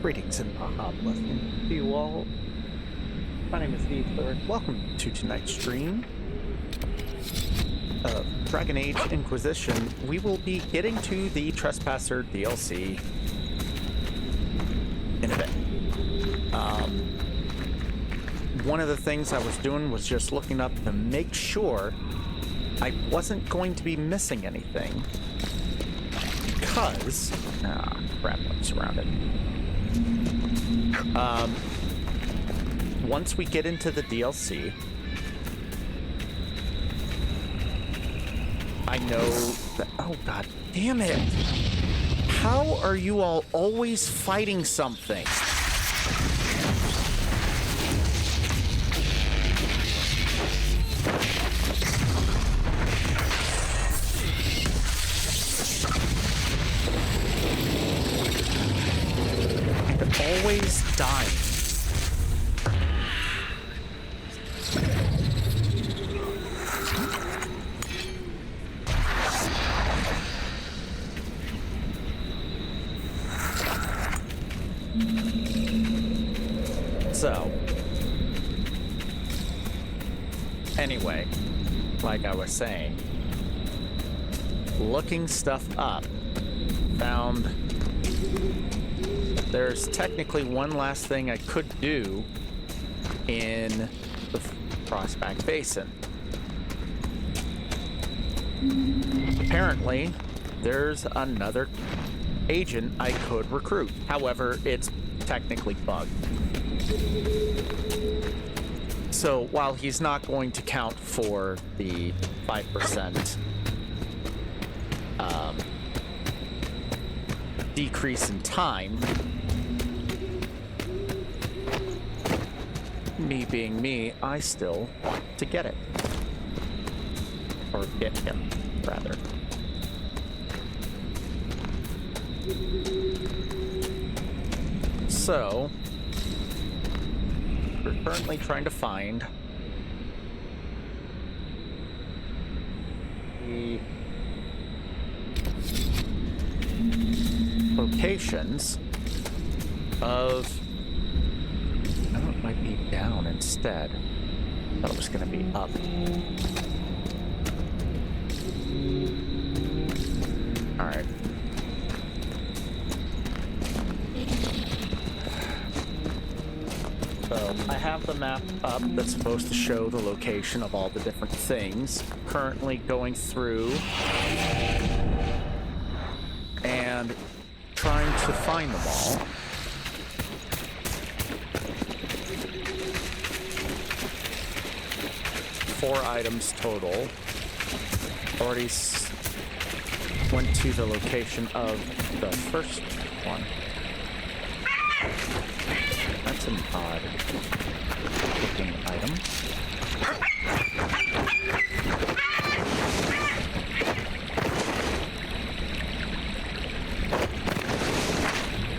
Greetings and blessing to you all. My name is Steve Cleric. Welcome to tonight's stream of Dragon Age Inquisition. We will be getting to the Trespasser DLC in a bit. One of the things I was doing was just looking up to make sure I wasn't going to be missing anything. Because... crap, I'm surrounded. Once we get into the DLC, I know that... Oh, god damn it! How are you all always fighting something? Always dying. So, anyway, like I was saying, looking stuff up, found there's technically one last thing I could do in the Frostback Basin. Apparently, there's another agent I could recruit. However, it's technically bugged. So while he's not going to count for the 5% decrease in time, me being me, I still want to get it. Or get him, rather. So, we're currently trying to find the locations of... Oh, it might be down instead. I thought it was going to be up. Alright. So, I have the map up that's supposed to show the location of all the different things. Currently going through and trying to find them all. Four items total. Already went to the location of the first one. That's an odd looking item.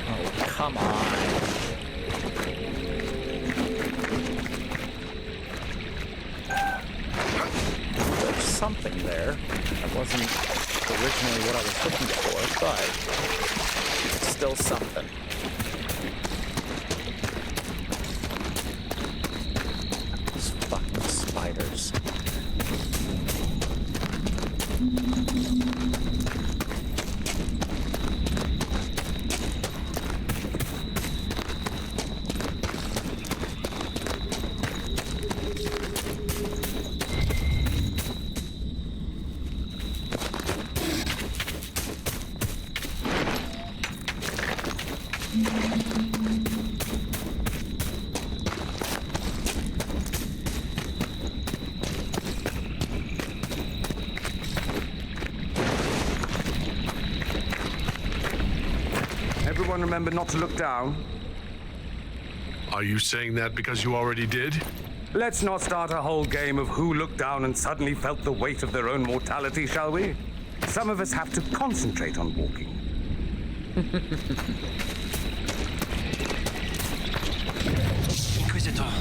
Oh, come on. There's something there. That wasn't originally what I was looking for, but it's still something. These fucking spiders. Everyone remember not to look down. Are you saying that because you already did? Let's not start a whole game of who looked down and suddenly felt the weight of their own mortality, shall we? Some of us have to concentrate on walking. Inquisitor.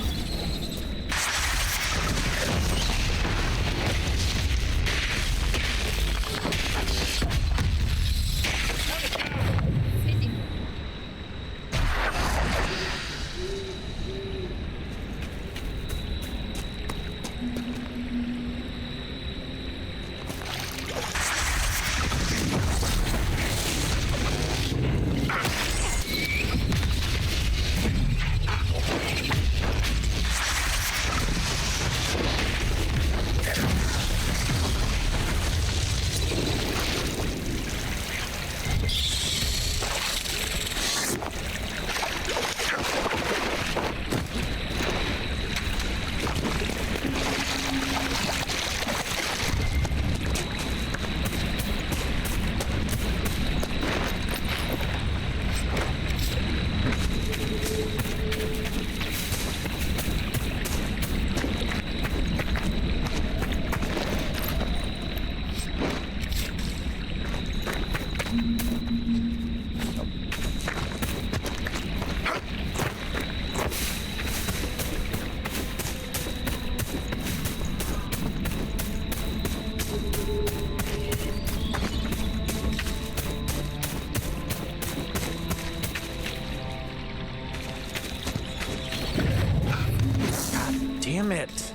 Damn it.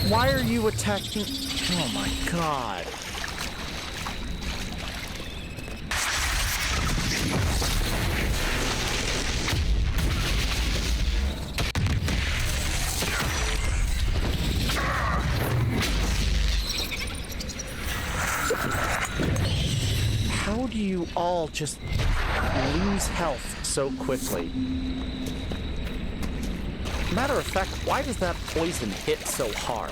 Why are you attacking? Oh my god. How do you all just lose health so quickly? Matter of fact, why does that poison hit so hard?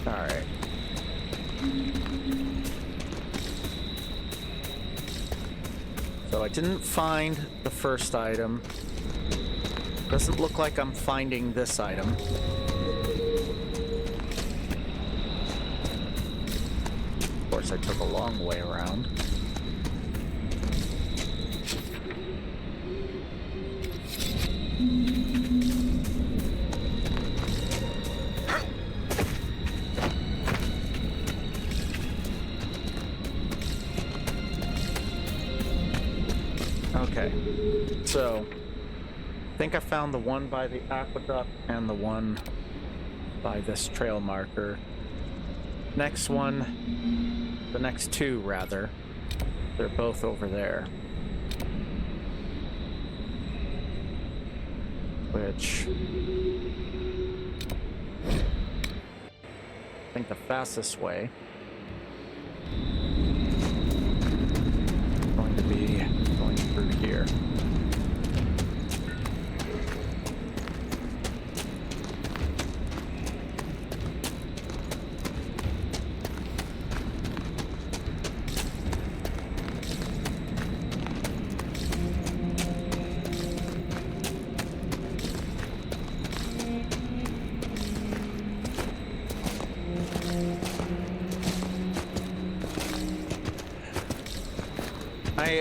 Alright. So I didn't find the first item. Doesn't look like I'm finding this item. Of course, I took a long way around. Okay, so I think I found the one by the aqueduct and the one by this trail marker. Next one, the next two rather, they're both over there. Which I think the fastest way is going to be going through here.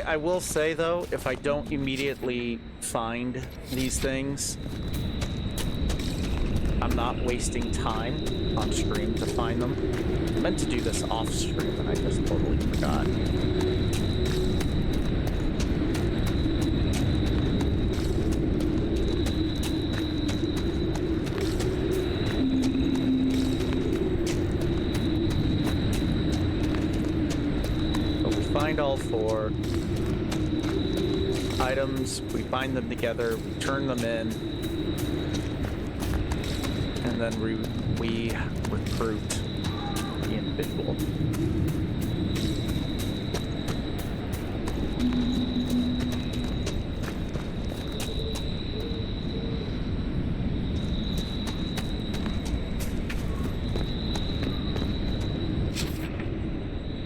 I will say though, if I don't immediately find these things, I'm not wasting time on stream to find them. I meant to do this off stream and I just totally forgot. But we find all four items, we bind them together, we turn them in, and then we recruit the individual.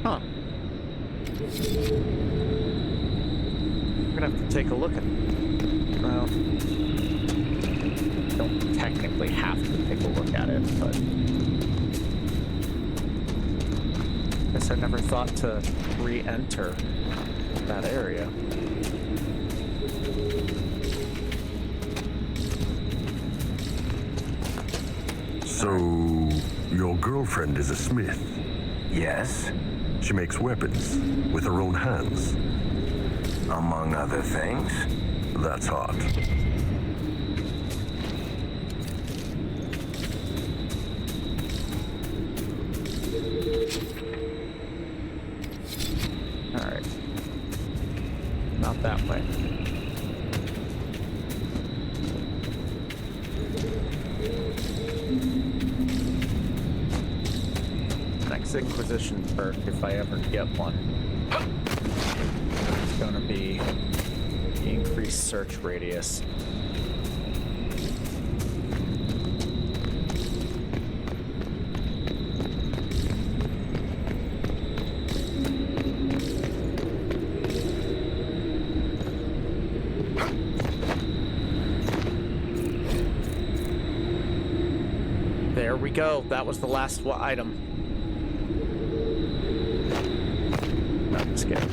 Huh. We're gonna have to take a look at it. Well, don't technically have to take a look at it, but I guess I never thought to re-enter that area. So, your girlfriend is a smith? Yes, She makes weapons with her own hands? among other things. That's hot. Alright. Not that way. Next Inquisition perk, if I ever get one, it's gonna be the increased search radius. There we go. That was the last item. No, I'm just kidding.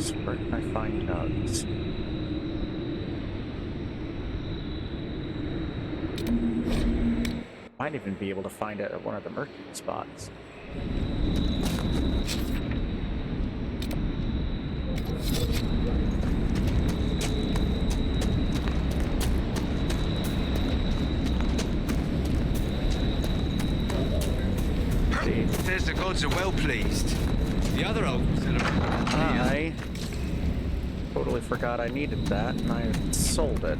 So where can I find nugs? Might even be able to find it at one of the merchant spots. There's the gods are well pleased. The other ogres that are I totally forgot I needed that, and I sold it.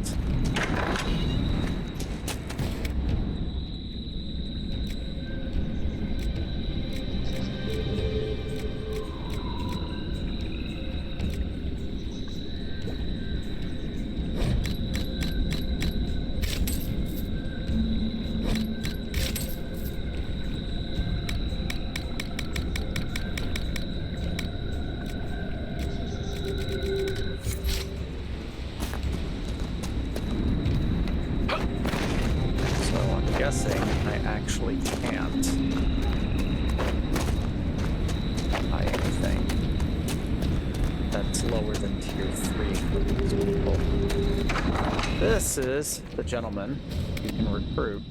Guessing I actually can't buy anything that's lower than tier 3 for these people. This is the gentleman you can recruit.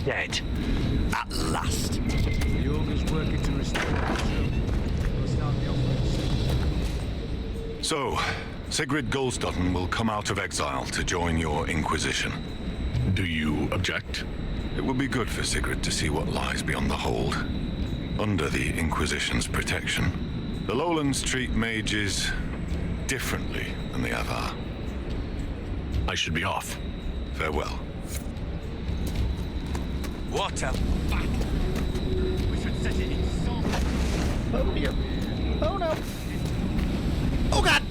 dead. At last. The ogre's working to restore the We'll start the operation. So, Sigrid Goldstotten will come out of exile to join your Inquisition. Do you object? It will be good for Sigrid to see what lies beyond the hold. Under the Inquisition's protection, the Lowlands treat mages differently than the Avar. I should be off. Farewell. What a fuck! We should set it in song. Oh dear. Oh no. Oh god!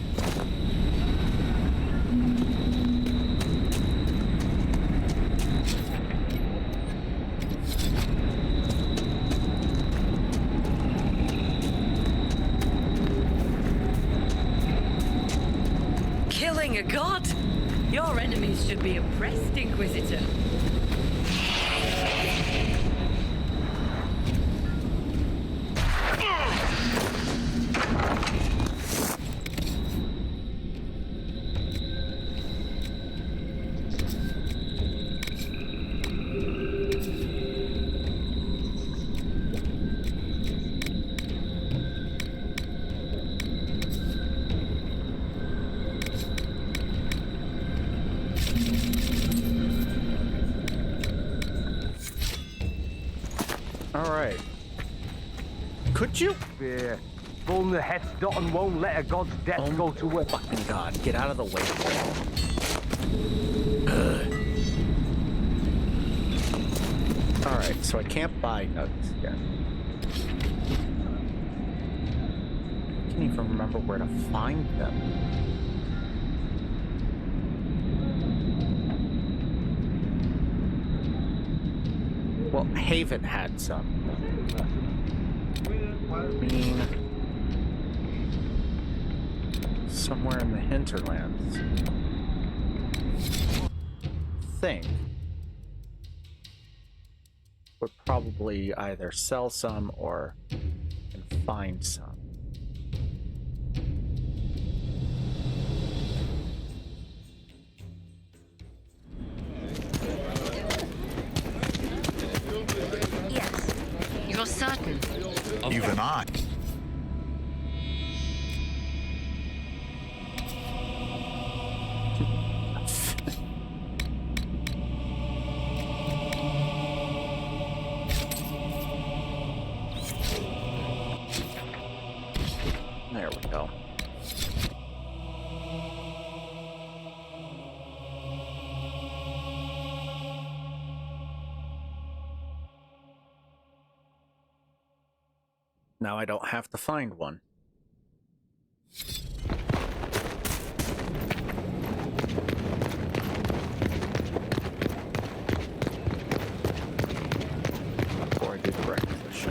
Killing a god? Your enemies should be oppressed, Inquisitor. Alright. Could you? Yeah. Bone the head dot and won't let a god's death go to waste. Fucking god, get out of the way. Alright, so I can't buy nuggets again. I can't even remember where to find them. Well, Haven had some. I mean, somewhere in the hinterlands. Think would probably either sell some or can find some. Yes. You're certain? Even I. There we go. Now I don't have to find one. Before I do the breakfast.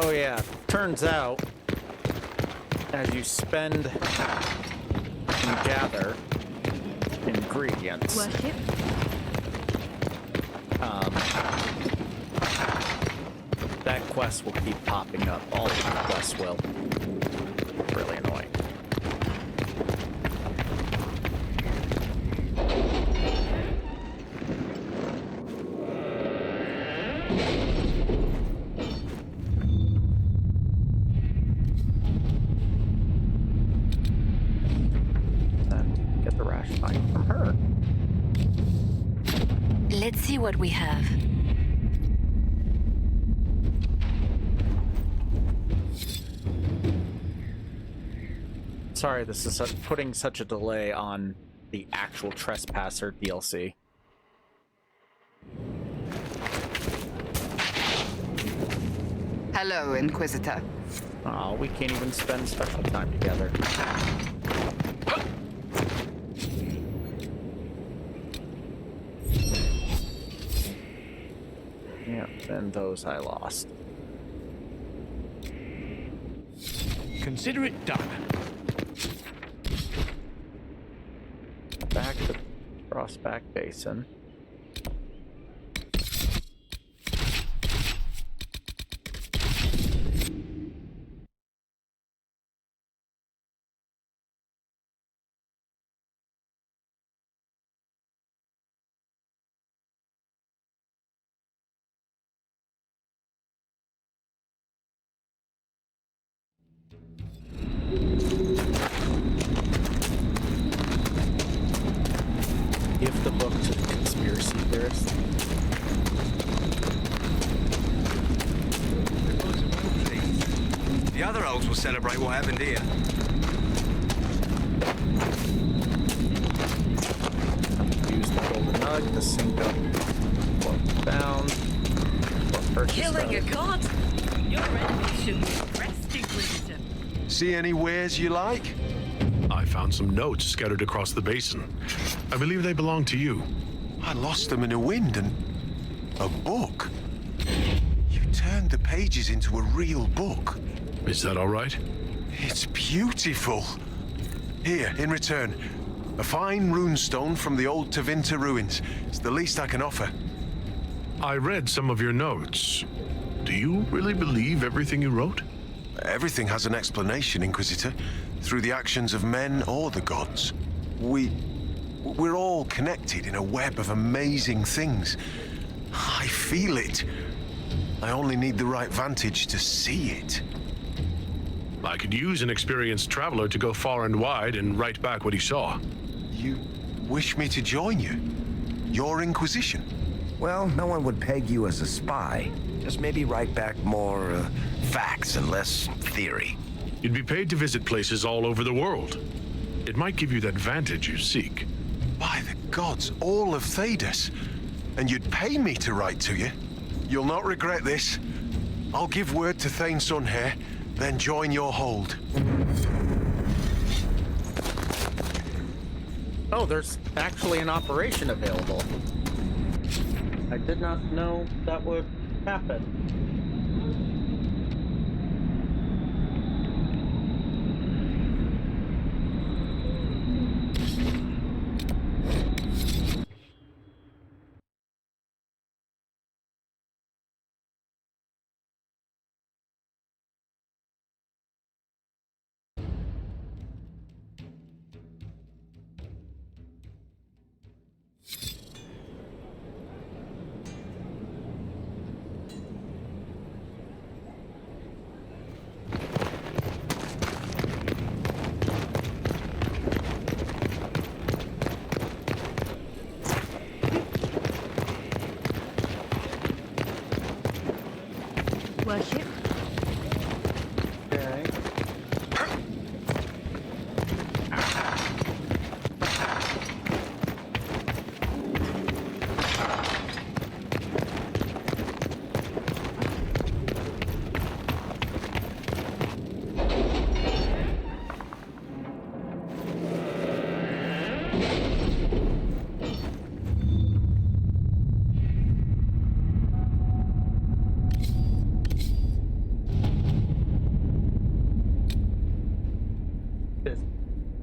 Oh yeah, turns out as you spend and gather ingredients, Worship. that quest will keep popping up. All of the quests will. Really annoying. Get the rash find from her. Let's see what we have. Sorry, this is putting such a delay on the actual Trespasser DLC. Hello, Inquisitor. Oh, we can't even spend special time together. Yeah, and those I lost. Consider it done. Back to Frostback Basin. Give the book to the conspiracy theorist. The other elves will celebrate what happened here. Use the golden nug to sync up what we found. What purchased Killing a those. god? Your enemies should be impressed, Inquisitor. See any wares you like? I found some notes scattered across the basin. I believe they belong to you. I lost them in a wind and... a book. You turned the pages into a real book. Is that all right? It's beautiful. Here, in return, a fine runestone from the old Tevinter ruins. It's the least I can offer. I read some of your notes. Do you really believe everything you wrote? Everything has an explanation, Inquisitor, through the actions of men or the gods. We're all connected in a web of amazing things. I feel it. I only need the right vantage to see it. I could use an experienced traveler to go far and wide and write back what he saw. You wish me to join you? Your Inquisition? Well, no one would peg you as a spy. Just maybe write back more facts and less theory. You'd be paid to visit places all over the world. It might give you that vantage you seek. By the gods, all of Thedas. And you'd pay me to write to you? You'll not regret this. I'll give word to Thane Sunhair, then join your hold. Oh, there's actually an operation available. I did not know that would happen. Worship. Okay.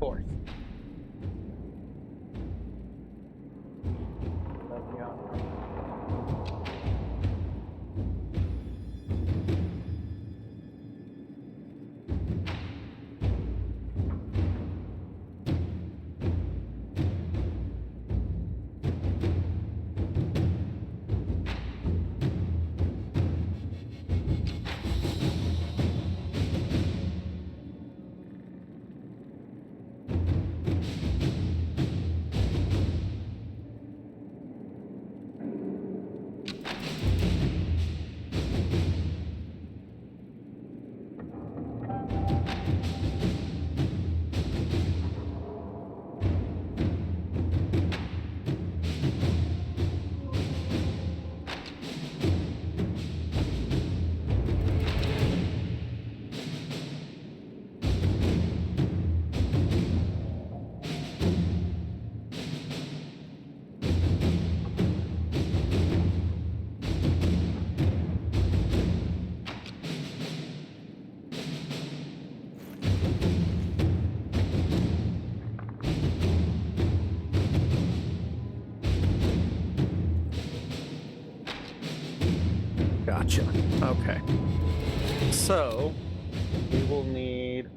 4th. Gotcha. Okay. So, we will need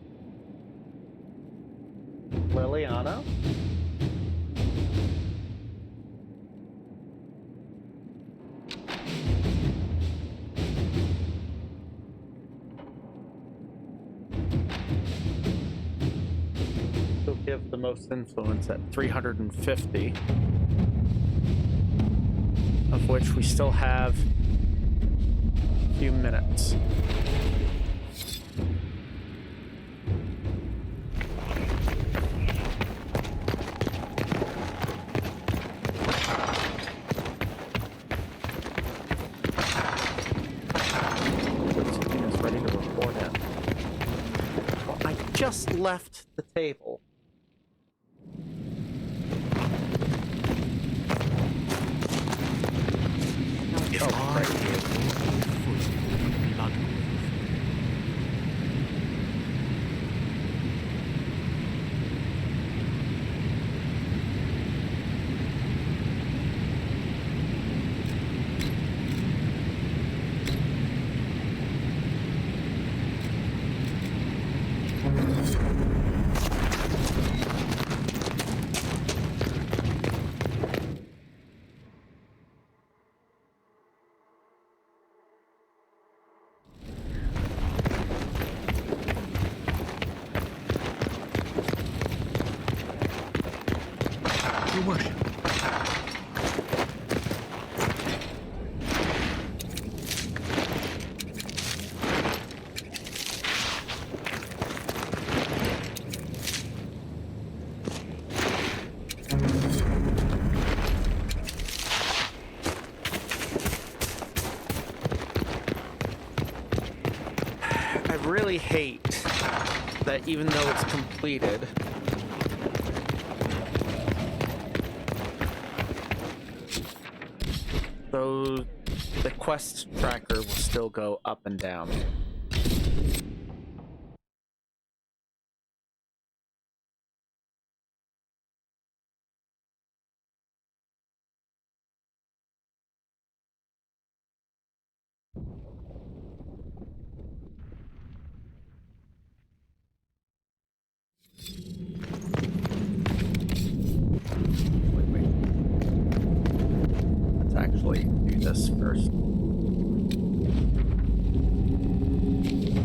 Liliana. She'll give the most influence at 350, of which we still have a few minutes. Is ready to report in. Well, I just left the table. If Oh, I right. hear foot blood. Your worship. I really hate that even though it's completed, though the quest tracker will still go up and down. Wait. Let's actually do this first.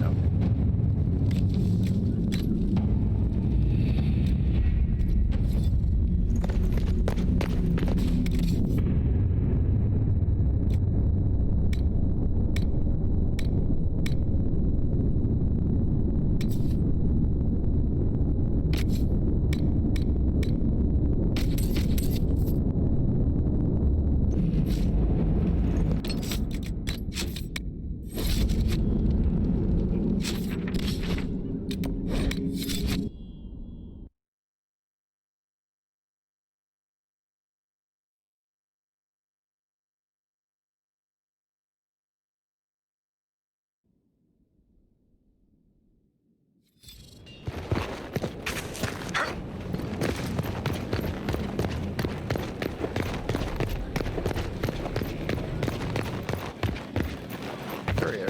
Okay.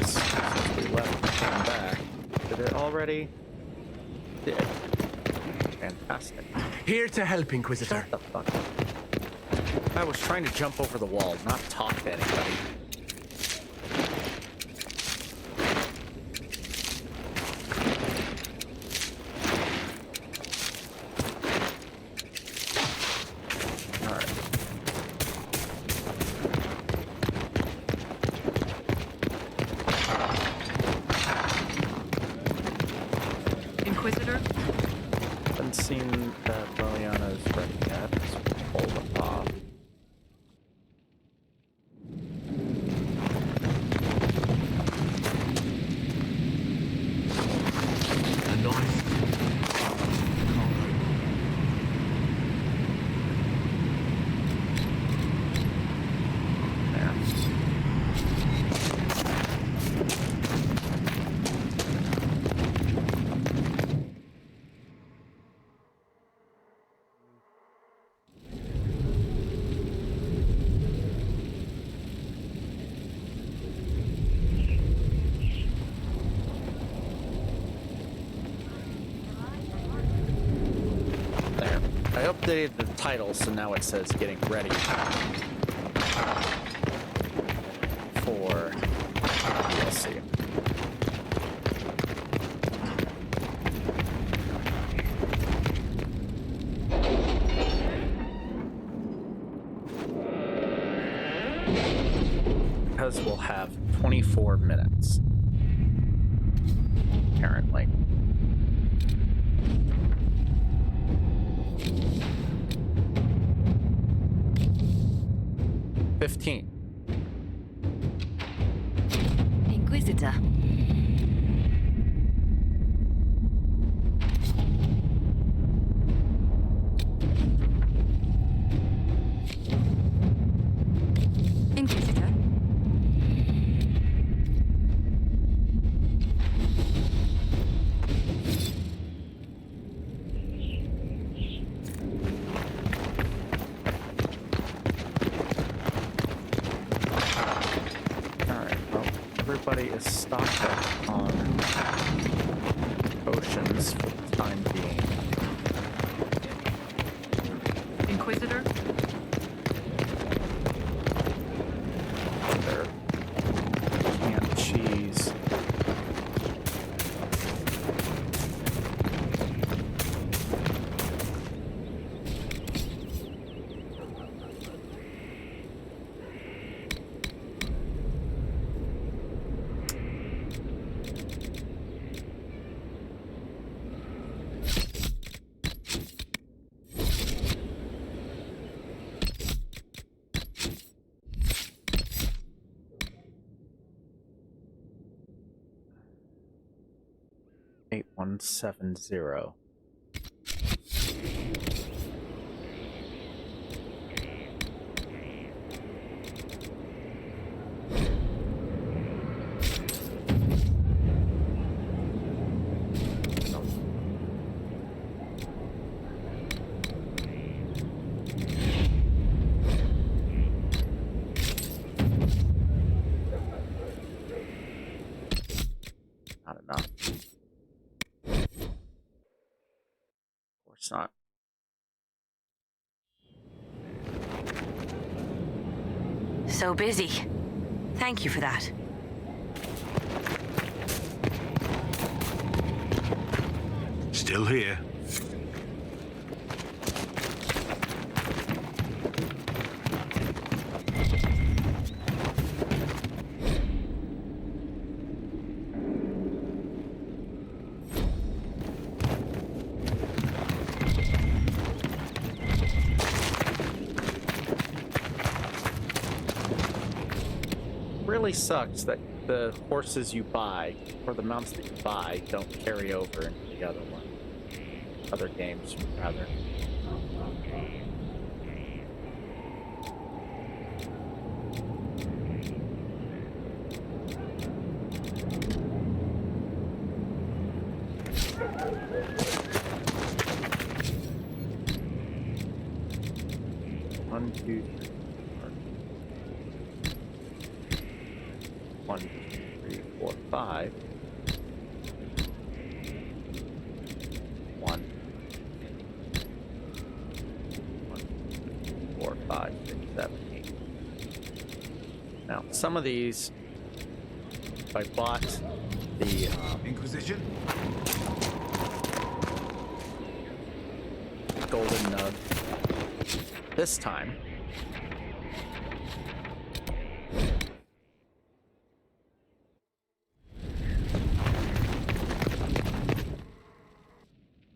this since we left and came back. Did it already? Did. Fantastic. Here to help, Inquisitor. Shut the fuck up. I was trying to jump over the wall, not talk to anybody. Alright. Inquisitor? Haven't seen that Liliana's ready yet, so we'll hold it off. A nice. There. There. I updated the title, so now it says getting ready for DLC. Because we'll have 24 minutes. Apparently. Inquisitor. Inquisitor. Alright, well, everybody is stocked up on potions for the time being. Inquisitor? Their canned cheese. Eight 170. No. Not enough. Of course not. So busy. Thank you for that. Still here. Really sucks that the horses you buy, or the mounts that you buy, don't carry over into the other one. Other games, rather. One, two, three, four. 1, 2, 3, 5. 1. 4, 5, 6, 7, 8. Now, some of these, if I bought the Inquisition? golden nug this time,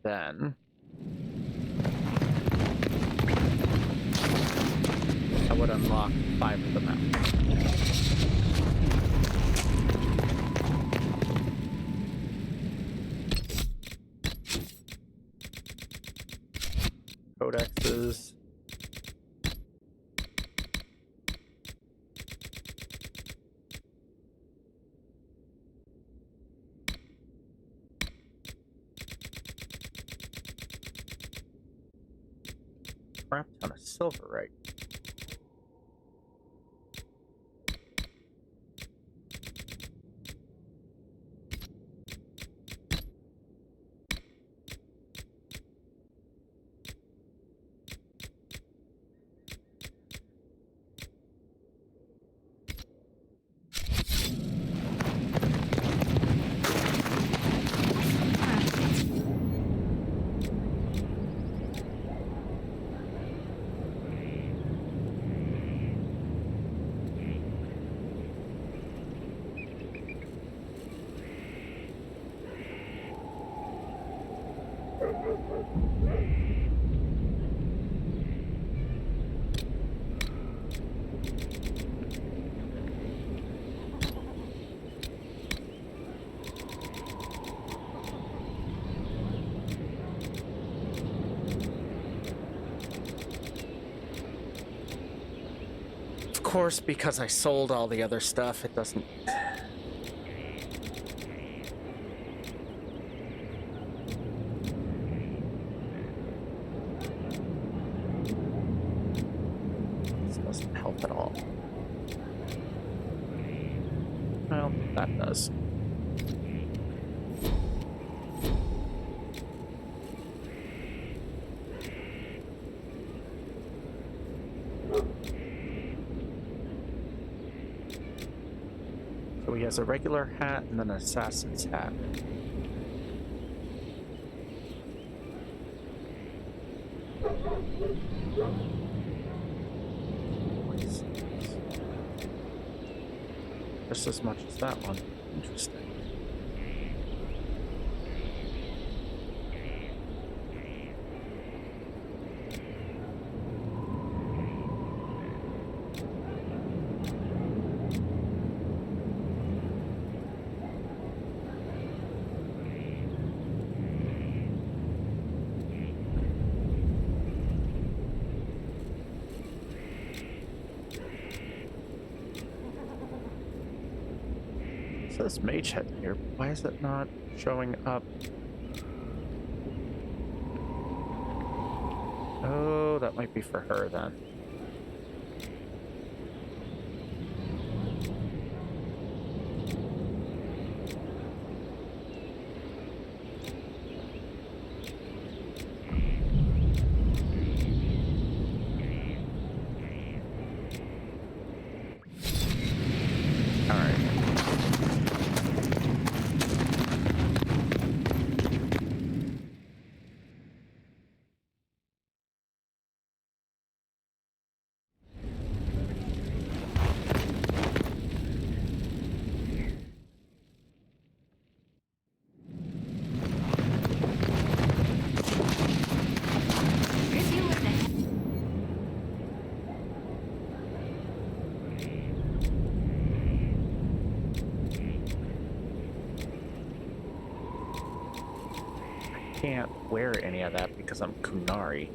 then I would unlock 5 of them out. Codexes. Crap ton of silver, right? Of course, because I sold all the other stuff, it doesn't... This doesn't help at all. Well, that does. So he has a regular hat and then an assassin's hat. Just as much as that one. Interesting. It says Mage head here. Why is it not showing up? Oh, that might be for her then. Can't wear any of that because I'm Qunari.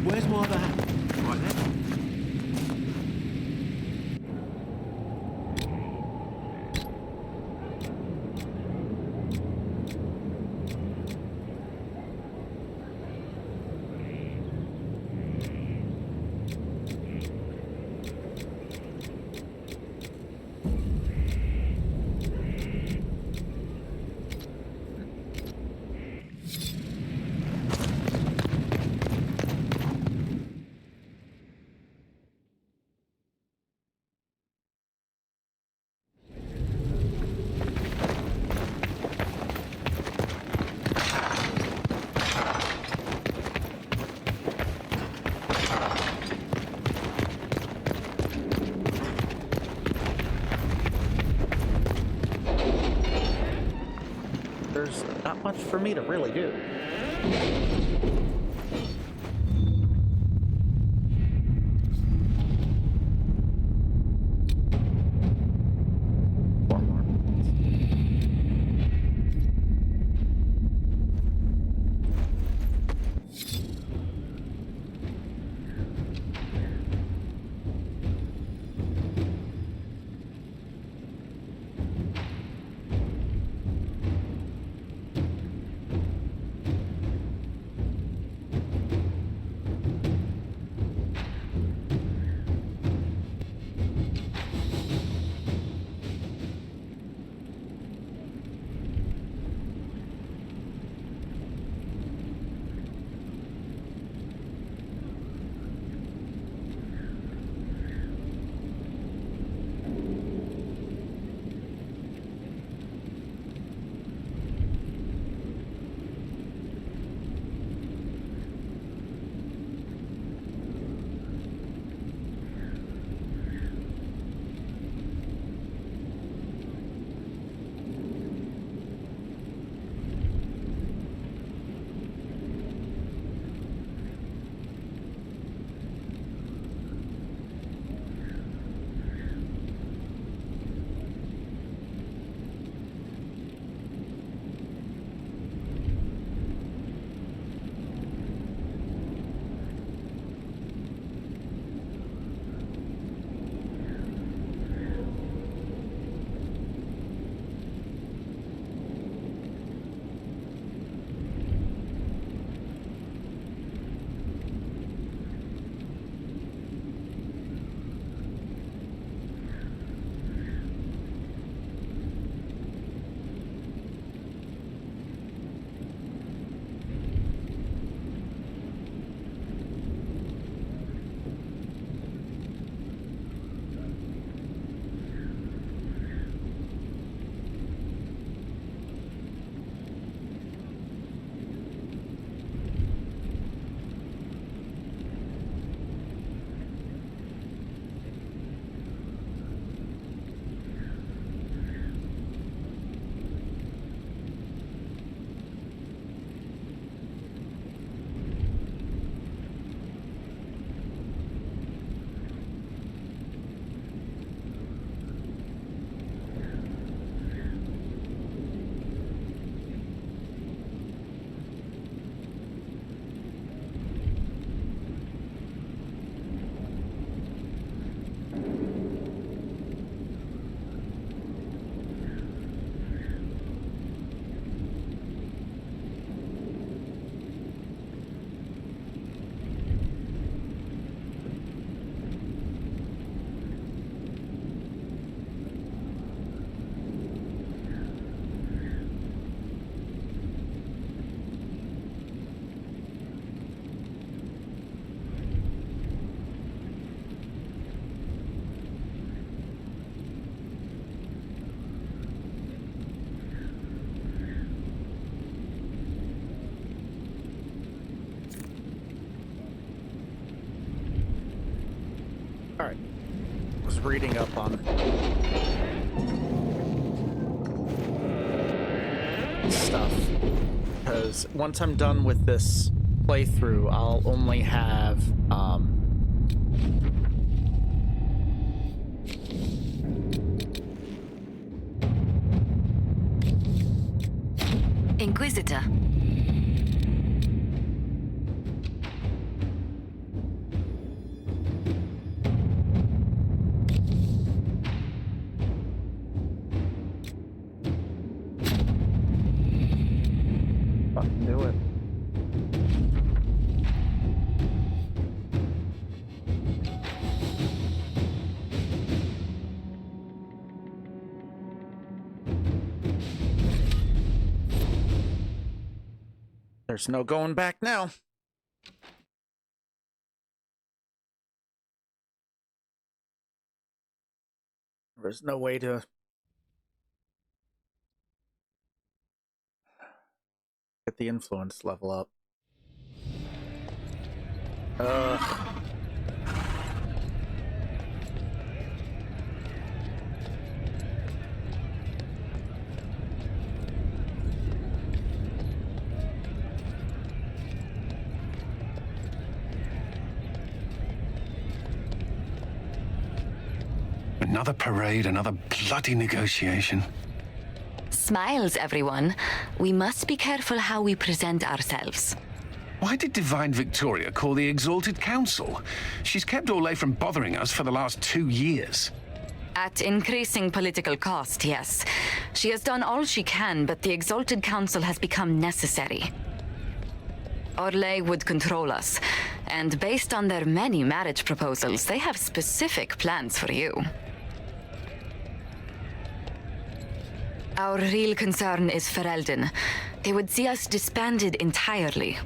Where's my other hat? Right there. There's not much for me to really do. Four more. Alright. Was reading up on stuff. Because once I'm done with this playthrough, I'll only have, Inquisitor. fucking do it. There's no going back now. There's no way to get the influence level up. Another parade, another bloody negotiation. Smiles, everyone. We must be careful how we present ourselves. Why did Divine Victoria call the Exalted Council? She's kept Orlais from bothering us for the last 2 years. At increasing political cost, yes. She has done all she can, but the Exalted Council has become necessary. Orlais would control us, and based on their many marriage proposals, they have specific plans for you. Our real concern is Ferelden. They would see us disbanded entirely.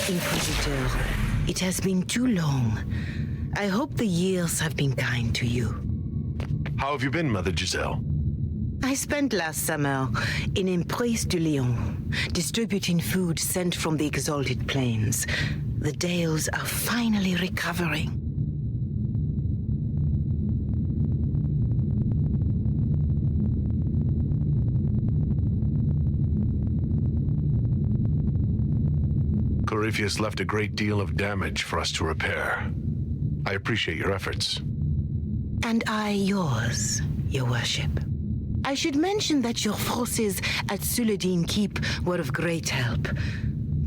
Inquisitor, it has been too long. I hope the years have been kind to you. How have you been, Mother Giselle? I spent last summer in Emprise de Lyon, distributing food sent from the Exalted Plains. The Dales are finally recovering. Corypheus left a great deal of damage for us to repair. I appreciate your efforts. And I yours, your worship. I should mention that your forces at Suladin Keep were of great help.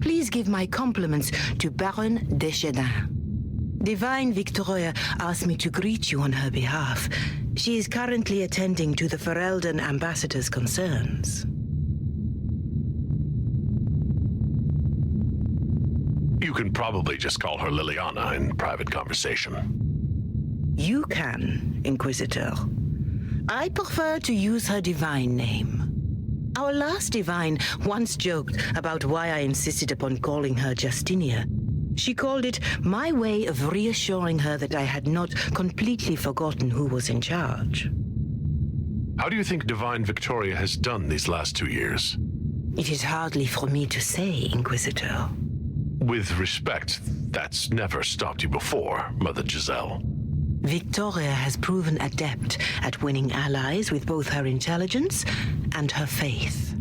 Please give my compliments to Baron Deschedin. Divine Victoria asked me to greet you on her behalf. She is currently attending to the Ferelden ambassador's concerns. You can probably just call her Liliana in private conversation. You can, Inquisitor. I prefer to use her divine name. Our last divine once joked about why I insisted upon calling her Justinia. She called it my way of reassuring her that I had not completely forgotten who was in charge. How do you think Divine Victoria has done these last 2 years? It is hardly for me to say, Inquisitor. With respect, that's never stopped you before, Mother Giselle. Victoria has proven adept at winning allies with both her intelligence and her faith.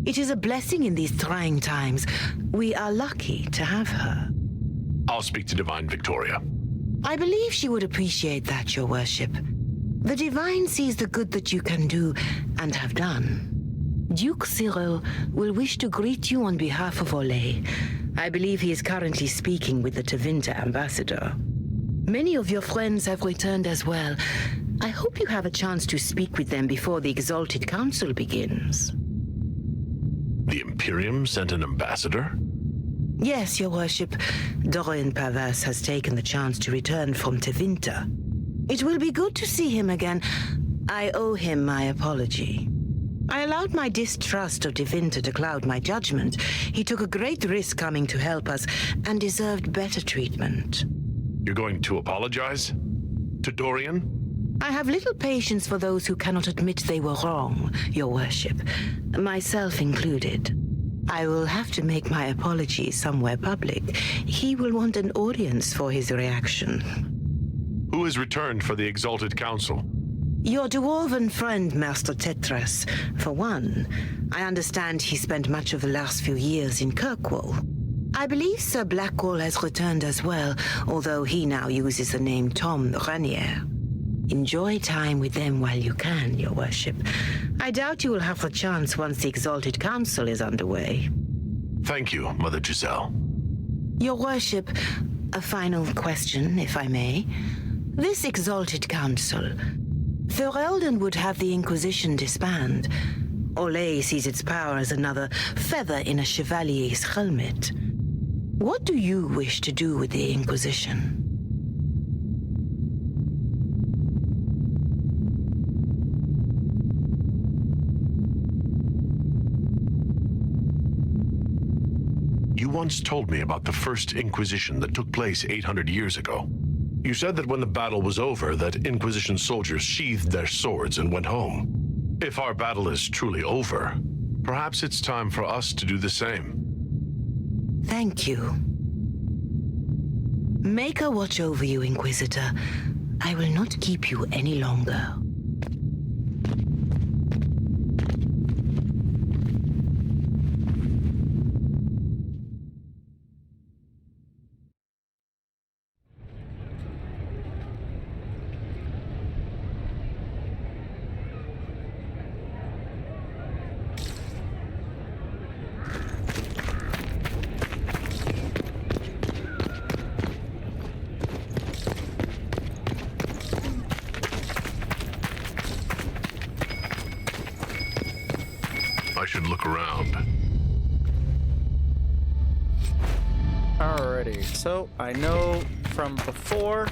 It is a blessing in these trying times. We are lucky to have her. I'll speak to Divine Victoria. I believe she would appreciate that, your worship. The Divine sees the good that you can do and have done. Duke Cyril will wish to greet you on behalf of Orlais. I believe he is currently speaking with the Tevinter ambassador. Many of your friends have returned as well. I hope you have a chance to speak with them before the Exalted Council begins. The Imperium sent an ambassador? Yes, Your Worship. Dorian Pavas has taken the chance to return from Tevinter. It will be good to see him again. I owe him my apology. I allowed my distrust of Tevinter to cloud my judgment. He took a great risk coming to help us and deserved better treatment. You're going to apologize? To Dorian? I have little patience for those who cannot admit they were wrong, Your Worship, myself included. I will have to make my apology somewhere public. He will want an audience for his reaction. Who has returned for the Exalted Council? Your dwarven friend, Master Tetras. For one, I understand he spent much of the last few years in Kirkwall. I believe Sir Blackwall has returned as well, although he now uses the name Tom Ranier. Enjoy time with them while you can, Your Worship. I doubt you will have the chance once the Exalted Council is underway. Thank you, Mother Giselle. Your Worship, a final question, if I may. This Exalted Council, Ferelden would have the Inquisition disband. Olay sees its power as another feather in a chevalier's helmet. What do you wish to do with the Inquisition? You once told me about the first Inquisition that took place 800 years ago. You said that when the battle was over, that Inquisition soldiers sheathed their swords and went home. If our battle is truly over, perhaps it's time for us to do the same. Thank you. Maker watch over you, Inquisitor. I will not keep you any longer. I should look around. Alrighty, so I know from before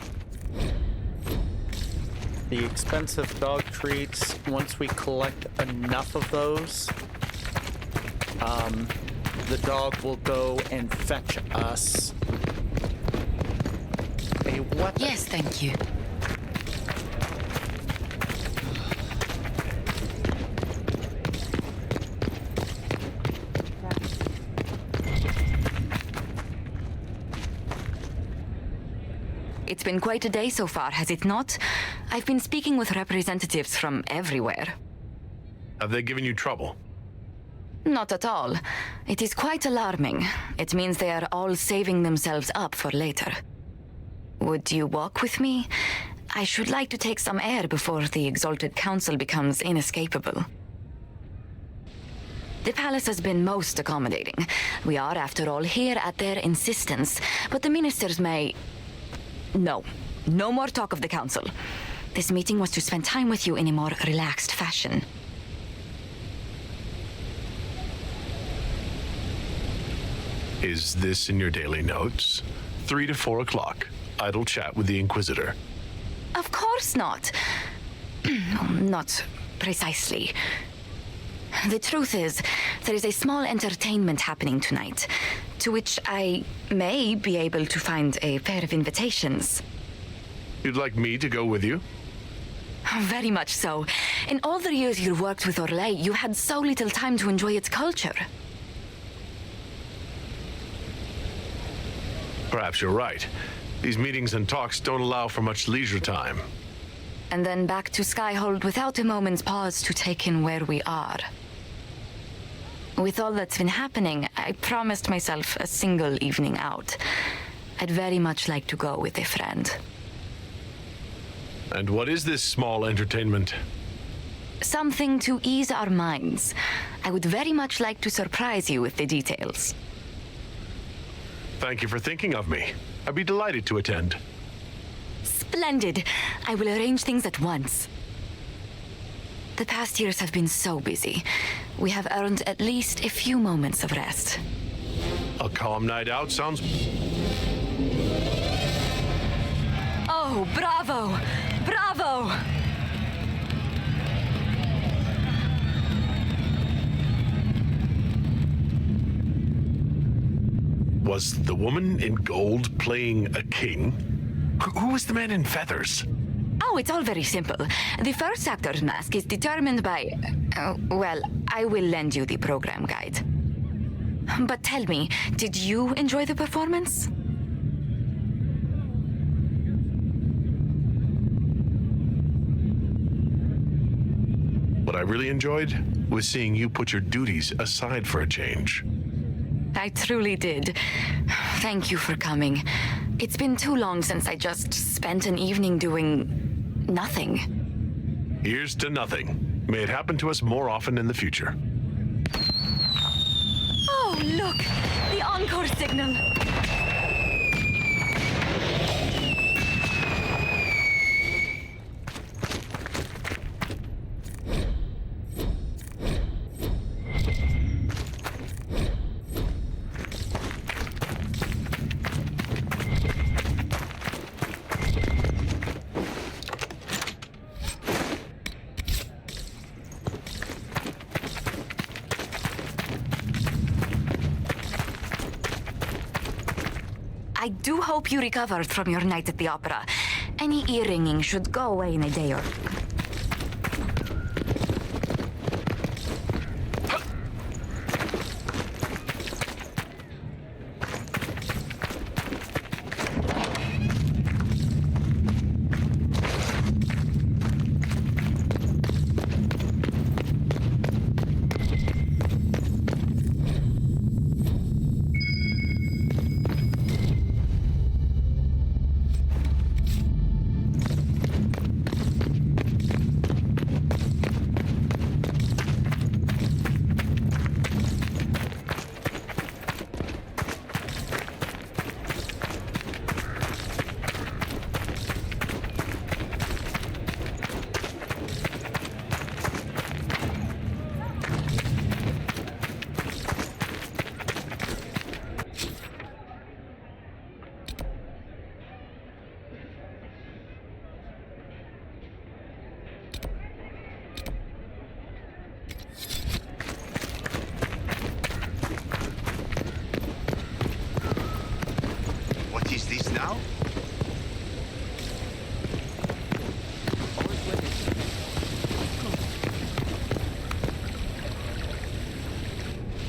the expensive dog treats, once we collect enough of those, the dog will go and fetch us a weapon. Yes, thank you. It's been quite a day so far, has it not? I've been speaking with representatives from everywhere. Have they given you trouble? Not at all. It is quite alarming. It means they are all saving themselves up for later. Would you walk with me? I should like to take some air before the Exalted Council becomes inescapable. The palace has been most accommodating. We are, after all, here at their insistence, but the ministers may... No. No more talk of the council. This meeting was to spend time with you in a more relaxed fashion. Is this in your daily notes? 3 to 4 o'clock. Idle chat with the Inquisitor. Of course not. Not precisely. The truth is, there is a small entertainment happening tonight, to which I may be able to find a pair of invitations. You'd like me to go with you? Very much so. In all the years you worked with Orlais, you had so little time to enjoy its culture. Perhaps you're right. These meetings and talks don't allow for much leisure time. And then back to Skyhold without a moment's pause to take in where we are. With all that's been happening, I promised myself a single evening out. I'd very much like to go with a friend. And what is this small entertainment? Something to ease our minds. I would very much like to surprise you with the details. Thank you for thinking of me. I'd be delighted to attend. Splendid. I will arrange things at once. The past years have been so busy. we have earned at least a few moments of rest. A calm night out sounds... Oh, bravo! Bravo! Was the woman in gold playing a king? Who was the man in feathers? Oh, it's all very simple. The first actor's mask is determined by... well, I will lend you the program guide. But tell me, did you enjoy the performance? What I really enjoyed was seeing you put your duties aside for a change. I truly did. Thank you for coming. It's been too long since I just spent an evening doing nothing. Here's to nothing. May it happen to us more often in the future. Oh, look! The encore signal! I do hope you recovered from your night at the opera. Any ear-ringing should go away in a day or two.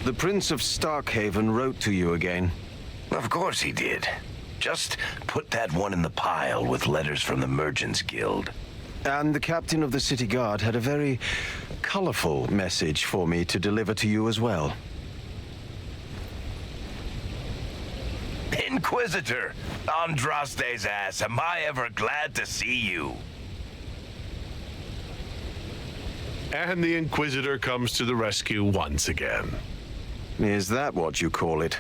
The Prince of Starkhaven wrote to you again. Of course he did. Just put that one in the pile with letters from the Merchants Guild. And the captain of the city guard had a very colorful message for me to deliver to you as well. Inquisitor! Andraste's ass, am I ever glad to see you? And the Inquisitor comes to the rescue once again. Is that what you call it?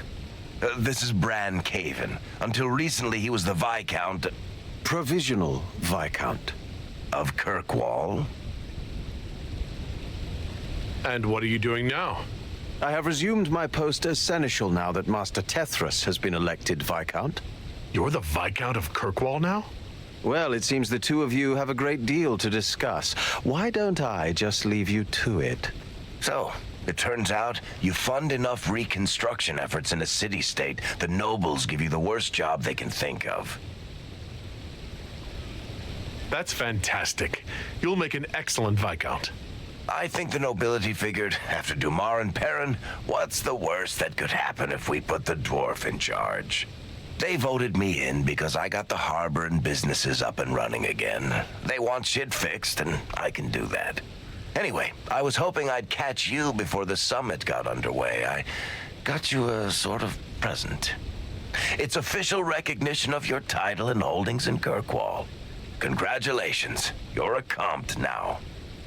This is Bran Caven. Until recently, he was the Viscount... Provisional Viscount. Of Kirkwall. And what are you doing now? I have resumed my post as Seneschal now that Master Tethras has been elected Viscount. You're the Viscount of Kirkwall now? Well, it seems the two of you have a great deal to discuss. Why don't I just leave you to it? So, it turns out you fund enough reconstruction efforts in a city-state, the nobles give you the worst job they can think of. That's fantastic. You'll make an excellent Viscount. I think the nobility figured, after Dumar and Perrin, what's the worst that could happen if we put the dwarf in charge? They voted me in because I got the harbor and businesses up and running again. They want shit fixed, and I can do that. Anyway, I was hoping I'd catch you before the summit got underway. I got you a sort of present. It's official recognition of your title and holdings in Kirkwall. Congratulations, you're a compt now.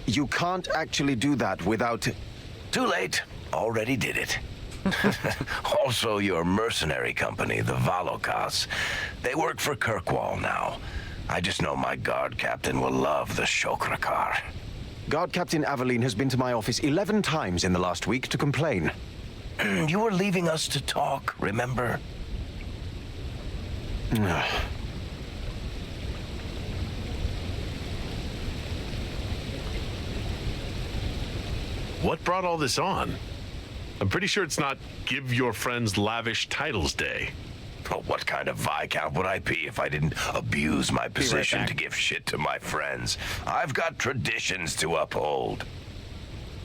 You can't actually do that without... Too late, already did it. Also, your mercenary company, the Valokas, they work for Kirkwall now. I just know my guard captain will love the Shokrakar. Guard Captain Aveline has been to my office 11 times in the last week to complain. You were leaving us to talk, remember? What brought all this on? I'm pretty sure it's not Give Your Friends Lavish Titles Day. Oh, what kind of Viscount would I be if I didn't abuse my position to give shit to my friends? I've got traditions to uphold.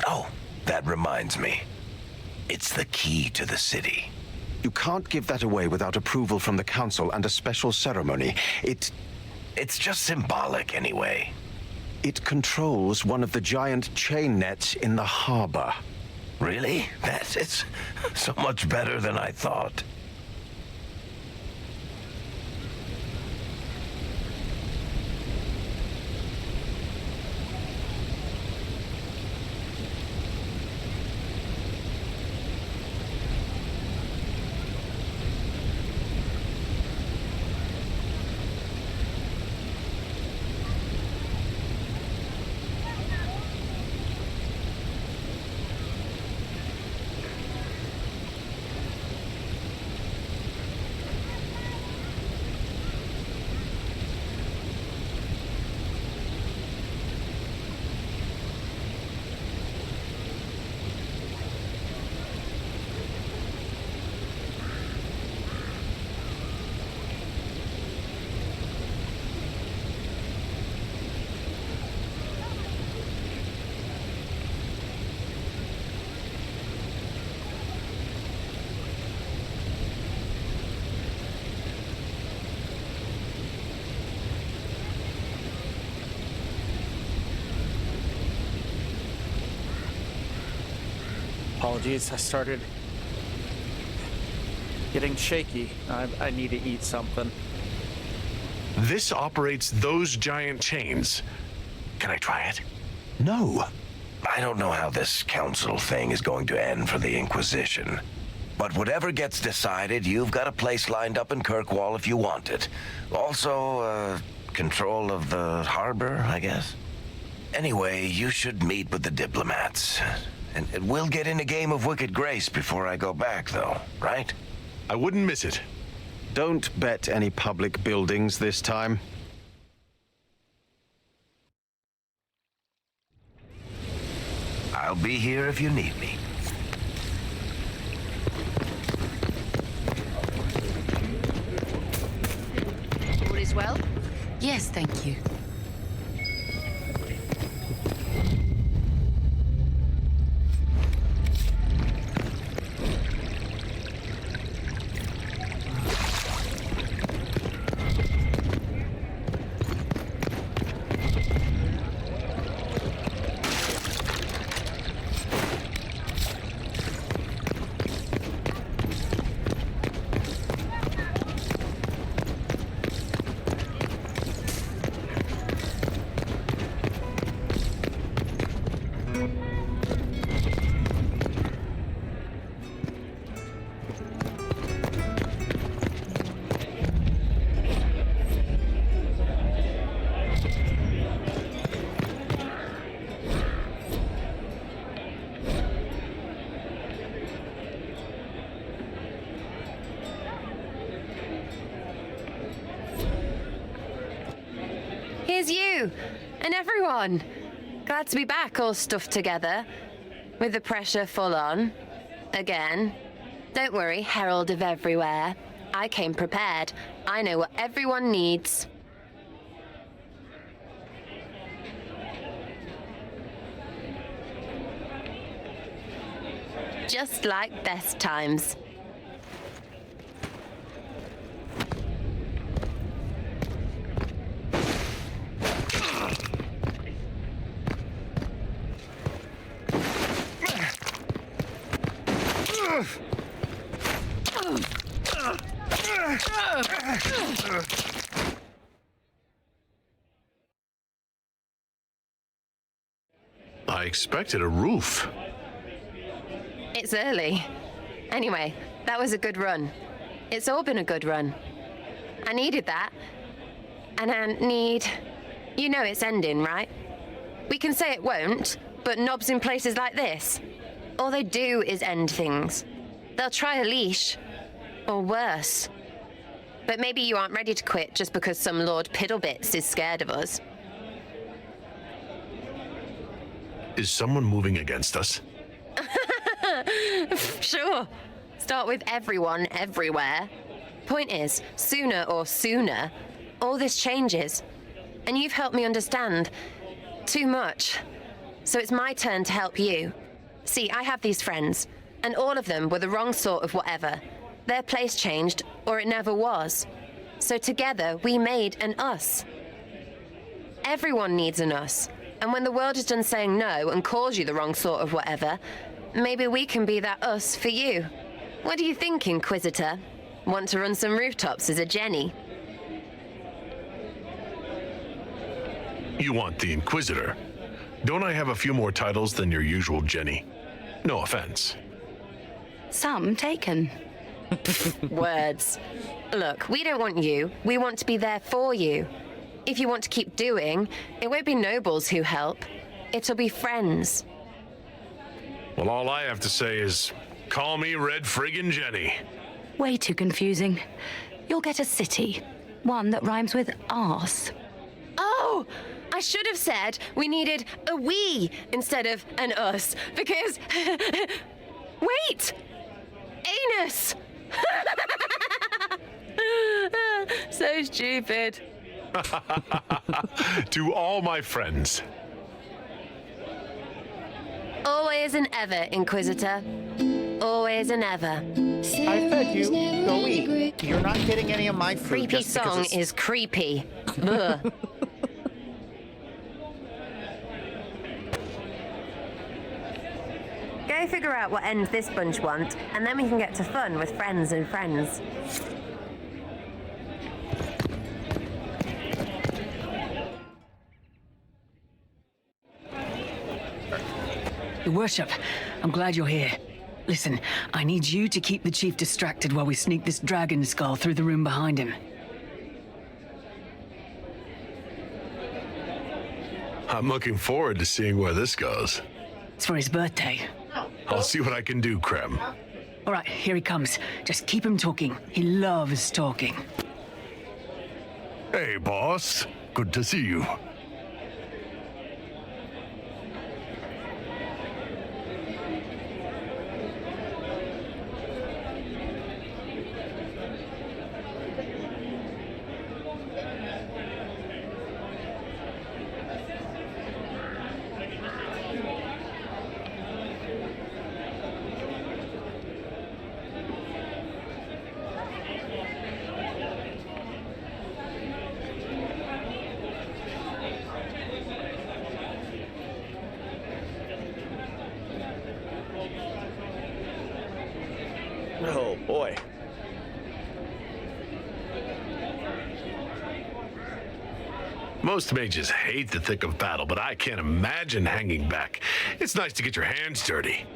Oh, that reminds me. It's the key to the city. You can't give that away without approval from the council and a special ceremony. It's just symbolic anyway. It controls one of the giant chain nets in the harbor. Really? It's so much better than I thought. Apologies, I started getting shaky. I need to eat something. This operates those giant chains. Can I try it? No. I don't know how this council thing is going to end for the Inquisition. But whatever gets decided, you've got a place lined up in Kirkwall if you want it. Also, control of the harbor, I guess. Anyway, you should meet with the diplomats. And we'll get in a game of Wicked Grace before I go back, though, right? I wouldn't miss it. Don't bet any public buildings this time. I'll be here if you need me. All is well? Yes, thank you. Here's you and everyone. Glad to be back, all stuffed together, with the pressure full on. Again. Don't worry, Herald of Everywhere. I came prepared. I know what everyone needs. Just like best times. I expected a roof. It's early. Anyway, that was a good run. It's all been a good run. I needed that. And I need... You know it's ending, right? We can say it won't, but knobs in places like this, all they do is end things. They'll try a leash, or worse. But maybe you aren't ready to quit just because some Lord Piddlebits is scared of us. Is someone moving against us? Sure. Start with everyone, everywhere. Point is, sooner, all this changes. And you've helped me understand too much. So it's my turn to help you. See, I have these friends, and all of them were the wrong sort of whatever. Their place changed, or it never was. So together, we made an us. Everyone needs an us. And when the world is done saying no and calls you the wrong sort of whatever, maybe we can be that us for you. What do you think, Inquisitor? Want to run some rooftops as a Jenny? You want the Inquisitor? Don't I have a few more titles than your usual Jenny? No offense. Some taken. Words. Look, we don't want you. We want to be there for you. If you want to keep doing, it won't be nobles who help. It'll be friends. Well, all I have to say is, call me Red Friggin' Jenny. Way too confusing. You'll get a city. One that rhymes with arse. Oh! I should have said we needed a we instead of an us, because... Wait! Anus! So stupid. To all my friends. Always and ever, Inquisitor. Always and ever. I fed you. Go eat. You're not getting any of my food. Creepy just because song it's- is creepy. Ugh. Go figure out what end this bunch want, and then we can get to fun with friends and friends. Your Worship, I'm glad you're here. Listen, I need you to keep the Chief distracted while we sneak this dragon skull through the room behind him. I'm looking forward to seeing where this goes. It's for his birthday. I'll see what I can do, Krem. All right, here he comes. Just keep him talking. He loves talking. Hey, boss. Good to see you. Oh, boy. Most mages hate the thick of battle, but I can't imagine hanging back. It's nice to get your hands dirty.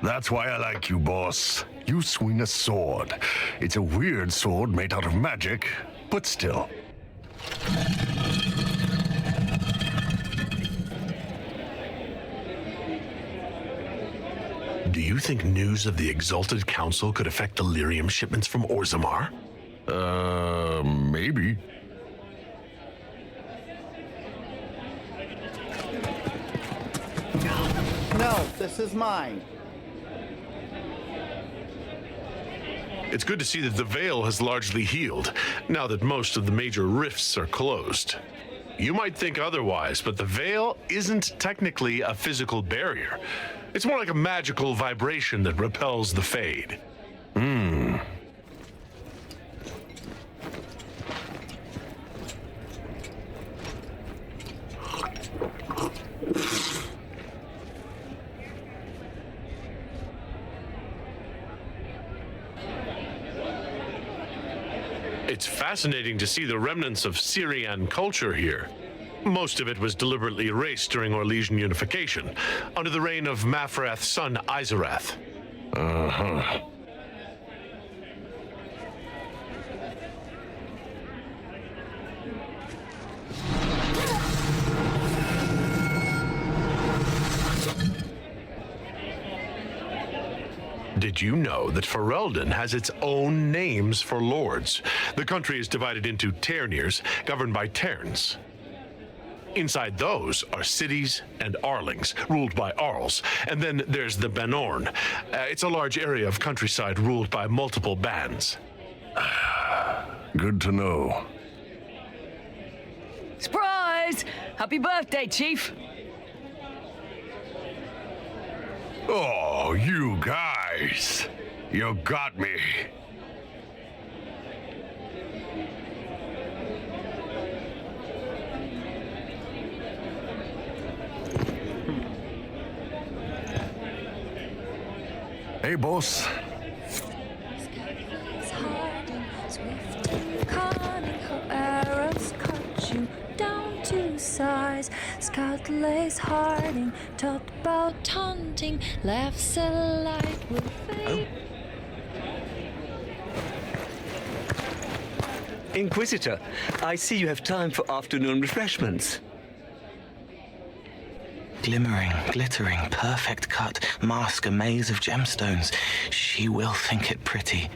That's why I like you, boss. You swing a sword. It's a weird sword made out of magic, but still. Do you think news of the Exalted Council could affect the lyrium shipments from Orzammar? Maybe. No, this is mine. It's good to see that the Veil has largely healed, now that most of the major rifts are closed. You might think otherwise, but the Veil isn't technically a physical barrier. It's more like a magical vibration that repels the Fade. It's fascinating to see the remnants of Syrian culture here. Most of it was deliberately erased during Orlesian unification, under the reign of Mafrath's son Izarath. Uh-huh. Did you know that Ferelden has its own names for lords? The country is divided into Ternirs, governed by Terns. Inside those are cities and Arlings, ruled by Arls. And then there's the Banorn. It's a large area of countryside ruled by multiple bands. Good to know. Surprise! Happy birthday, Chief! Oh, you guys. You got me. Hey, boss. Scout lays harding, taught about taunting, laughs a light will fade. Inquisitor, I see you have time for afternoon refreshments. Glimmering, glittering, perfect cut, mask a maze of gemstones. She will think it pretty.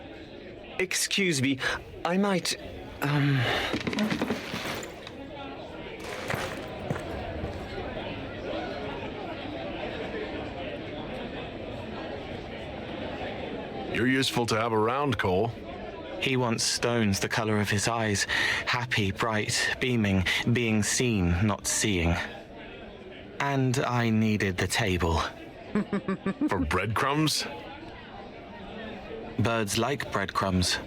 Excuse me, I might, You're useful to have around, Cole. He wants stones the color of his eyes. Happy, bright, beaming, being seen, not seeing. And I needed the table. For breadcrumbs? Birds like breadcrumbs.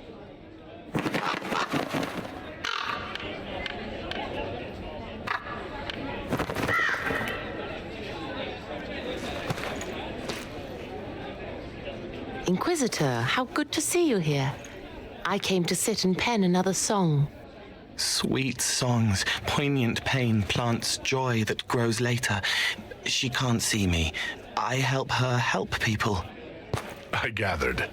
Inquisitor, how good to see you here. I came to sit and pen another song. Sweet songs, poignant pain plants joy that grows later. She can't see me. I help her help people. I gathered.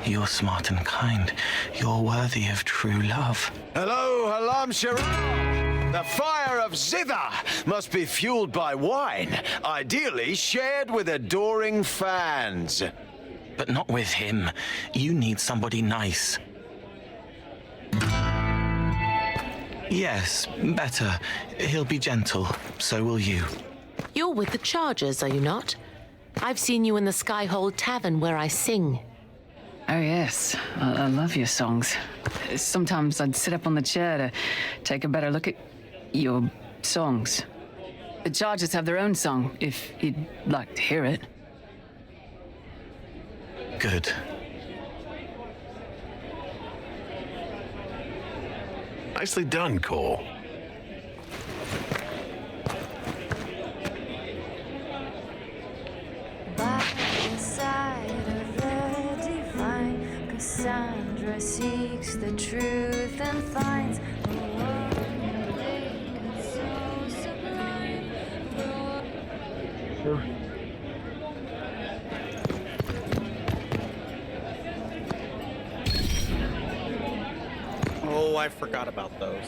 You're smart and kind. You're worthy of true love. Hello, Halam Shara! The fire of Zither must be fueled by wine, ideally shared with adoring fans. But not with him. You need somebody nice. Yes, better. He'll be gentle. So will you. You're with the Chargers, are you not? I've seen you in the Skyhold Tavern where I sing. Oh, yes. I love your songs. Sometimes I'd sit up on the chair to take a better look at your songs. The Chargers have their own song, if you'd like to hear it. Good. Nicely done, Cole. By the side of the divine, Cassandra seeks the truth and finds the one naked, so sublime. Oh, I forgot about those.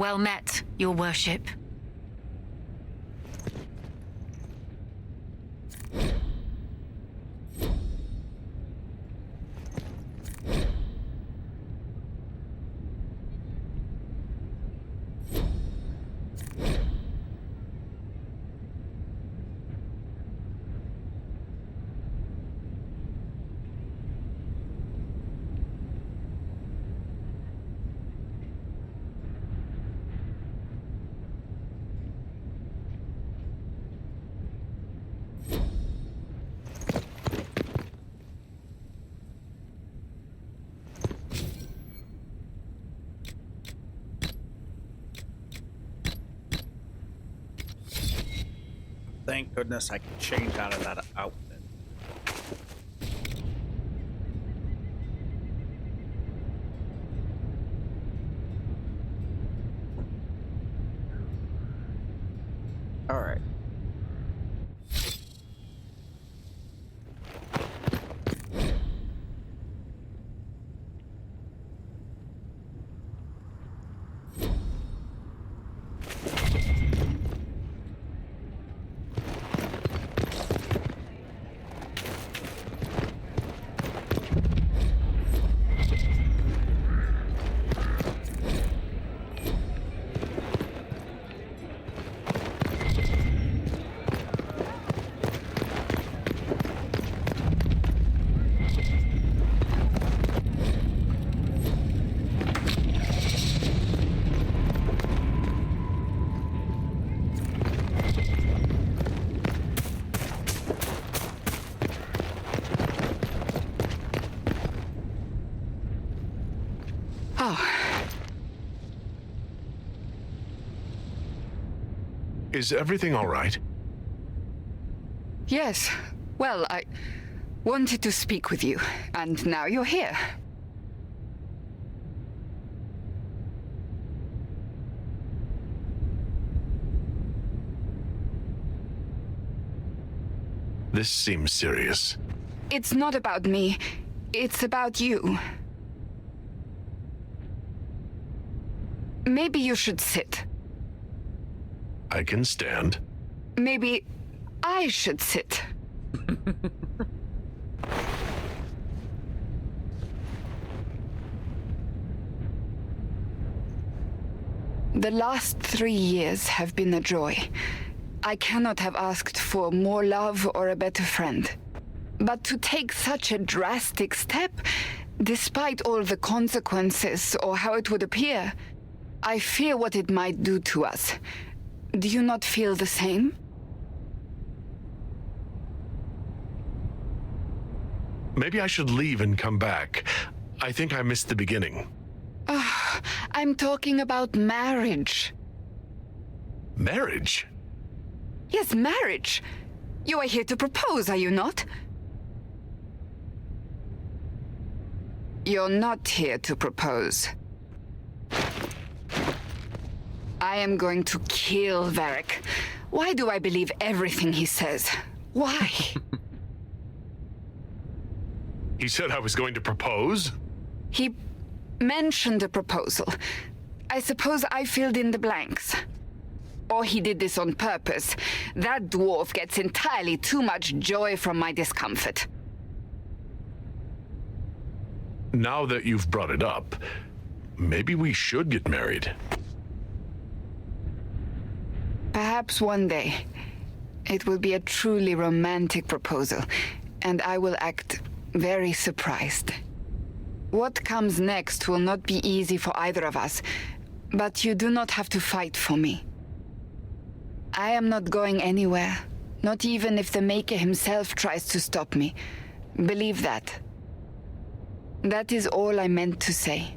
Well met, your worship. Thank goodness I can change out of that outfit. All right. Is everything all right? Yes. Well, I wanted to speak with you, and now you're here. This seems serious. It's not about me. It's about you. Maybe you should sit. I can stand. Maybe I should sit. The last 3 years have been a joy. I cannot have asked for more love or a better friend. But to take such a drastic step, despite all the consequences or how it would appear, I fear what it might do to us. Do you not feel the same? Maybe I should leave and come back. I think I missed the beginning. I'm talking about marriage. Marriage? Yes, marriage. You are here to propose, are you not? You're not here to propose. I am going to kill Varric. Why do I believe everything he says? Why? He said I was going to propose? He mentioned a proposal. I suppose I filled in the blanks. Or he did this on purpose. That dwarf gets entirely too much joy from my discomfort. Now that you've brought it up, maybe we should get married. Perhaps one day, it will be a truly romantic proposal, and I will act very surprised. What comes next will not be easy for either of us, but you do not have to fight for me. I am not going anywhere, not even if the Maker himself tries to stop me. Believe that. That is all I meant to say.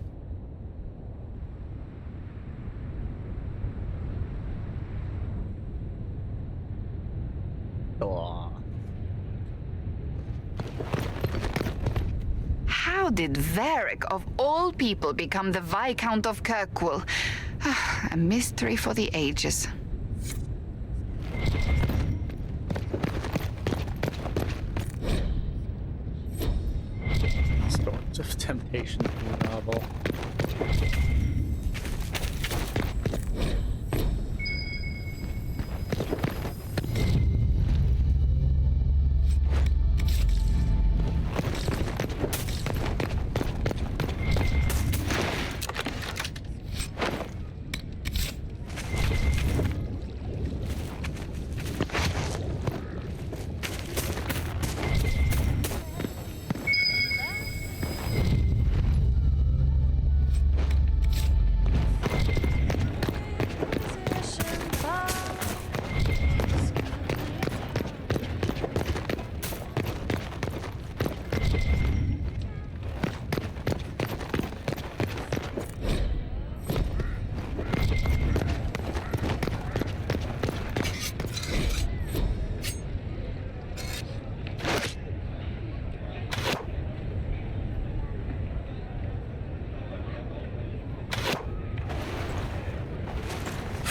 How did Varric, of all people, become the Viscount of Kirkwall? A mystery for the ages. Storms of Temptation new novel.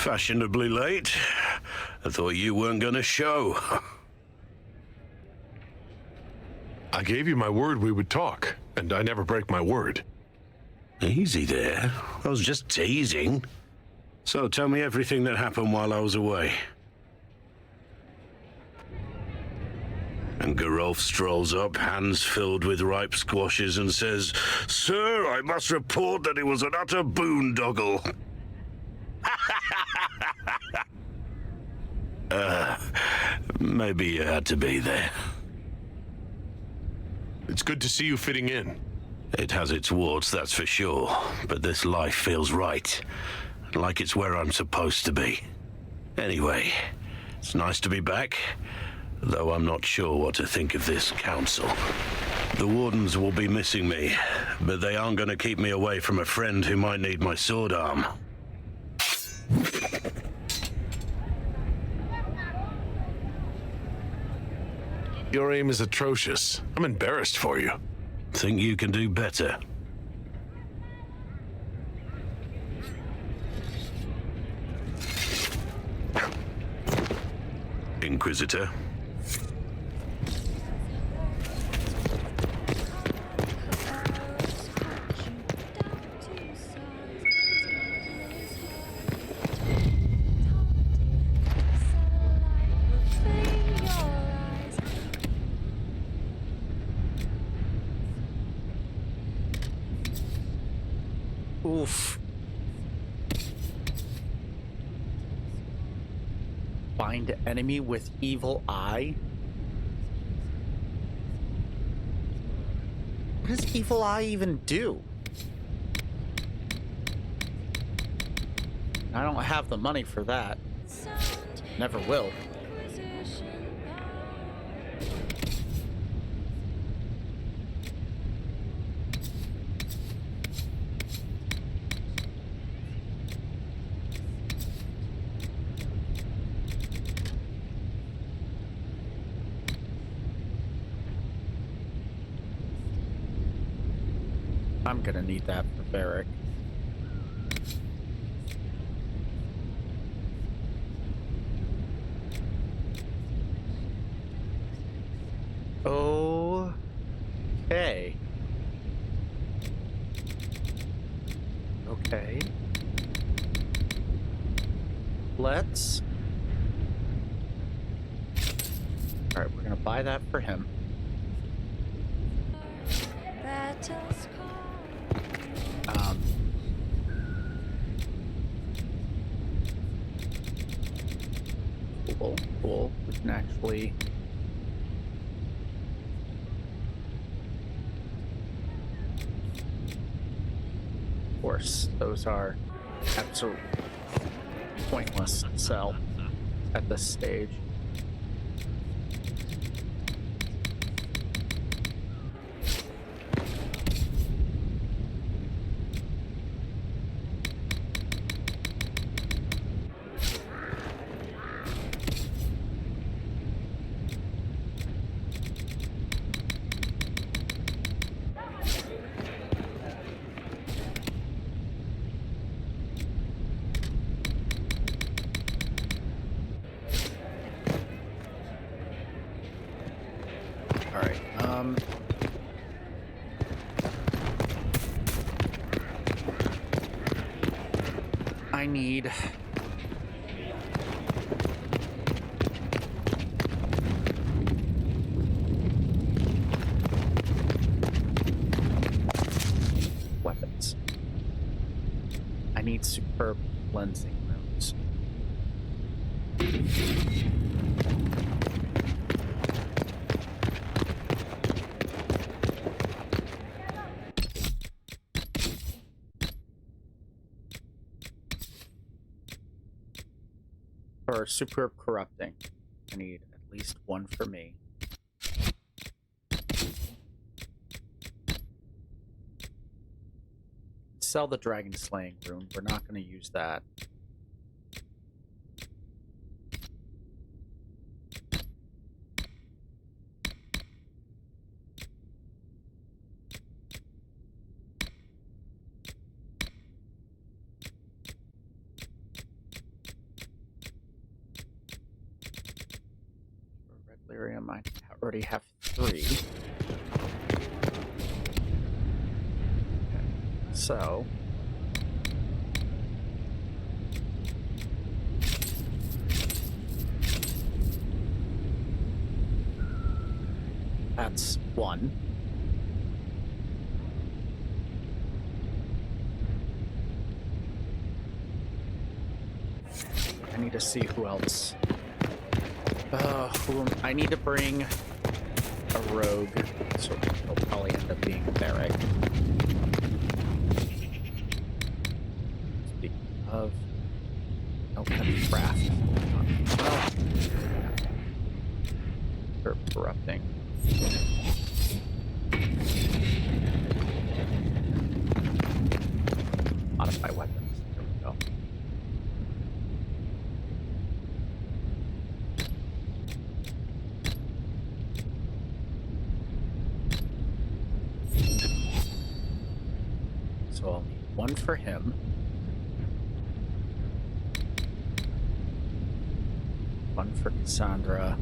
Fashionably late. I thought you weren't gonna show. I gave you my word we would talk, and I never break my word. Easy there. I was just teasing. So tell me everything that happened while I was away. And Gerolf strolls up, hands filled with ripe squashes, and says, "Sir, I must report that it was an utter boondoggle." Maybe you had to be there. It's good to see you fitting in. It has its warts, that's for sure, but this life feels right. Like it's where I'm supposed to be. Anyway, it's nice to be back, though I'm not sure what to think of this council. The Wardens will be missing me, but they aren't going to keep me away from a friend who might need my sword arm. Your aim is atrocious. I'm embarrassed for you. Think you can do better? Inquisitor. Oof. Find enemy with evil eye? What does evil eye even do? I don't have the money for that. Never will. I'm gonna need that for Barrack. Okay. Okay. Let's... Alright, we're gonna buy that for him. Cool. We can actually... Of course, those are absolutely pointless to sell at this stage. I need... weapons. I need superb cleansing runes. For superb corrupting, I need at least one for me. Sell the dragon slaying rune. We're not going to use that. delirium. I already have 3. Okay. So that's 1. I need to see who else. I need to bring a rogue, so he'll probably end up being Barrick. Speaking of, no craft. Well, they're corrupting. Modify weapons. There we go. So I'll need 1 for him. 1 for Cassandra.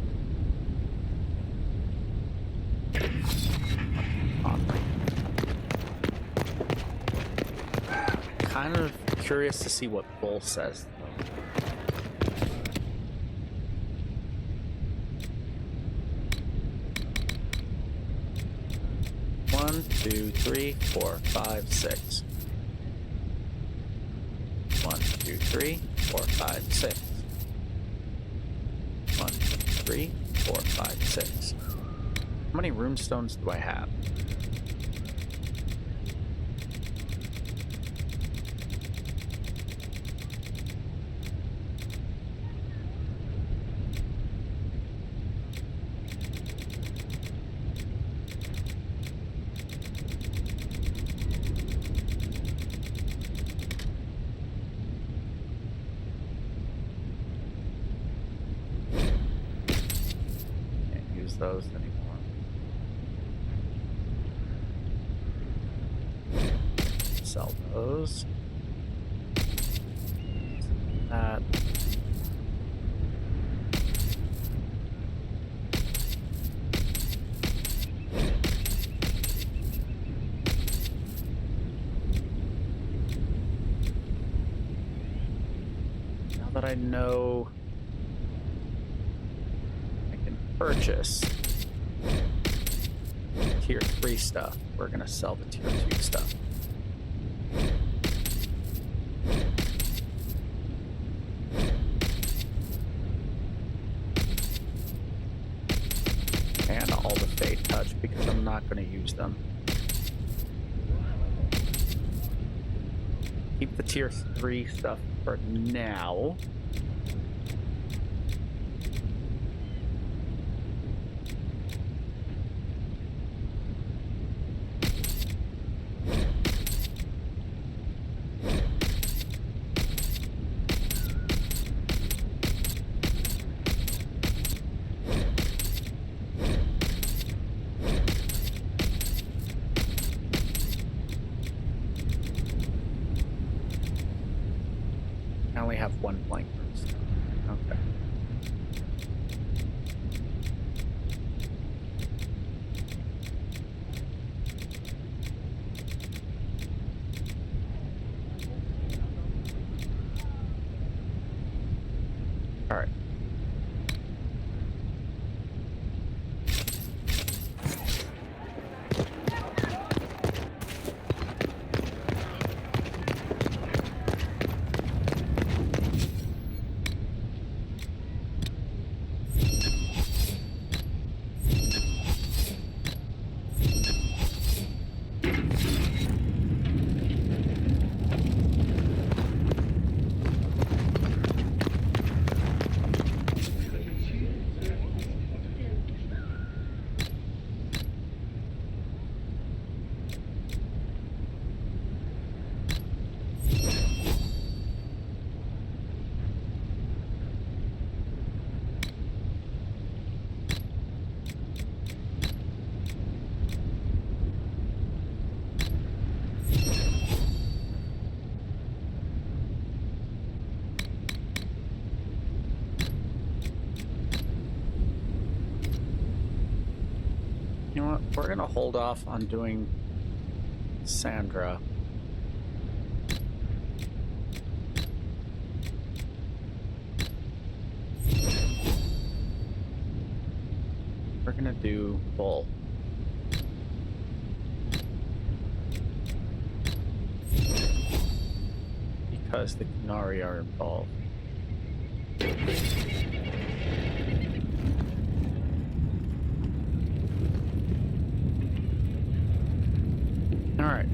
Kind of curious to see what Bull says, though. One, 2, 3, 4, 5, 6. 1, 2, 3, 4, 5, 6. 1, 2, 3, 4, 5, 6. How many runestones do I have? Those anymore. Sell those. That. Now that I know I can purchase tier 3 stuff, we're gonna sell the tier 2 stuff. And all the Fade Touch because I'm not gonna use them. Keep the tier 3 stuff for now. I only have 1 blank first. Okay. All right. we're gonna hold off on doing Sandra. We're gonna do Bull. Because the Qunari are involved. Alright.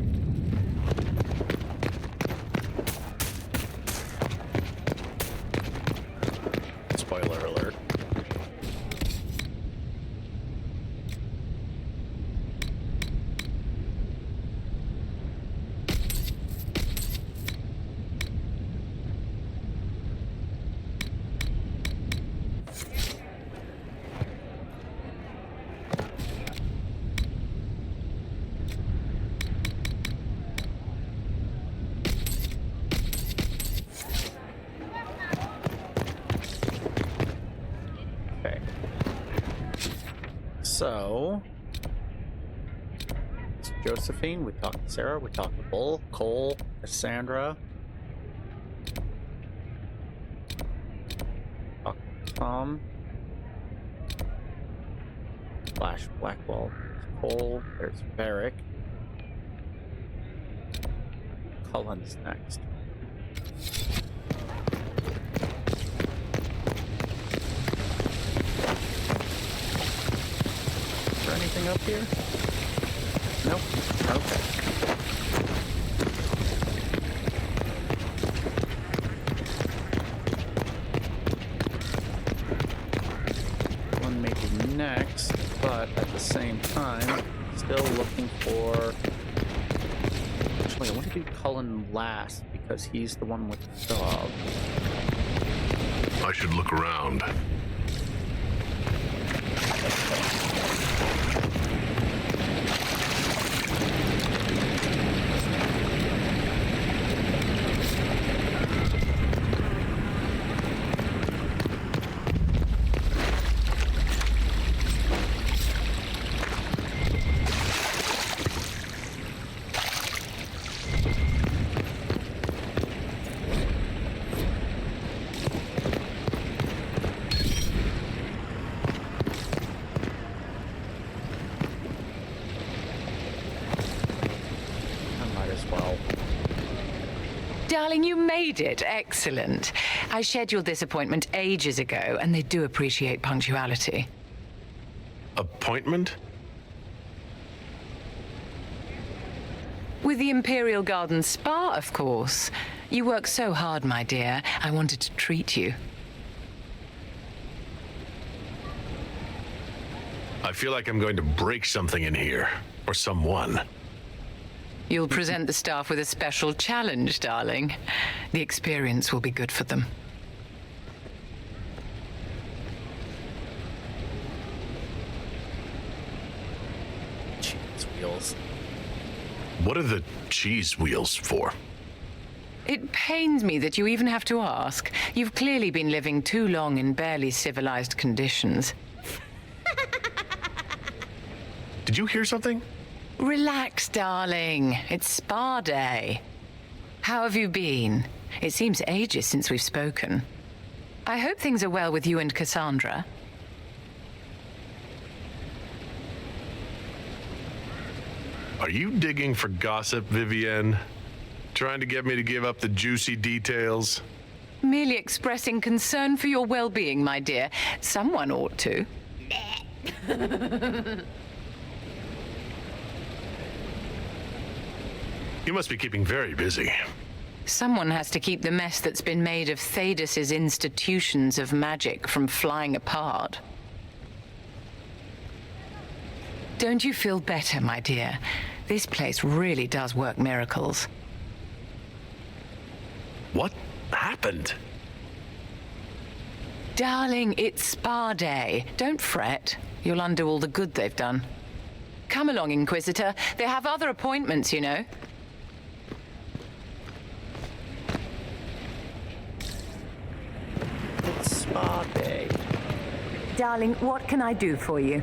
Spoiler alert. So, it's Josephine, we talked to Sarah, we talked to Bull, Cole, Cassandra, talked to Tom, Flash Blackwell, Cole, there's Varric, Cullen's next. Anything up here? Nope. Okay. One may be next, but at the same time, still looking for... Actually, I want to do Cullen last, because he's the one with the dog. I should look around. Darling, you made it. Excellent. I scheduled this appointment ages ago, and they do appreciate punctuality. Appointment? With the Imperial Garden Spa, of course. You work so hard, my dear. I wanted to treat you. I feel like I'm going to break something in here. Or someone. You'll present the staff with a special challenge, darling. The experience will be good for them. Cheese wheels. What are the cheese wheels for? It pains me that you even have to ask. You've clearly been living too long in barely civilized conditions. Did you hear something? Relax, darling. It's spa day. How have you been? It seems ages since we've spoken. I hope things are well with you and Cassandra. Are you digging for gossip, Vivienne? Trying to get me to give up the juicy details? Merely expressing concern for your well-being, my dear. Someone ought to. You must be keeping very busy. Someone has to keep the mess that's been made of Thaddeus's institutions of magic from flying apart. Don't you feel better, my dear? This place really does work miracles. What happened? Darling, it's spa day. Don't fret. You'll undo all the good they've done. Come along, Inquisitor. They have other appointments, you know. It's spa day. Darling, what can I do for you?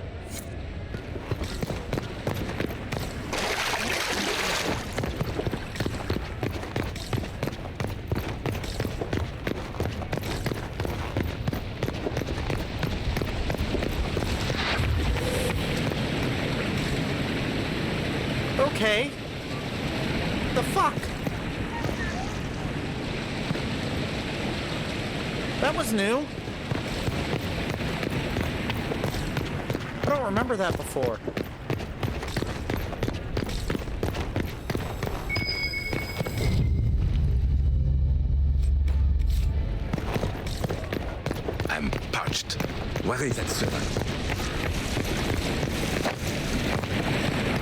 Okay. The fuck? That was new. I don't remember that before. I'm parched. Where is that servant?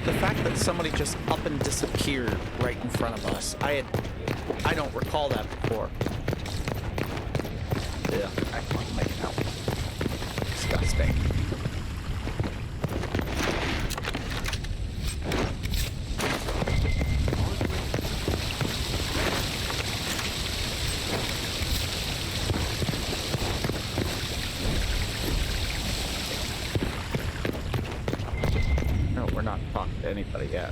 The fact that somebody just up and disappeared right in front of us. I don't recall that before. Yeah, I can't make it out. Disgusting. No, we're not talking to anybody yet.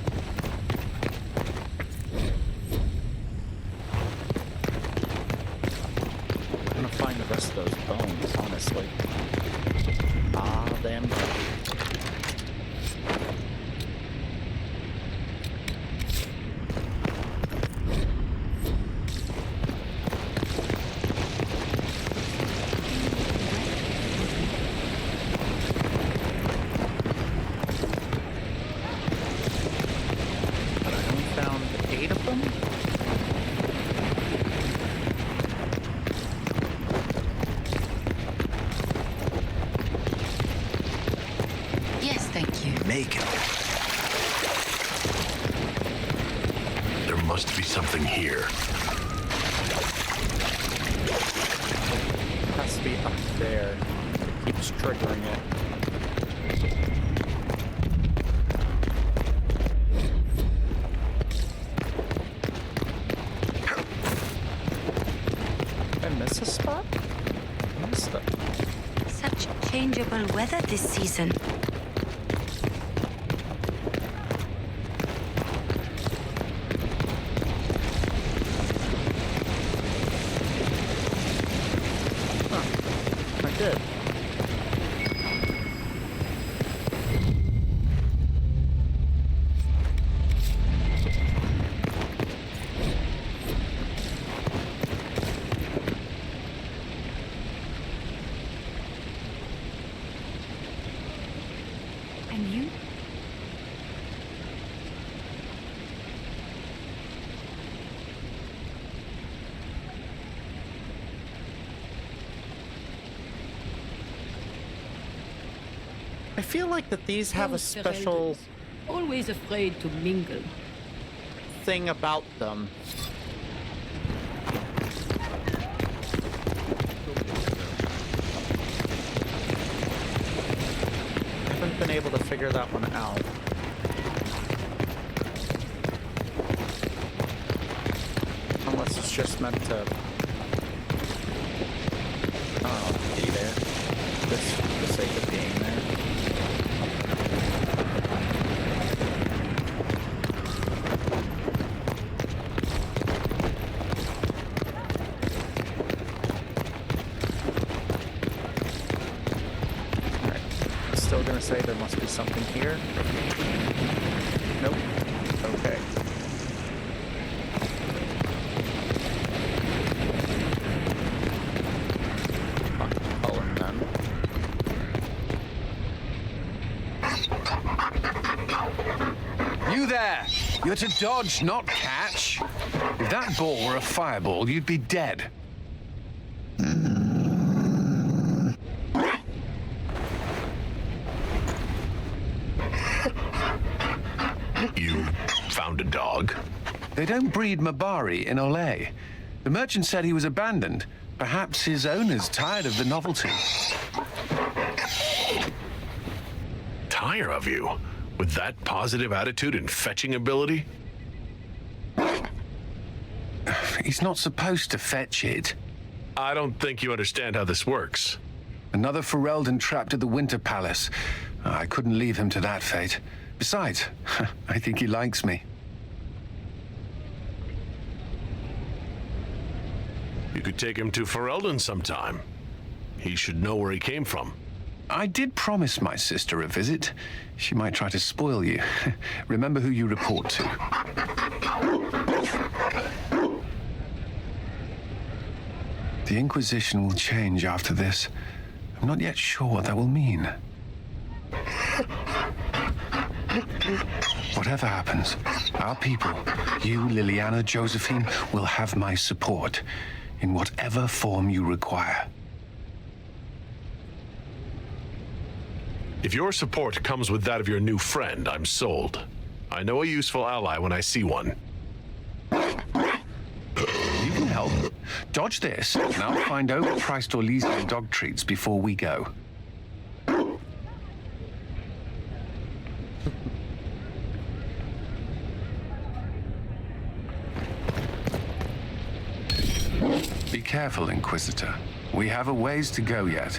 I'm gonna find the rest of those bones, honestly. Ah, damn. But I only found 8 of them? Yes, thank you. Make it. There must be something here. It has to be up there. It keeps triggering it. Did I miss a spot? I missed it. Such changeable weather this season. I did. And you? I feel like that these have a special Always afraid to mingle. thing about them. I haven't been able to figure that one out. Unless it's just meant to, I don't know, be there. Just for the sake of being there. Still gonna say there must be something here. Nope. Okay. Cullen then. You there! You're to dodge, not catch. If that ball were a fireball, you'd be dead. You found a dog? They don't breed Mabari in Olay. The merchant said he was abandoned. Perhaps his owner's tired of the novelty. Tire of you? With that positive attitude and fetching ability? He's not supposed to fetch it. I don't think you understand how this works. Another Ferelden trapped at the Winter Palace. I couldn't leave him to that fate. Besides, I think he likes me. You could take him to Ferelden sometime. He should know where he came from. I did promise my sister a visit. She might try to spoil you. Remember who you report to. The Inquisition will change after this. I'm not yet sure what that will mean. Whatever happens, our people, you, Liliana, Josephine, will have my support in whatever form you require. If your support comes with that of your new friend, I'm sold. I know a useful ally when I see one. You can help. Dodge this, and I'll find overpriced Orlesian dog treats before we go. Be careful, Inquisitor. We have a ways to go yet.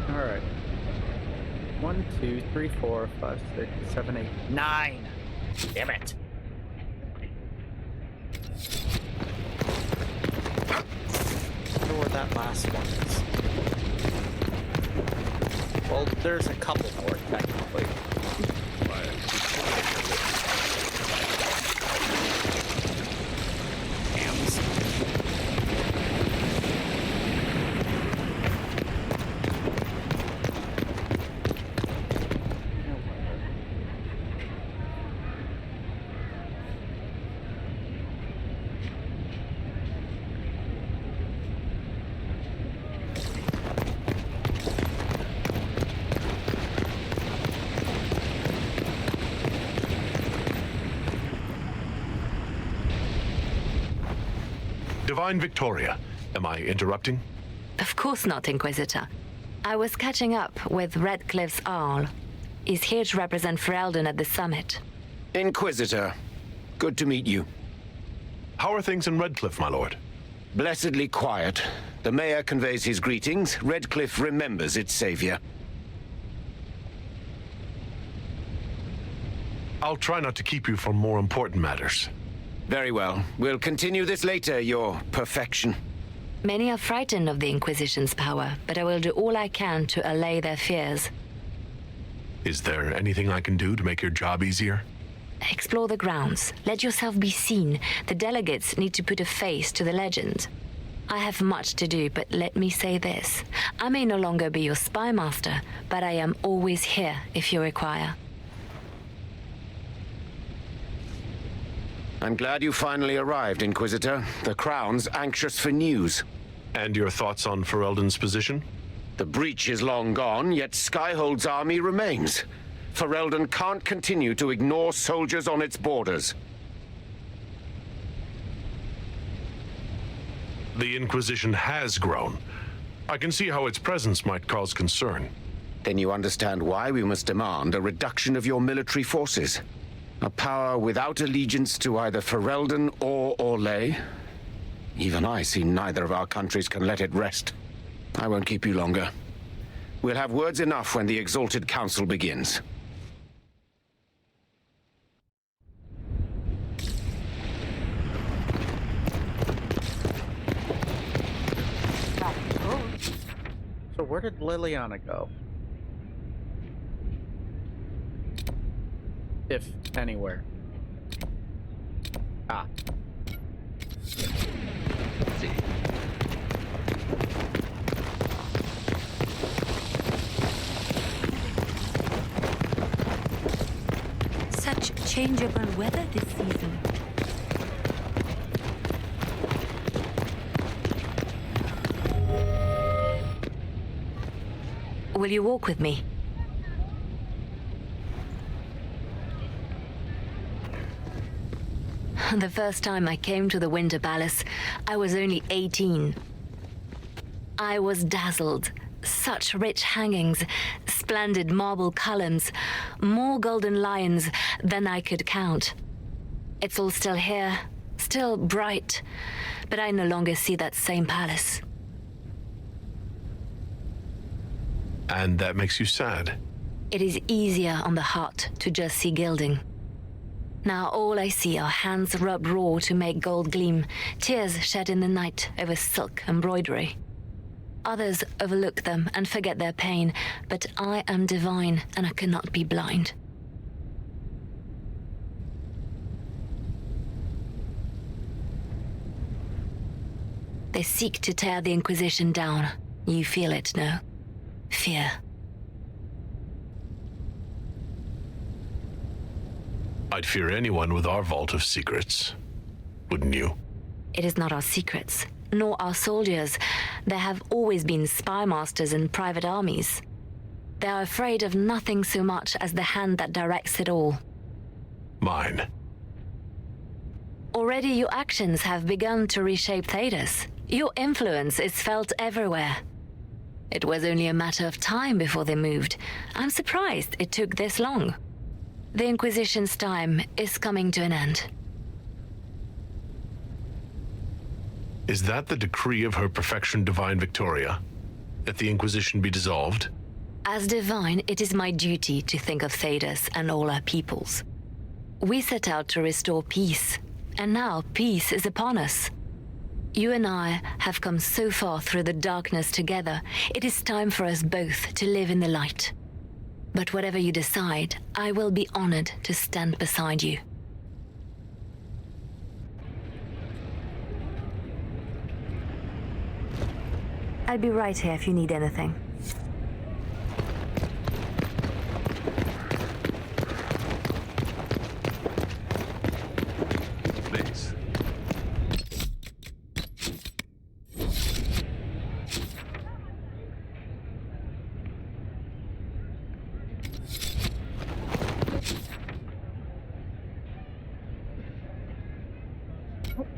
All right. 1, 2, 3, 4, 5, 6, 7, 8, 9. Damn it. I wonder where that last one is. Well, there's a couple more, technically. Divine Victoria, am I interrupting? Of course not, Inquisitor. I was catching up with Redcliffe's Arl. He's here to represent Ferelden at the summit. Inquisitor, good to meet you. How are things in Redcliffe, my lord? Blessedly quiet. The mayor conveys his greetings. Redcliffe remembers its savior. I'll try not to keep you from more important matters. Very well. We'll continue this later, your perfection. Many are frightened of the Inquisition's power, but I will do all I can to allay their fears. Is there anything I can do to make your job easier? Explore the grounds. Let yourself be seen. The delegates need to put a face to the legend. I have much to do, but let me say this. I may no longer be your spy master, but I am always here if you require. I'm glad you finally arrived, Inquisitor. The Crown's anxious for news. And your thoughts on Ferelden's position? The breach is long gone, yet Skyhold's army remains. Ferelden can't continue to ignore soldiers on its borders. The Inquisition has grown. I can see how its presence might cause concern. Then you understand why we must demand a reduction of your military forces. A power without allegiance to either Ferelden or Orlais. Even I see neither of our countries can let it rest. I won't keep you longer. We'll have words enough when the Exalted Council begins. So where did Liliana go? If anywhere. Ah. Let's see. Such changeable weather this season. Will you walk with me? The first time I came to the Winter Palace, I was only 18. I was dazzled. Such rich hangings, splendid marble columns, more golden lions than I could count. It's all still here, still bright, but I no longer see that same palace. And that makes you sad? It is easier on the heart to just see gilding. Now all I see are hands rubbed raw to make gold gleam, tears shed in the night over silk embroidery. Others overlook them and forget their pain, but I am divine and I cannot be blind. They seek to tear the Inquisition down. You feel it, no? Fear. I'd fear anyone with our vault of secrets. Wouldn't you? It is not our secrets, nor our soldiers. There have always been spy masters and private armies. They are afraid of nothing so much as the hand that directs it all. Mine. Already your actions have begun to reshape Thedas. Your influence is felt everywhere. It was only a matter of time before they moved. I'm surprised it took this long. The Inquisition's time is coming to an end. Is that the decree of Her Perfection Divine Victoria? That the Inquisition be dissolved? As divine, it is my duty to think of Thedas and all our peoples. We set out to restore peace, and now peace is upon us. You and I have come so far through the darkness together. It is time for us both to live in the light. But whatever you decide, I will be honored to stand beside you. I'll be right here if you need anything. Please.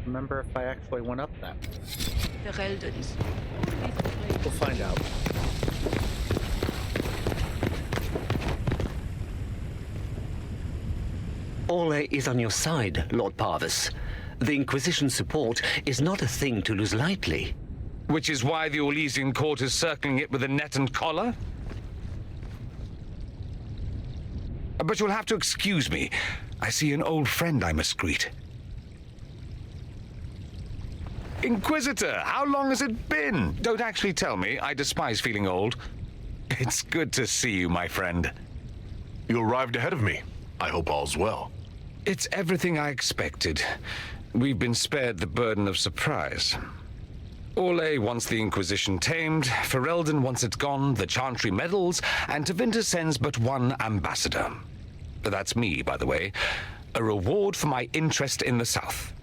Remember if I actually went up that. We'll find out. Ole is on your side, Lord Parvis. The Inquisition's support is not a thing to lose lightly. Which is why the Orlesian court is circling it with a net and collar? But you'll have to excuse me. I see an old friend I must greet. Inquisitor, how long has it been? Don't actually tell me. I despise feeling old. It's good to see you, my friend. You arrived ahead of me. I hope all's well. It's everything I expected. We've been spared the burden of surprise. Orlais wants the Inquisition tamed, Ferelden wants it gone, the Chantry meddles, and Tevinter sends but one ambassador. That's me, by the way. A reward for my interest in the South.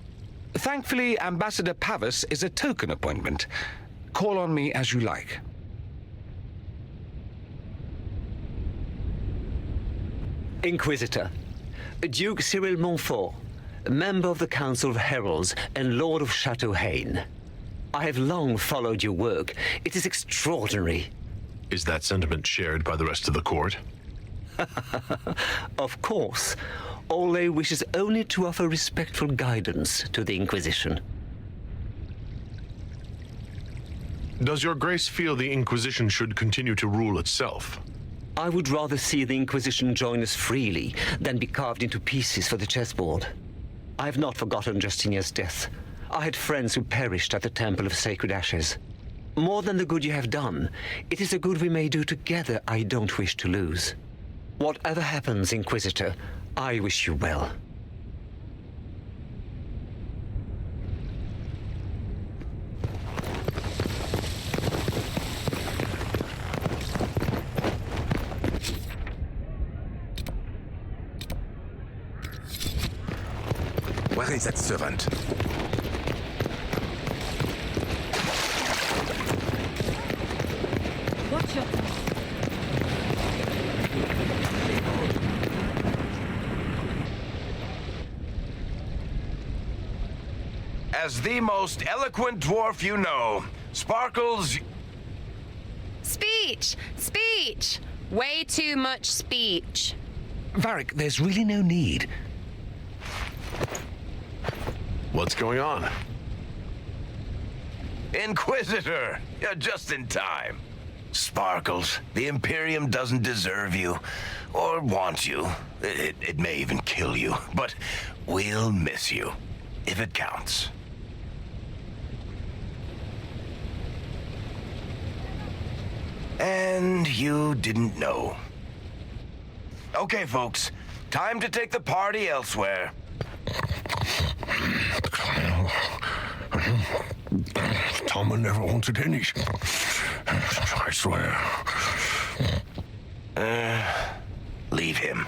Thankfully, Ambassador Pavis is a token appointment. Call on me as you like. Inquisitor, Duke Cyril Montfort, member of the Council of Heralds and Lord of Chateau Haine. I have long followed your work. It is extraordinary. Is that sentiment shared by the rest of the court? Of course. Ole wishes only to offer respectful guidance to the Inquisition. Does your grace feel the Inquisition should continue to rule itself? I would rather see the Inquisition join us freely than be carved into pieces for the chessboard. I have not forgotten Justinia's death. I had friends who perished at the Temple of Sacred Ashes. More than the good you have done, it is a good we may do together I don't wish to lose. Whatever happens, Inquisitor, I wish you well. Where is that servant? Watch your... As the most eloquent dwarf you know, Sparkles... Speech! Speech! Way too much speech. Varric, there's really no need. What's going on? Inquisitor, you're just in time. Sparkles, the Imperium doesn't deserve you, or want you. It may even kill you, but we'll miss you, if it counts. And you didn't know. Okay, folks, time to take the party elsewhere. Toma never wanted any. I swear. Leave him.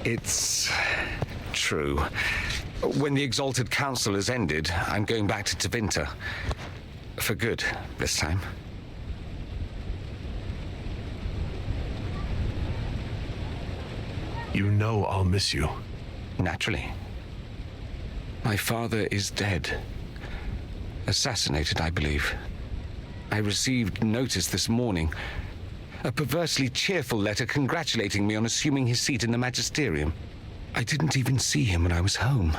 It's true. When the Exalted Council has ended, I'm going back to Tevinter. For good, this time. You know I'll miss you. Naturally. My father is dead. Assassinated, I believe. I received notice this morning. A perversely cheerful letter congratulating me on assuming his seat in the Magisterium. I didn't even see him when I was home.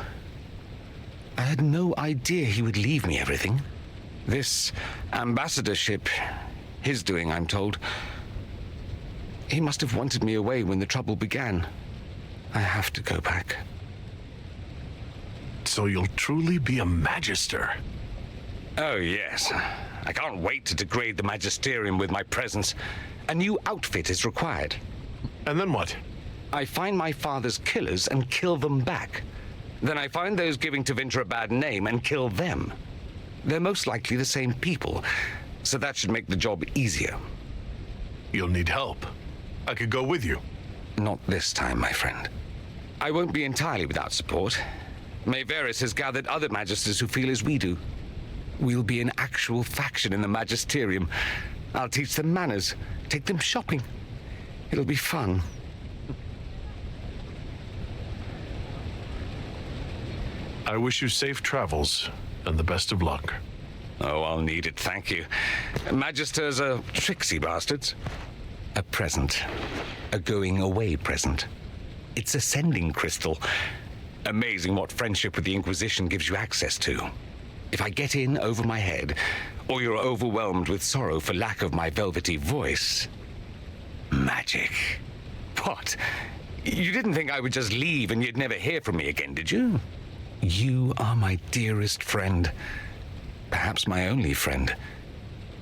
I had no idea he would leave me everything. This ambassadorship, his doing, I'm told. He must have wanted me away when the trouble began. I have to go back. So you'll truly be a Magister? Oh, yes. I can't wait to degrade the Magisterium with my presence. A new outfit is required. And then what? I find my father's killers and kill them back. Then I find those giving Tevinter a bad name and kill them. They're most likely the same people, so that should make the job easier. You'll need help. I could go with you. Not this time, my friend. I won't be entirely without support. Mayveris has gathered other Magisters who feel as we do. We'll be an actual faction in the Magisterium. I'll teach them manners, take them shopping. It'll be fun. I wish you safe travels and the best of luck. Oh, I'll need it, thank you. Magisters are tricksy bastards. A present. A going-away present. It's a sending crystal. Amazing what friendship with the Inquisition gives you access to. If I get in over my head, or you're overwhelmed with sorrow for lack of my velvety voice... Magic. What? You didn't think I would just leave and you'd never hear from me again, did you? You are my dearest friend. Perhaps my only friend.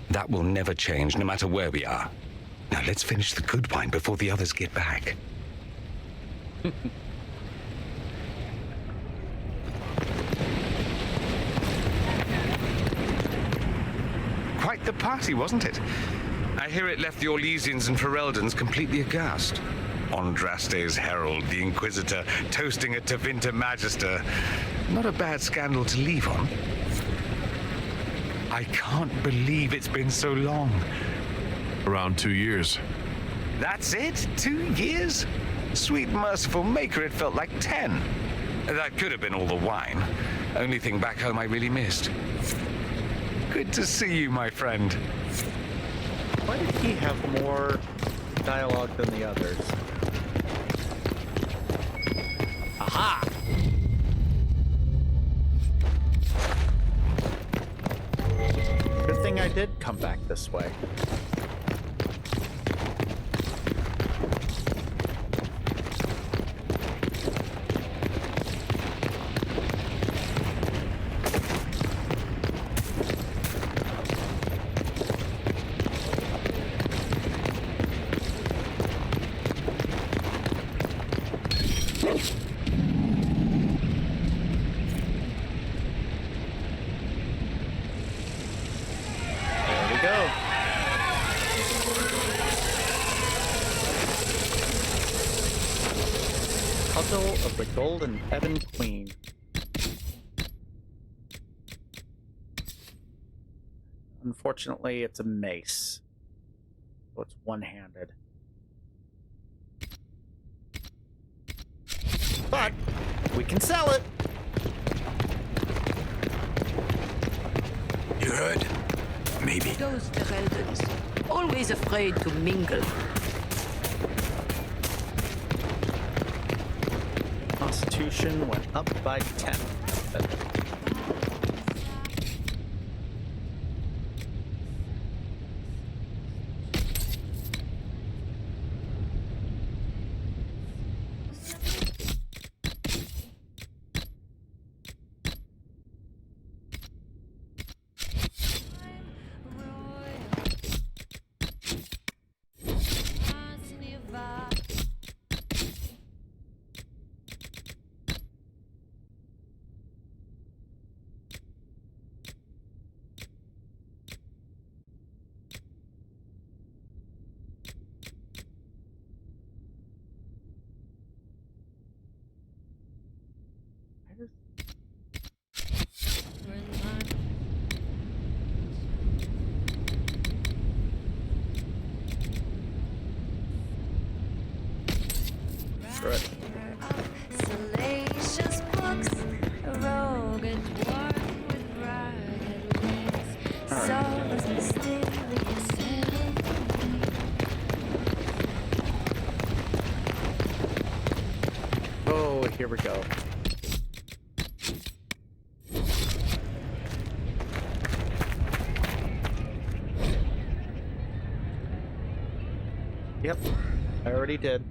That will never change, no matter where we are. Now let's finish the good wine before the others get back. Quite the party, wasn't it? I hear it left the Orlesians and Fereldans completely aghast. Andraste's herald, the Inquisitor, toasting a Tevinter Magister. Not a bad scandal to leave on. I can't believe it's been so long. Around 2 years. That's it? 2 years? Sweet merciful maker, it felt like 10. That could have been all the wine. Only thing back home I really missed. Good to see you, my friend. Why did he have more dialogue than the others? Aha! Good thing I did come back this way. Of the Golden Ebon Queen. Unfortunately, it's a mace, so it's one-handed. But we can sell it. You heard? Me maybe. Those Fereldans, always afraid to mingle. Constitution went up by 10. Right. Salacious books, arrogant one with ragged wings, sorrow's mysterious Oh, here we go. Yep, I already did.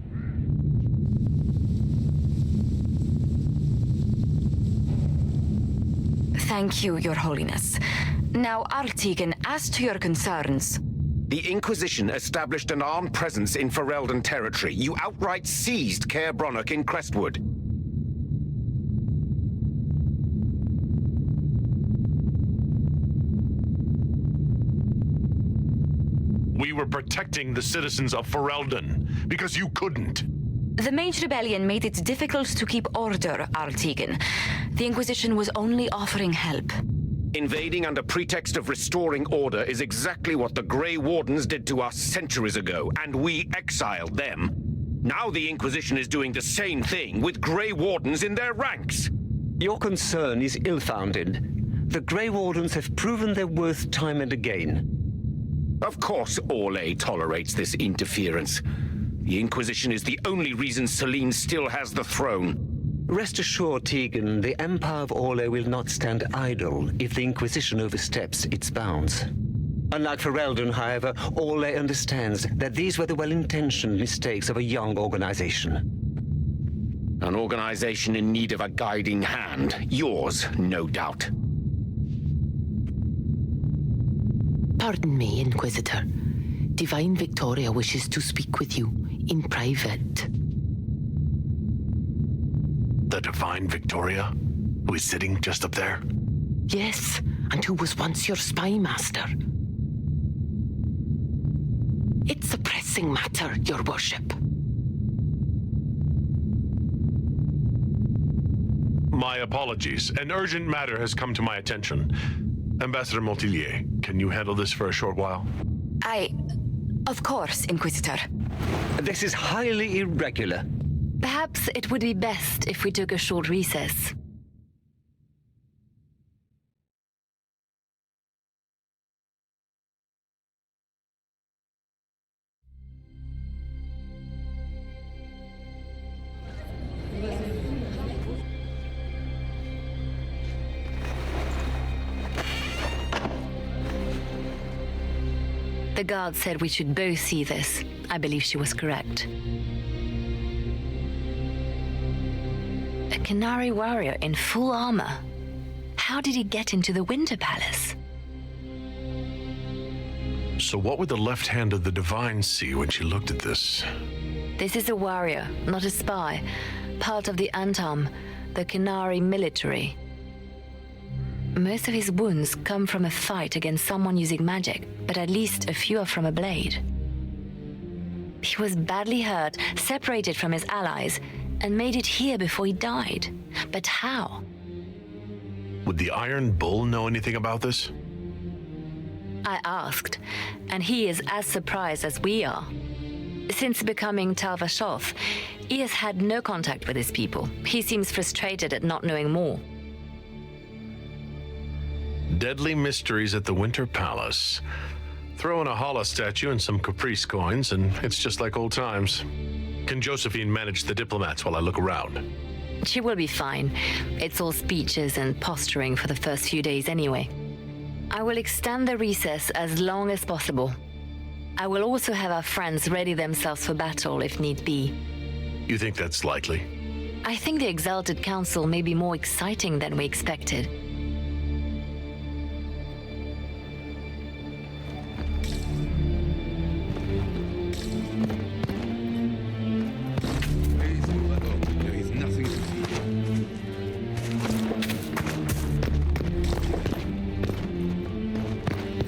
Thank you, Your Holiness. Now, Artigan, as to your concerns. The Inquisition established an armed presence in Ferelden territory. You outright seized Caer Bronach in Crestwood. We were protecting the citizens of Ferelden because you couldn't. The Mage Rebellion made it difficult to keep order, Artigan. The Inquisition was only offering help. Invading under pretext of restoring order is exactly what the Grey Wardens did to us centuries ago, and we exiled them. Now the Inquisition is doing the same thing with Grey Wardens in their ranks. Your concern is ill-founded. The Grey Wardens have proven their worth time and again. Of course Orlais tolerates this interference. The Inquisition is the only reason Selene still has the throne. Rest assured, Tegan, the Empire of Orlais will not stand idle if the Inquisition oversteps its bounds. Unlike Ferelden, however, Orlais understands that these were the well-intentioned mistakes of a young organization. An organization in need of a guiding hand. Yours, no doubt. Pardon me, Inquisitor. Divine Victoria wishes to speak with you in private. The Divine Victoria, who is sitting just up there? Yes, and who was once your spy master. It's a pressing matter, Your Worship. My apologies. An urgent matter has come to my attention. Ambassador Montillier, can you handle this for a short while? Of course, Inquisitor. This is highly irregular. Perhaps it would be best if we took a short recess. The guard said we should both see this. I believe she was correct. A Qunari warrior in full armor. How did he get into the Winter Palace? So what would the left hand of the Divine see when she looked at this? This is a warrior, not a spy. Part of the Antam, the Qunari military. Most of his wounds come from a fight against someone using magic, but at least a few are from a blade. He was badly hurt, separated from his allies, and made it here before he died. But how? Would the Iron Bull know anything about this? I asked, and he is as surprised as we are. Since becoming Tal Vashoth, he has had no contact with his people. He seems frustrated at not knowing more. Deadly mysteries at the Winter Palace. Throw in a Hala statue and some Caprice coins, and it's just like old times. Can Josephine manage the diplomats while I look around? She will be fine. It's all speeches and posturing for the first few days anyway. I will extend the recess as long as possible. I will also have our friends ready themselves for battle if need be. You think that's likely? I think the Exalted Council may be more exciting than we expected.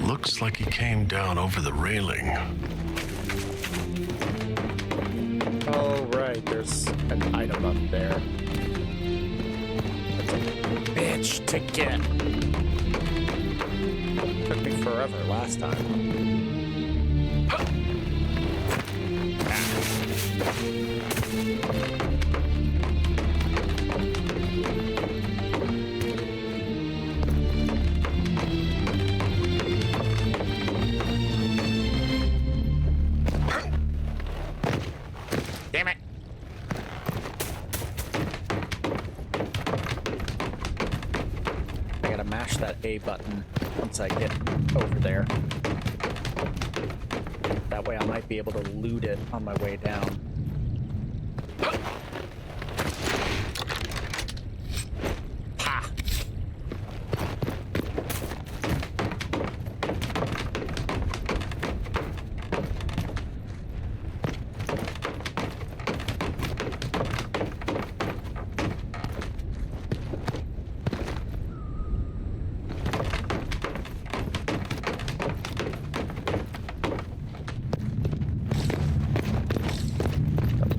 Looks like he came down over the railing. Oh, right, there's an item up there. That's a bitch to get. Took me forever last time. Damn it. I gotta mash that A button once I get over there. That way I might be able to loot it on my way down. Ha!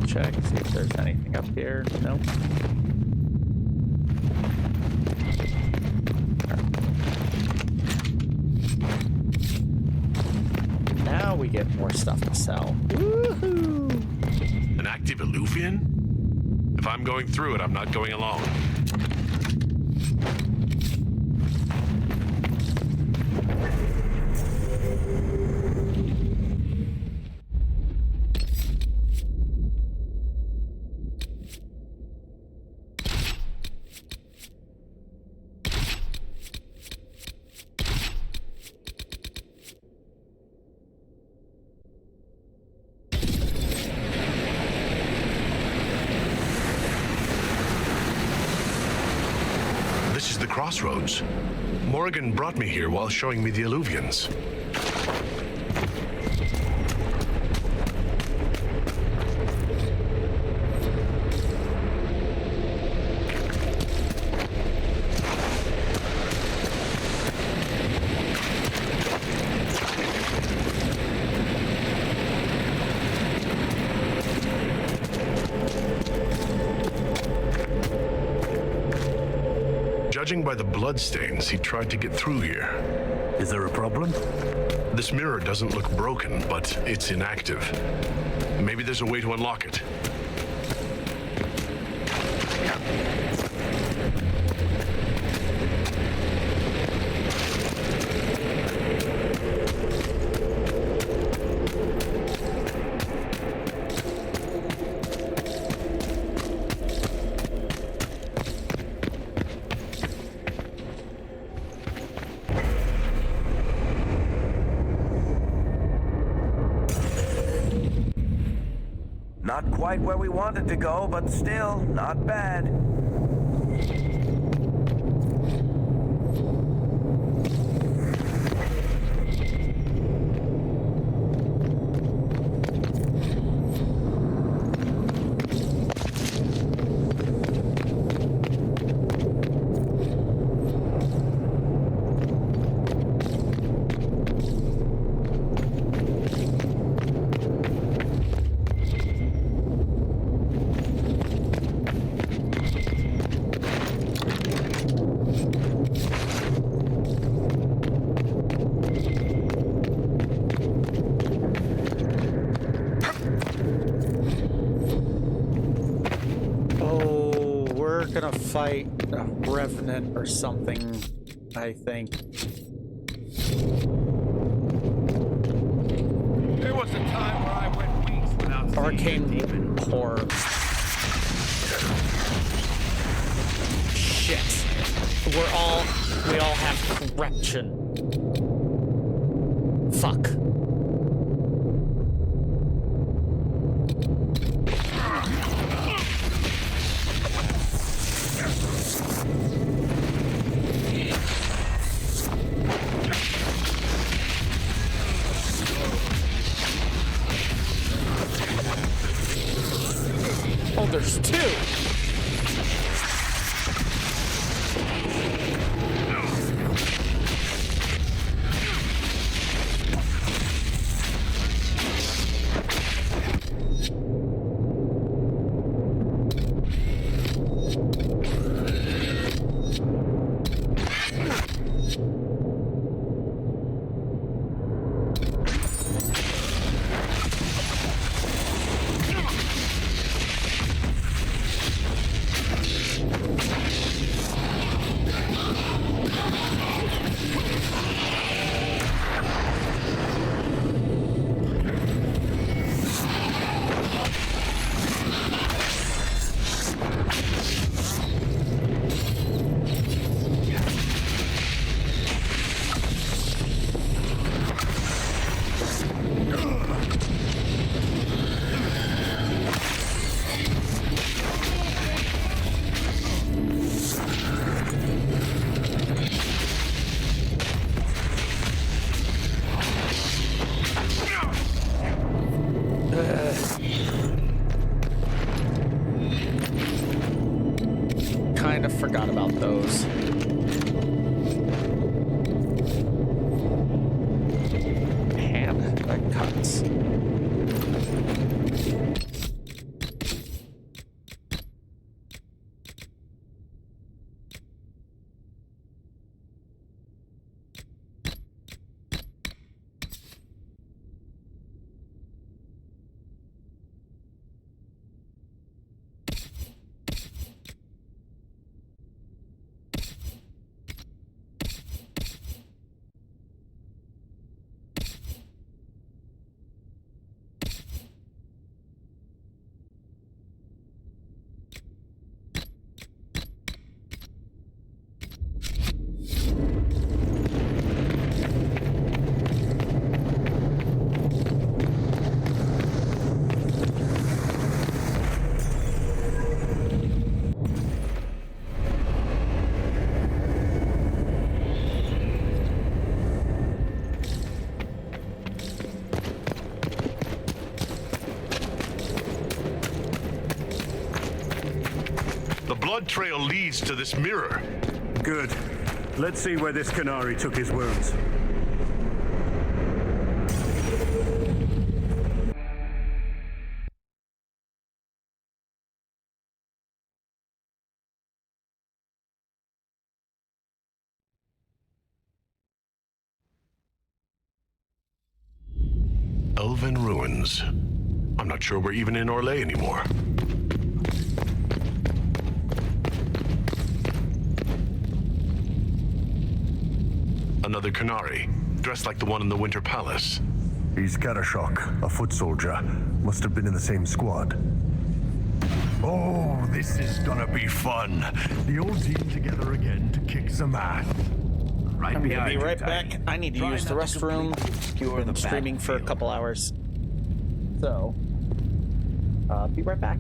Check, see if there's anything up here. Nope. Now we get more stuff to sell. Woohoo! An active Eluvian? If I'm going through it, I'm not going alone. This is the crossroads. Morrigan brought me here while showing me the Eluvians. Judging by the bloodstains, he tried to get through here. Is there a problem? This mirror doesn't look broken, but it's inactive. Maybe there's a way to unlock it. Not quite where we wanted to go, but still, not bad. Gonna fight a revenant or something I think. There was a time where I went weeks without Arcane Horror. Shit. We all have corruption. Fuck. Oh, there's two! Kind of forgot about those. Man, that cuts. The blood trail leads to this mirror. Good. Let's see where this Qunari took his wounds. Elven ruins. I'm not sure we're even in Orlais anymore. Another Qunari, dressed like the one in the Winter Palace. He's Karashok, a foot soldier. Must have been in the same squad. Oh, this is gonna be fun. The old team together again to kick some ass. I'm gonna be right back. I need to use the restroom. Been streaming for a couple hours. So, be right back.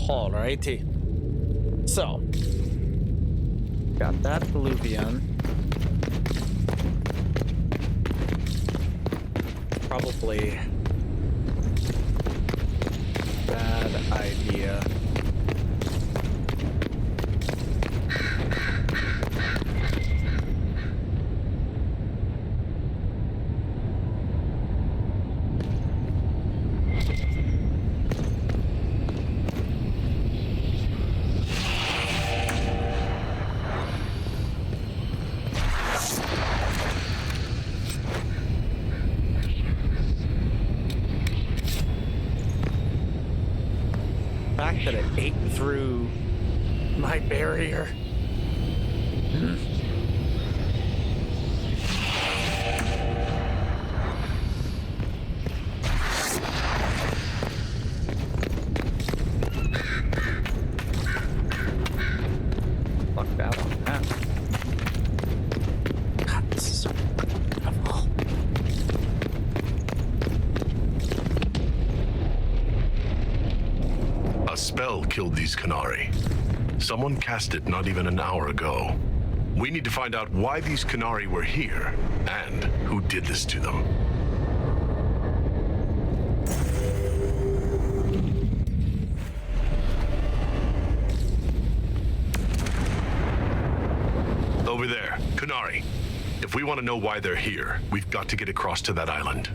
Alrighty. So, got that alluvion. Probably bad idea. That it ate through my barrier. Fucked out on that. God, this is so awful. A spell killed these Qunari. Someone cast it not even an hour ago. We need to find out why these Qunari were here, and who did this to them. Over there, Qunari. If we want to know why they're here, we've got to get across to that island.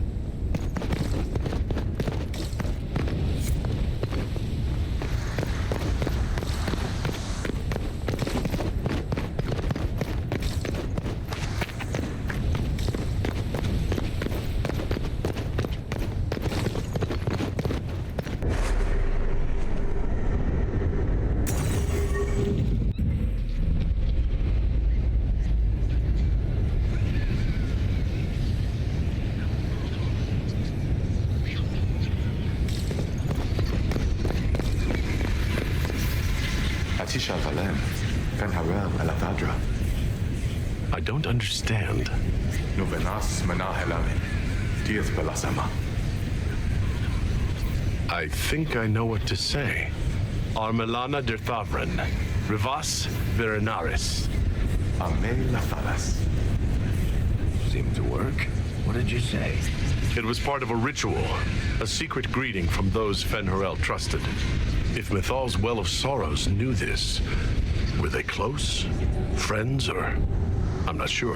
I don't understand. I think I know what to say. Armelana der Thavren, Rivas Verenaris. Seemed to work. What did you say? It was part of a ritual, a secret greeting from those Fen'Harel trusted. If Mithal's Well of Sorrows knew this, were they close? Friends, or... I'm not sure.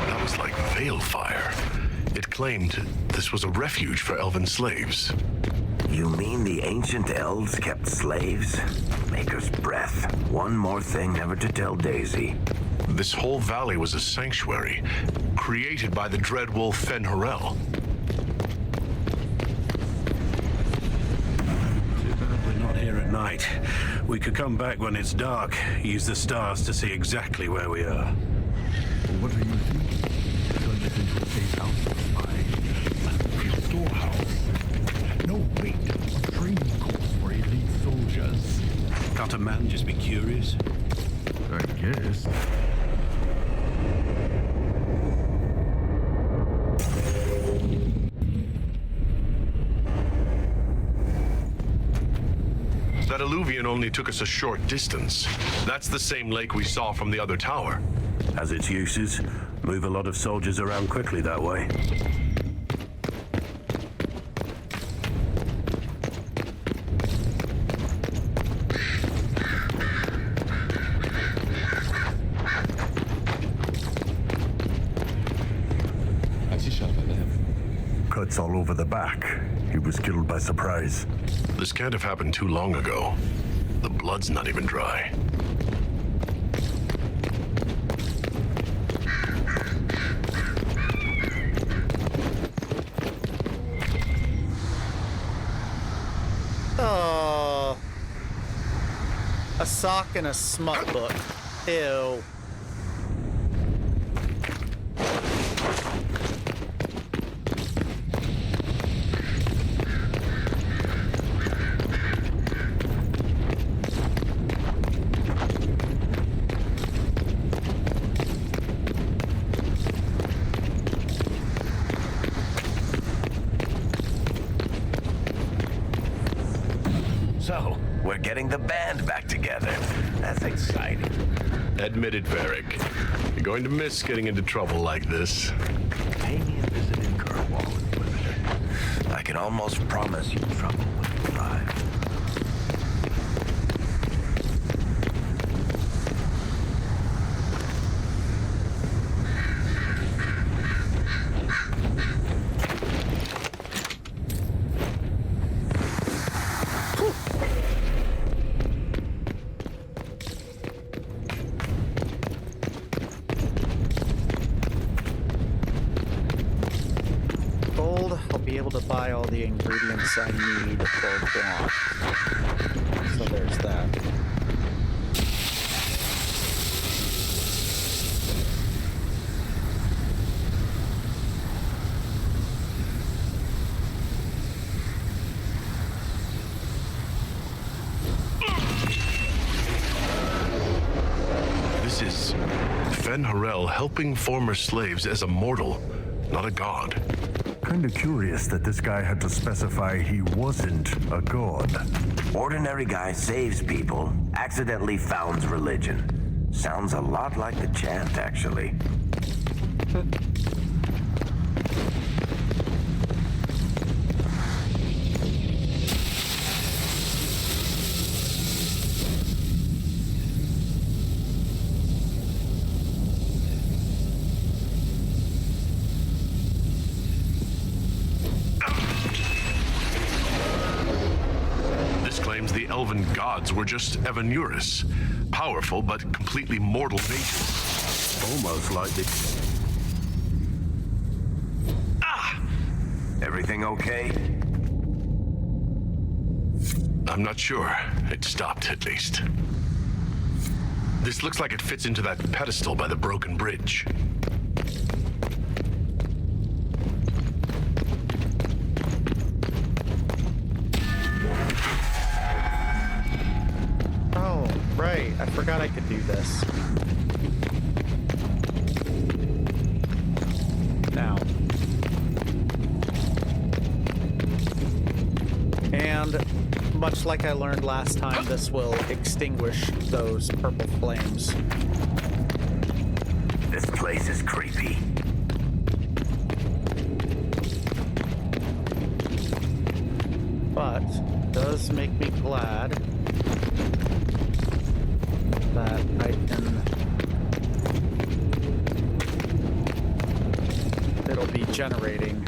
That was like veil fire. It claimed this was a refuge for elven slaves. You mean the ancient elves kept slaves? Maker's breath. One more thing never to tell Daisy. This whole valley was a sanctuary, created by the dread wolf Fen'Harel. We're not here at night. We could come back when it's dark, use the stars to see exactly where we are. What are you thinking? Turn this into a safe house or storehouse? No, wait. A training course for elite soldiers. Can't a man just be curious? I guess. That alluvion only took us a short distance. That's the same lake we saw from the other tower. Has its uses. Move a lot of soldiers around quickly that way. Cuts all over the back. He was killed by surprise. This can't have happened too long ago. The blood's not even dry. Oh. A sock and a smut book. Ew. So, we're getting the band back together. That's exciting. Admit it, Varric. You're going to miss getting into trouble like this. Pay me a visit in Kirkwall, Inquisitor. I can almost promise you trouble when you arrive. Able to buy all the ingredients I need or want. So there's that. This is Fen Harel helping former slaves as a mortal, not a god. Kinda curious that this guy had to specify he wasn't a god. Ordinary guy saves people, accidentally founds religion. Sounds a lot like the chant, actually. The elven gods were just Evanuris, powerful but completely mortal mages. Almost like the... Everything okay? I'm not sure. It stopped, at least. This looks like it fits into that pedestal by the broken bridge. Right, I forgot I could do this. Now. And much like I learned last time, this will extinguish those purple flames. This place is creepy. But does make me glad that I can... It'll be generating.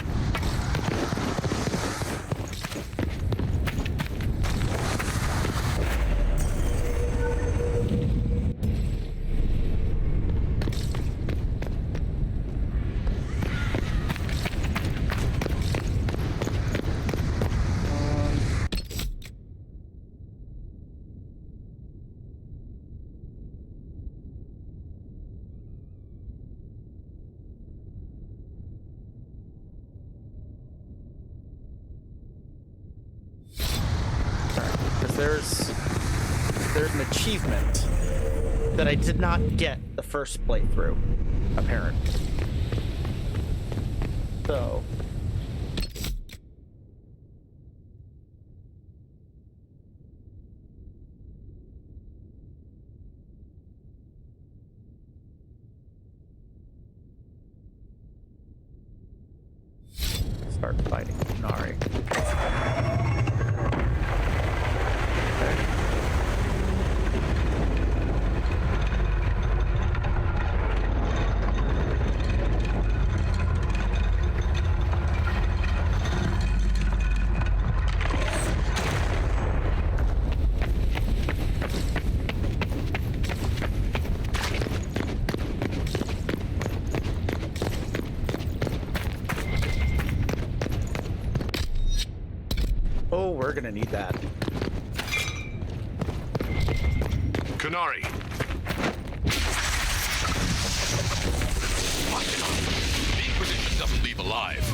There's an achievement that I did not get the first playthrough, apparently. So... start fighting Qunari. Oh, we're gonna need that. Qunari. The Inquisition doesn't leave alive.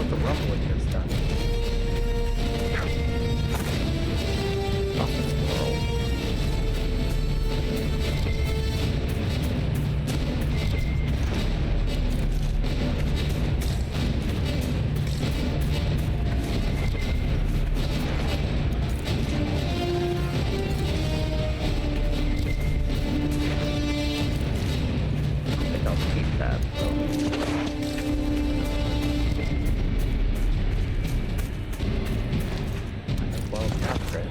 the rumbling is done. Nothing's world. I think I'll keep that though. Well, upgrade.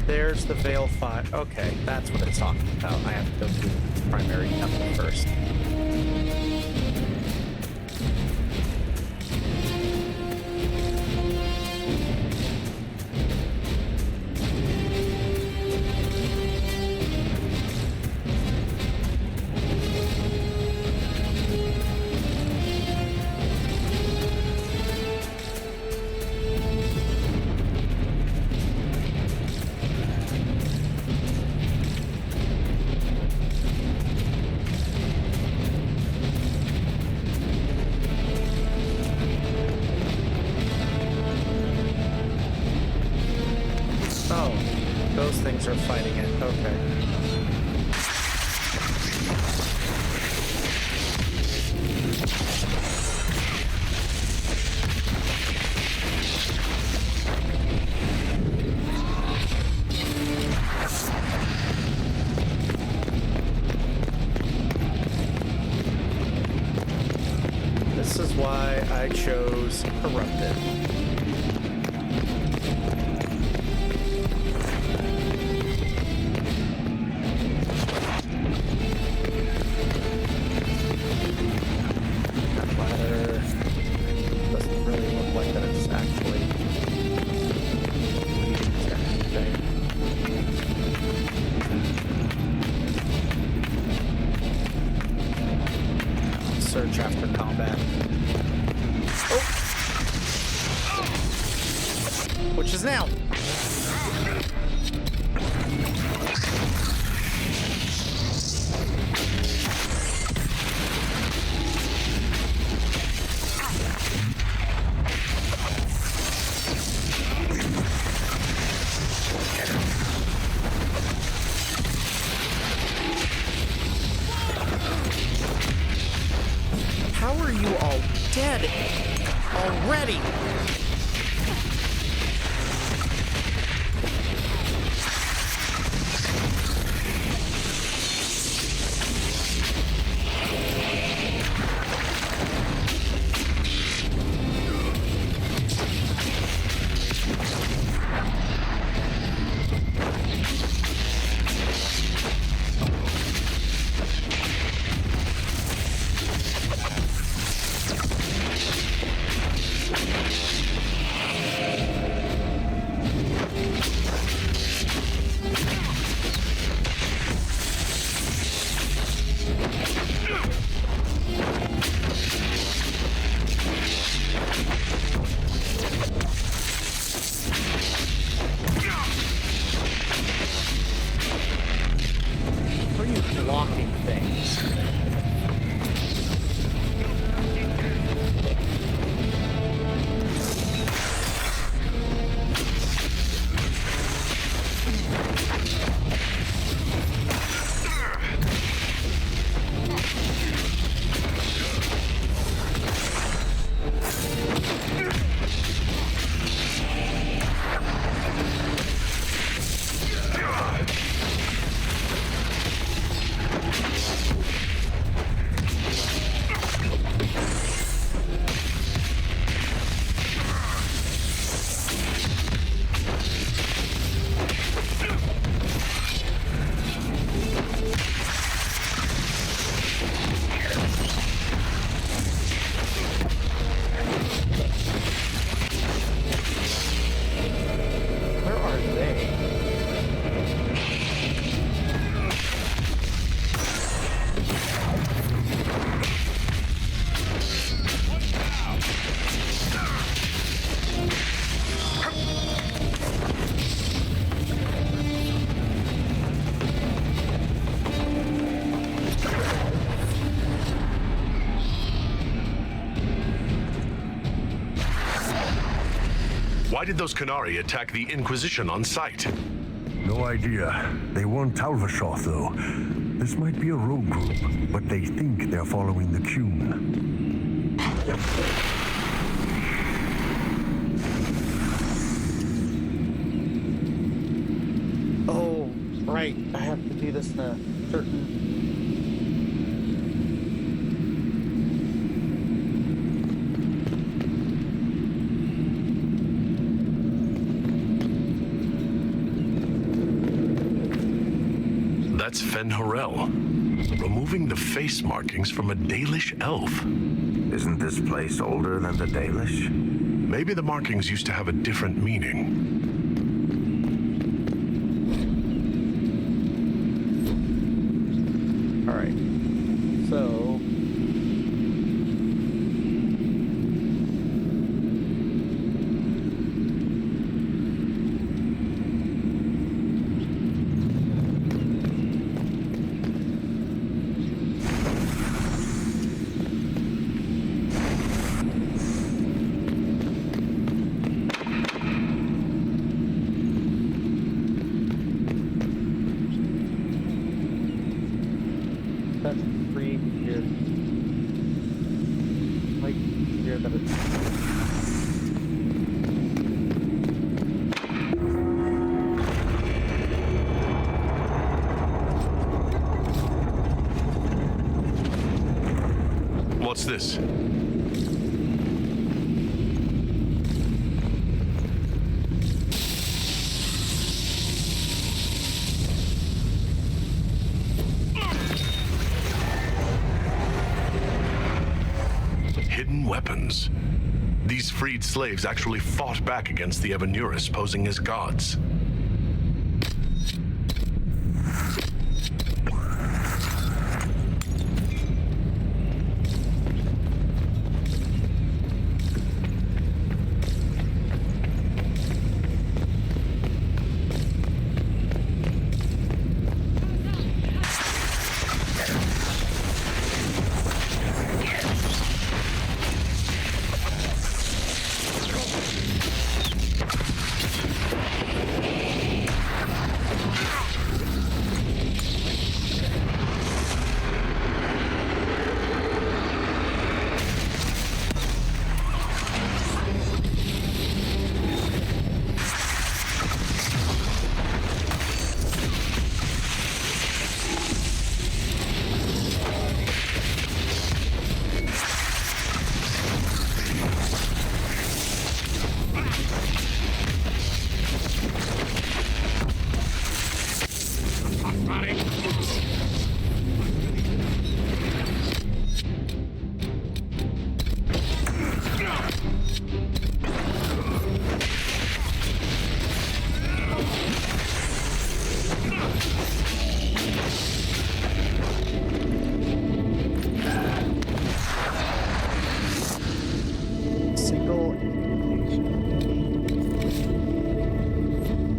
There's the Veil 5. Okay, that's what it's talking about. I have to go through the primary temple first. Those things are fighting it. Okay. This is why I chose Corrupted. Search after combat. Oh! Which is now. How are you all dead already? Blocking things. Why did those Qunari attack the Inquisition on sight? No idea. They weren't Talvashoth, though. This might be a rogue group, but they think they're following the Qun. Oh, right. I have to do this in a certain... That's Fen Horel, removing the face markings from a Dalish elf. Isn't this place older than the Dalish? Maybe the markings used to have a different meaning. All right. So... That's free here. Like here that it's... What's this? Hidden weapons. These freed slaves actually fought back against the Evanuris, posing as gods.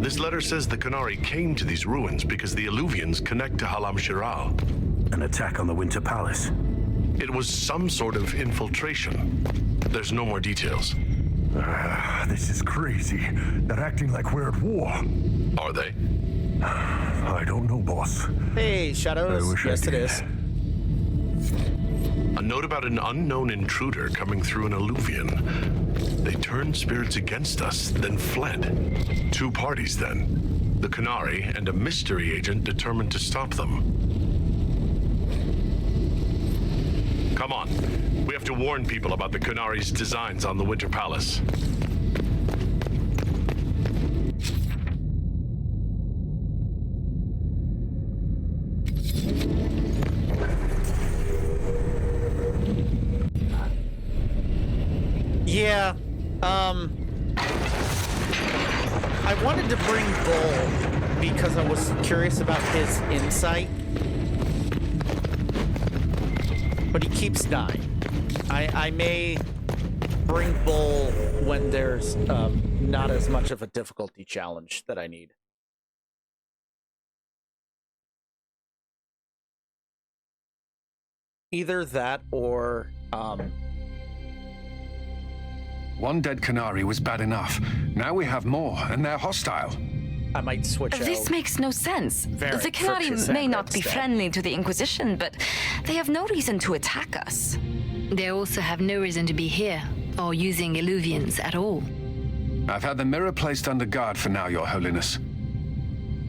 This letter says the Qunari came to these ruins because the Illuvians connect to Halam Shiral. An attack on the Winter Palace. It was some sort of infiltration. There's no more details. This is crazy. They're acting like we're at war. Are they? I don't know, boss. Hey, Shadows. Yes, it is. A note about an unknown intruder coming through an Illuvian. They turned spirits against us, then fled. Two parties, then. The Qunari and a mystery agent determined to stop them. Come on. We have to warn people about the Qunari's designs on the Winter Palace. Yeah, I wanted to bring Bull because I was curious about his insight, but he keeps dying. I may bring Bull when there's not as much of a difficulty challenge that I need. Either that or One dead Qunari was bad enough. Now we have more, and they're hostile. I might switch This out. makes no sense. Varric The for Qunari Cassandra may not be instead. friendly to the Inquisition, but they have no reason to attack us. They also have no reason to be here, or using Illuvians at all. I've had the mirror placed under guard for now, Your Holiness.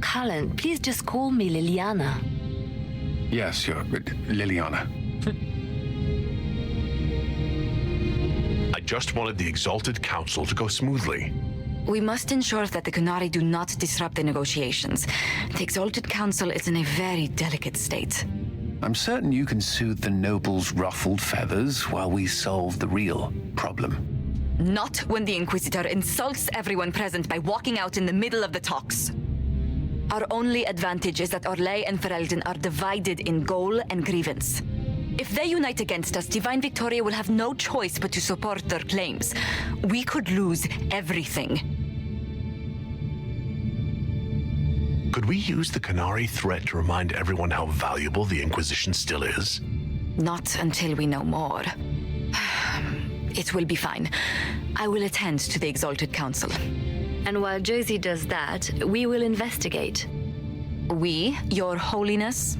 Cullen, please just call me Liliana. Yes, Your Liliana. I just wanted the Exalted Council to go smoothly. We must ensure that the Qunari do not disrupt the negotiations. The Exalted Council is in a very delicate state. I'm certain you can soothe the nobles' ruffled feathers while we solve the real problem. Not when the Inquisitor insults everyone present by walking out in the middle of the talks. Our only advantage is that Orlais and Ferelden are divided in goal and grievance. If they unite against us, Divine Victoria will have no choice but to support their claims. We could lose everything. Could we use the Qunari threat to remind everyone how valuable the Inquisition still is? Not until we know more. It will be fine. I will attend to the Exalted Council. And while Josie does that, we will investigate. We, Your Holiness?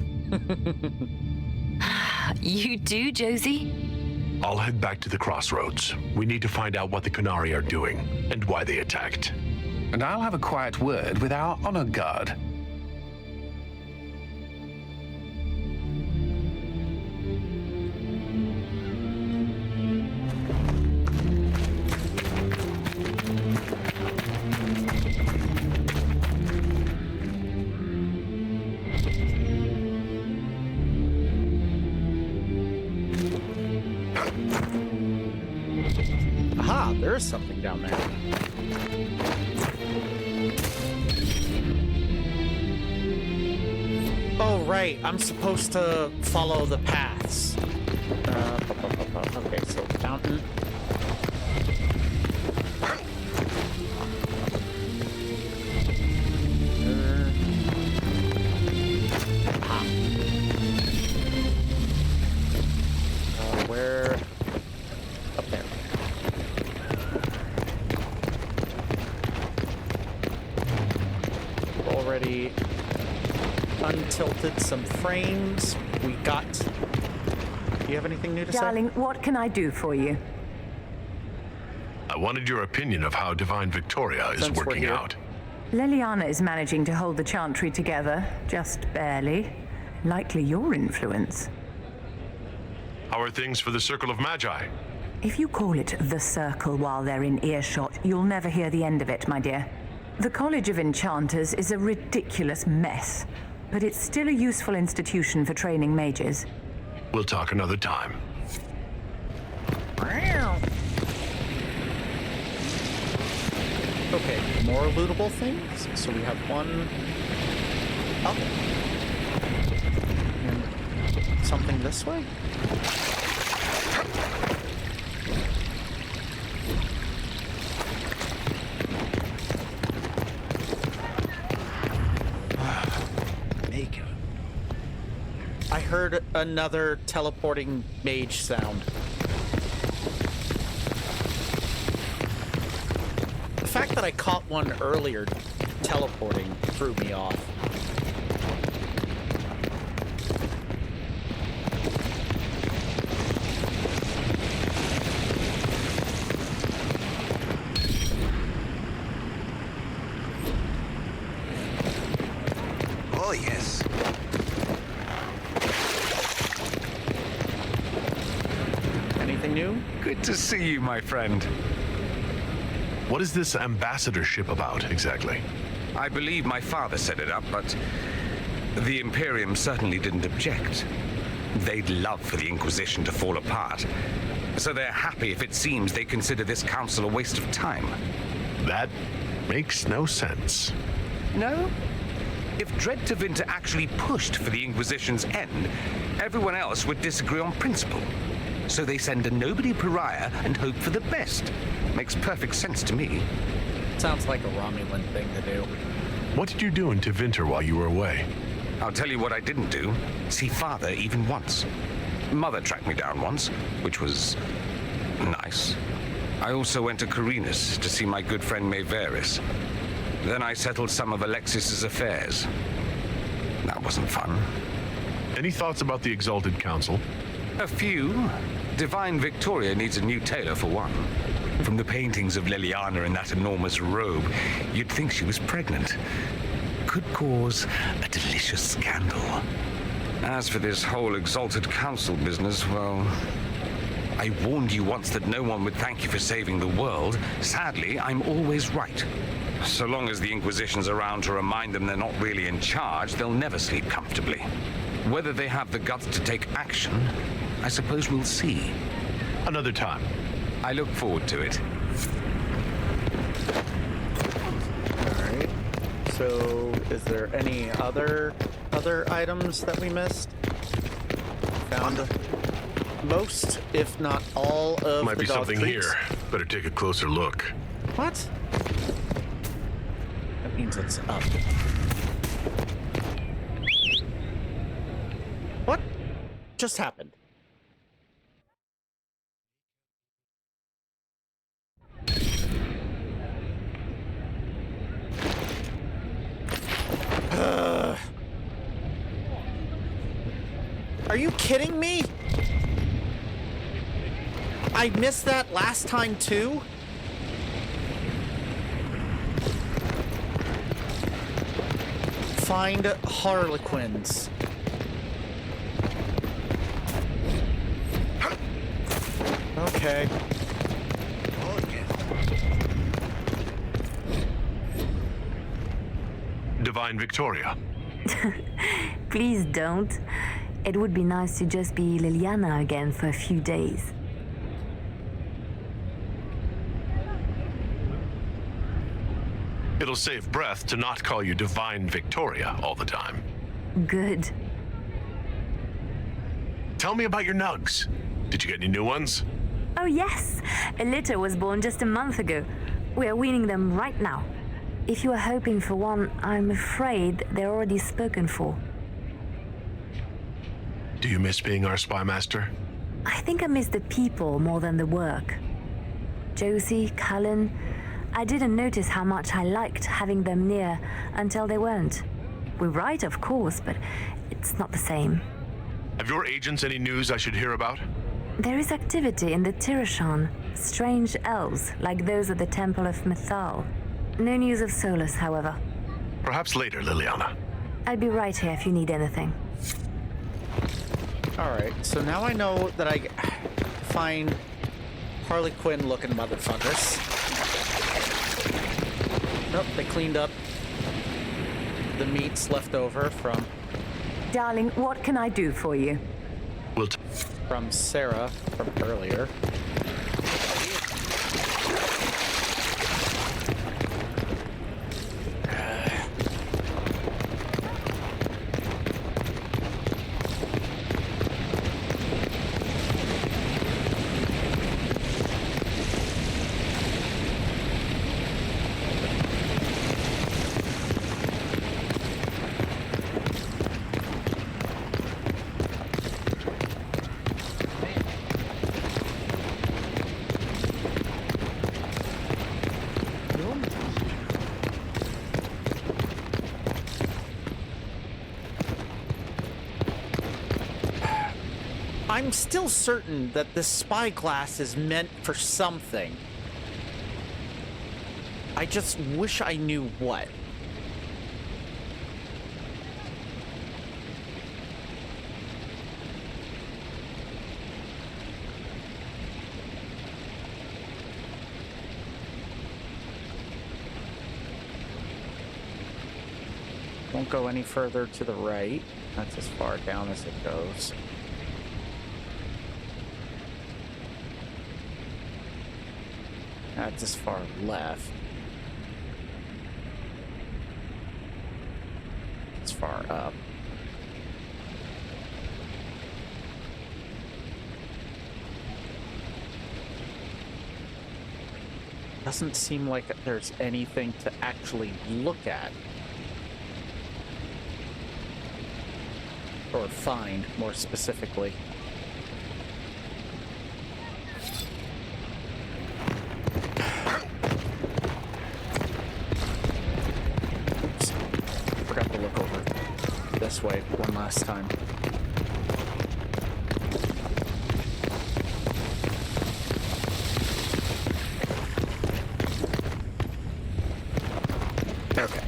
You do, Josie? I'll head back to the crossroads. We need to find out what the Qunari are doing and why they attacked. And I'll have a quiet word with our honor guard. Aha, there is something down there. Oh, right. I'm supposed to follow the paths. Okay, so fountain. Where? Up there. Already untilted some frames. We got... Do you have anything new to Darling, what can I do for you? I wanted your opinion of how Divine Victoria is Since we're working here. out. Liliana is managing to hold the Chantry together, just barely. Likely your influence. How are things for the Circle of Magi? If you call it the Circle while they're in earshot, you'll never hear the end of it, my dear. The College of Enchanters is a ridiculous mess, but it's still a useful institution for training mages. We'll talk another time. Okay, more lootable things. So we have one up. And something this way. I heard another teleporting mage sound. The fact that I caught one earlier teleporting threw me off. Oh, yes. Anything new? Good to see you, my friend. What is this ambassadorship about, exactly? I believe my father set it up, but the Imperium certainly didn't object. They'd love for the Inquisition to fall apart, so they're happy if it seems they consider this council a waste of time. That makes no sense. No? If Dread Tevinter actually pushed for the Inquisition's end, everyone else would disagree on principle. So they send a nobody pariah and hope for the best. Makes perfect sense to me. Sounds like a Romulan thing to do. What did you do in Tevinter while you were away? I'll tell you what I didn't do. See Father even once. Mother tracked me down once, which was nice. I also went to Carinus to see my good friend Maeveris. Then I settled some of Alexis's affairs. That wasn't fun. Any thoughts about the Exalted Council? A few. Divine Victoria needs a new tailor for one. From the paintings of Liliana in that enormous robe, you'd think she was pregnant. Could cause a delicious scandal. As for this whole Exalted Council business, well, I warned you once that no one would thank you for saving the world. Sadly, I'm always right. So long as the Inquisition's around to remind them they're not really in charge, they'll never sleep comfortably. Whether they have the guts to take action, I suppose we'll see. Another time. I look forward to it. Alright. So, is there any other items that we missed? Found most, if not all, of Might the be dog something treats. here. Better take a closer look. What? That means it's up. What just happened? Are you kidding me? I missed that last time too? Find Harlequins. Okay. Divine Victoria. Please don't. It would be nice to just be Liliana again for a few days. It'll save breath to not call you Divine Victoria all the time. Good. Tell me about your nugs. Did you get any new ones? Oh yes! A litter was born just a month ago. We are weaning them right now. If you are hoping for one, I'm afraid they're already spoken for. Do you miss being our spy master? I think I miss the people more than the work. Josie, Cullen, I didn't notice how much I liked having them near until they weren't. We write, of course, but it's not the same. Have your agents any news I should hear about? There is activity in the Tirashan, strange elves like those at the Temple of Mythal. No news of Solus, however. Perhaps later, Liliana. I'll be right here if you need anything. Alright, so now I know that I find Harley Quinn looking motherfuckers. Nope, they cleaned up the meats left over from... Darling, what can I do for you? From Sarah from earlier. I'm still certain that this spyglass is meant for something. I just wish I knew what. Won't go any further to the right. That's as far down as it goes. That's as far left. It's far up. Doesn't seem like there's anything to actually look at. Or find, more specifically. last time. Okay.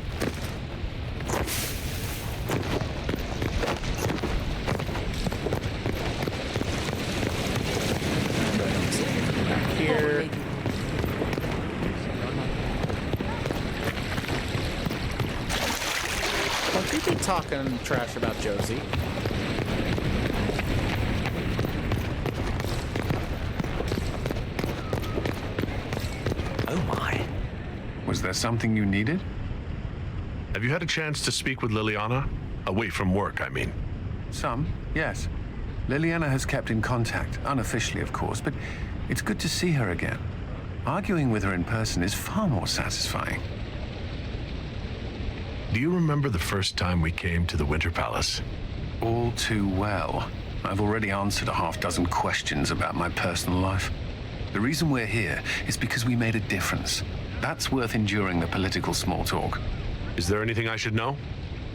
Back here. Don't you be talking trash about Josie. Oh my. Was there something you needed? Have you had a chance to speak with Liliana? Away from work, I mean. Some, yes. Liliana has kept in contact, unofficially of course, but it's good to see her again. Arguing with her in person is far more satisfying. Do you remember the first time we came to the Winter Palace? All too well. I've already answered a half-dozen questions about my personal life. The reason we're here is because we made a difference. That's worth enduring the political small talk. Is there anything I should know?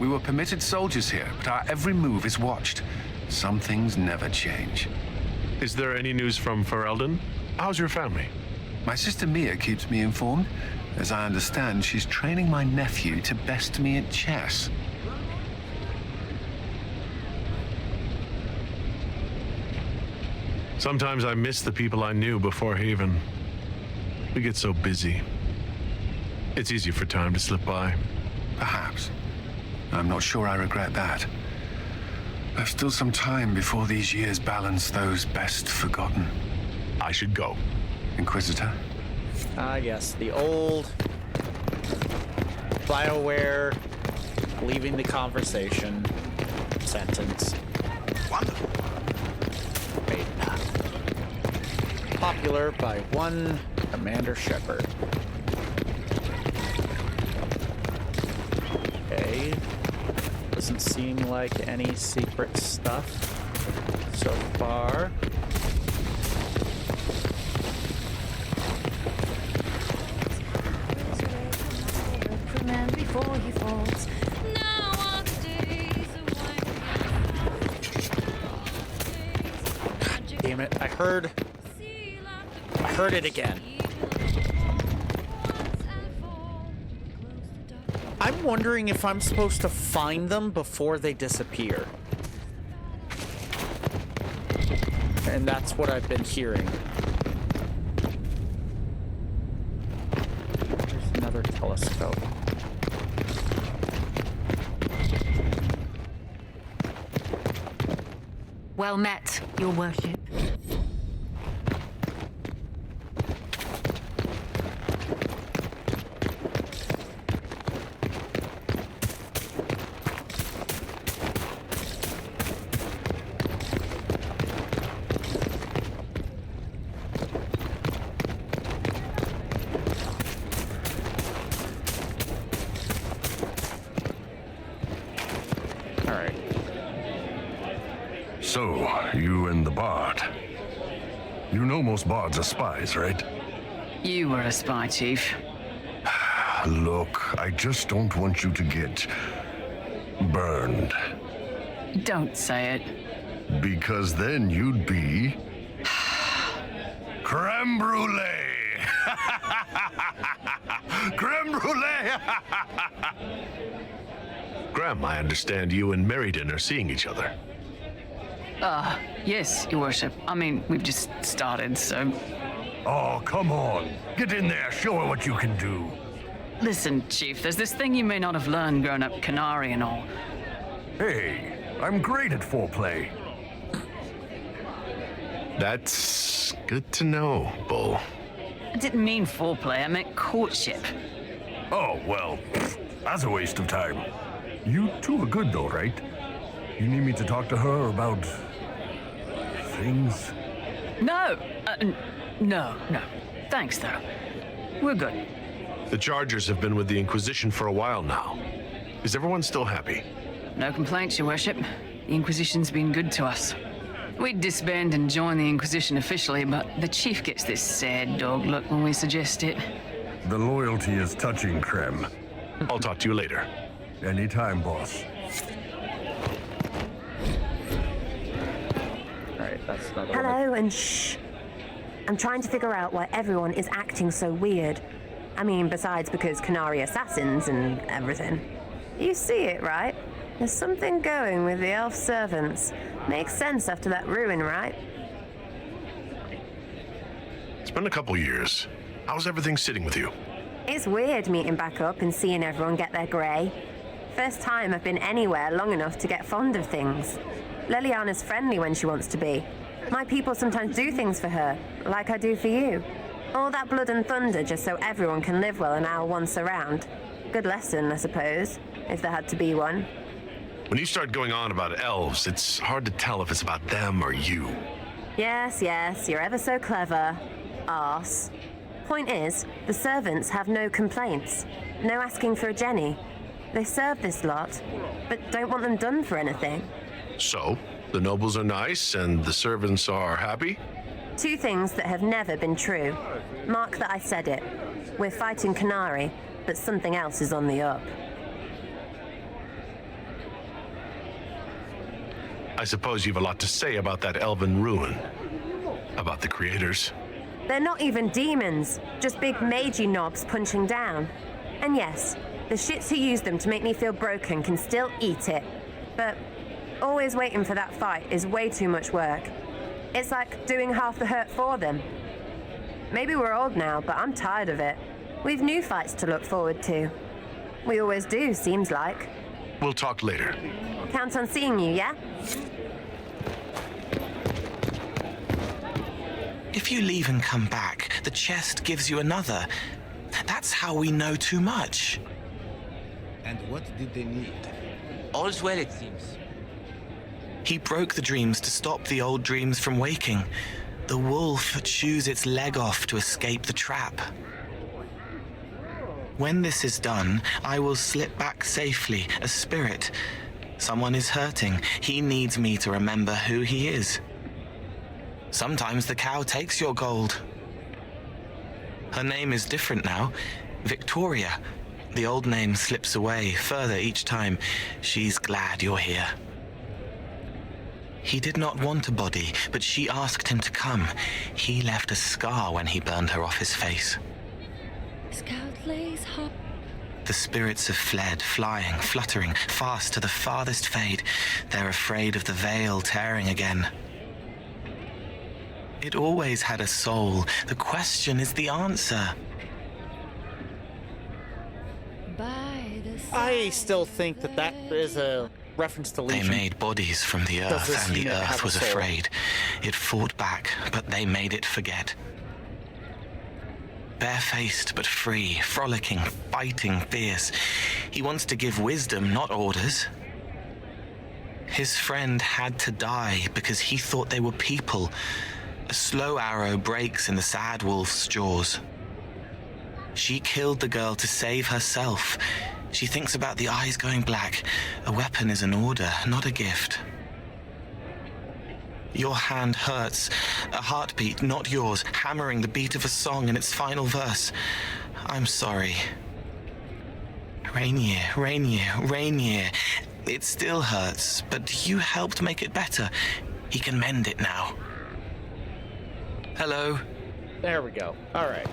We were permitted soldiers here, but our every move is watched. Some things never change. Is there any news from Ferelden? How's your family? My sister Mia keeps me informed. As I understand, she's training my nephew to best me at chess. Sometimes I miss the people I knew before Haven. We get so busy. It's easy for time to slip by. Perhaps. I'm not sure I regret that. I've still some time before these years balance those best forgotten. I should go. Inquisitor? Ah, yes, the old BioWare leaving the conversation sentence. Wonderful. Made popular by one Commander Shepard. Okay. Doesn't seem like any secret stuff so far. Before he falls. Now are the days of Damn it, I heard it again. I'm wondering if I'm supposed to find them before they disappear. And that's what I've been hearing. There's another telescope. Well met, Your Worship. So, you and the Bard. You know most Bards are spies, right? You were a spy, Chief. Look, I just don't want you to get burned. Don't say it. Because then you'd be creme brulee. Creme brulee. Graham, I understand you and Meriden are seeing each other. Yes, Your Worship. I mean, we've just started, so... Oh, come on. Get in there. Show her what you can do. Listen, Chief, there's this thing you may not have learned growing up Qunari and all. Hey, I'm great at foreplay. That's good to know, Bull. I didn't mean foreplay, I meant courtship. Oh, well, that's a waste of time. You two are good though, right? You need me to talk to her about... things? No, no. Thanks, though. We're good. The Chargers have been with the Inquisition for a while now. Is everyone still happy? No complaints, Your Worship. The Inquisition's been good to us. We'd disband and join the Inquisition officially, but the Chief gets this sad dog look when we suggest it. The loyalty is touching, Krem. I'll talk to you later. Anytime, boss. That's another Hello, and shh. I'm trying to figure out why everyone is acting so weird. I mean, besides because Qunari assassins and everything. You see it, right? There's something going with the elf servants. Makes sense after that ruin, right? It's been a couple years. How's everything sitting with you? It's weird meeting back up and seeing everyone get their grey. First time I've been anywhere long enough to get fond of things. Leliana's friendly when she wants to be. My people sometimes do things for her, like I do for you. All that blood and thunder just so everyone can live well an hour once around. Good lesson, I suppose, if there had to be one. When you start going on about elves, it's hard to tell if it's about them or you. Yes, you're ever so clever. Arse. Point is, the servants have no complaints. No asking for a Jenny. They serve this lot, but don't want them done for anything. So, the nobles are nice and the servants are happy? Two things that have never been true. Mark that I said it. We're fighting Qunari, but something else is on the up. I suppose you've a lot to say about that elven ruin. About the creators. They're not even demons, just big magey knobs punching down. And yes, the shits who use them to make me feel broken can still eat it. But always waiting for that fight is way too much work. It's like doing half the hurt for them. Maybe we're old now, but I'm tired of it. We've new fights to look forward to. We always do, seems like. We'll talk later. Count on seeing you, yeah? If you leave and come back, the chest gives you another. That's how we know too much. And what did they need? All's well, it seems. He broke the dreams to stop the old dreams from waking. The wolf chews its leg off to escape the trap. When this is done, I will slip back safely, a spirit. Someone is hurting. He needs me to remember who he is. Sometimes the cow takes your gold. Her name is different now. Victoria. The old name slips away further each time. She's glad you're here. He did not want a body, but she asked him to come. He left a scar when he burned her off his face. Scout lays hot. The spirits have fled, flying, fluttering, fast to the farthest fade. They're afraid of the veil tearing again. It always had a soul. The question is the answer. I still think that is a reference to Legion. They made bodies from the earth, and the earth was afraid. It fought back, but they made it forget. Barefaced but free, frolicking, fighting, fierce. He wants to give wisdom, not orders. His friend had to die because he thought they were people. A slow arrow breaks in the sad wolf's jaws. She killed the girl to save herself. She thinks about the eyes going black. A weapon is an order, not a gift. Your hand hurts. A heartbeat, not yours, hammering the beat of a song in its final verse. I'm sorry. Rainier, Rainier, Rainier. It still hurts, but you helped make it better. He can mend it now. Hello? There we go. All right.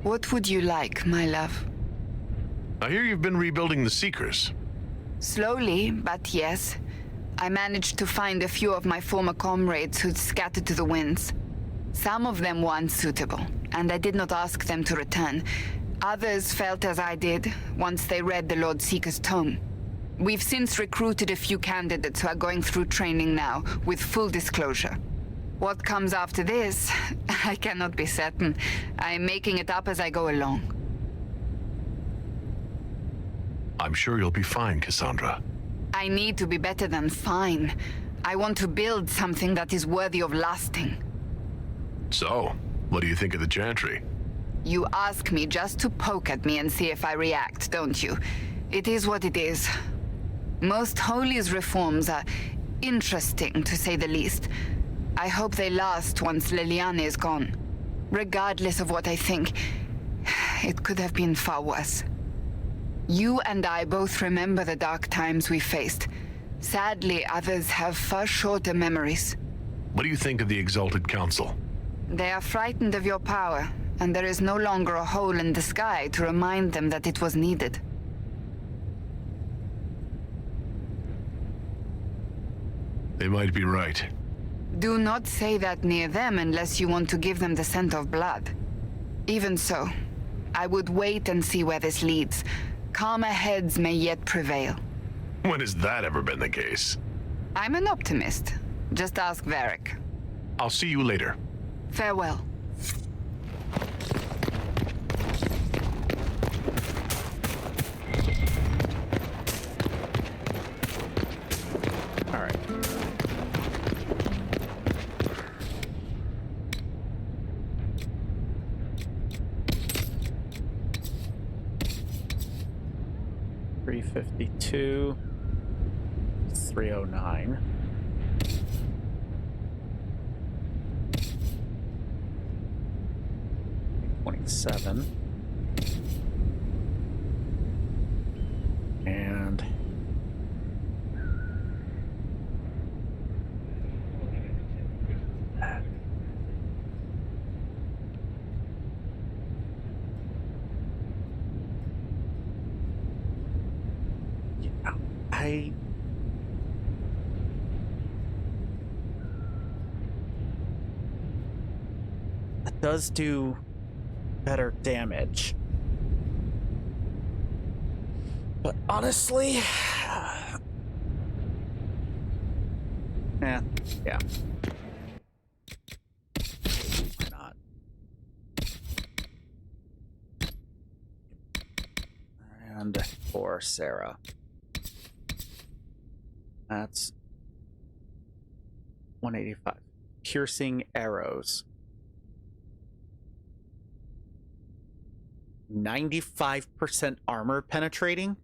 What would you like, my love? I hear you've been rebuilding the Seekers. Slowly, but yes. I managed to find a few of my former comrades who'd scattered to the winds. Some of them were unsuitable, and I did not ask them to return. Others felt as I did once they read the Lord Seeker's tome. We've since recruited a few candidates who are going through training now, with full disclosure. What comes after this, I cannot be certain. I'm making it up as I go along. I'm sure you'll be fine, Cassandra. I need to be better than fine. I want to build something that is worthy of lasting. So, what do you think of the Chantry? You ask me just to poke at me and see if I react, don't you? It is what it is. Most Holy's reforms are interesting, to say the least. I hope they last once Leliana is gone. Regardless of what I think, it could have been far worse. You and I both remember the dark times we faced. Sadly, others have far shorter memories. What do you think of the Exalted Council? They are frightened of your power, and there is no longer a hole in the sky to remind them that it was needed. They might be right. Do not say that near them unless you want to give them the scent of blood. Even so, I would wait and see where this leads. Calmer heads may yet prevail. When has that ever been the case? I'm an optimist. Just ask Varric. I'll see you later. Farewell. All right. $352, $309. $27. And that does do better damage. But honestly, yeah. Why not? And for Sarah. That's 185. Piercing arrows. 95% armor penetrating.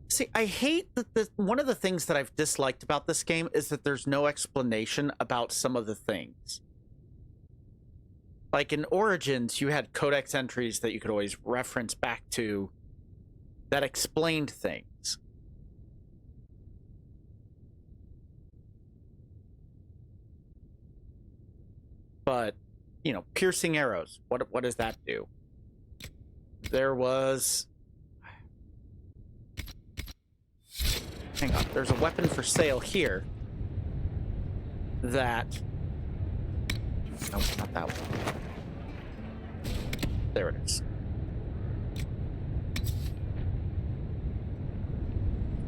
See, I hate that one of the things that I've disliked about this game is that there's no explanation about some of the things. Like in Origins, you had codex entries that you could always reference back to that explained things. But, you know, piercing arrows, what does that do? There was... Hang on, there's a weapon for sale here that... No, not that one. There it is.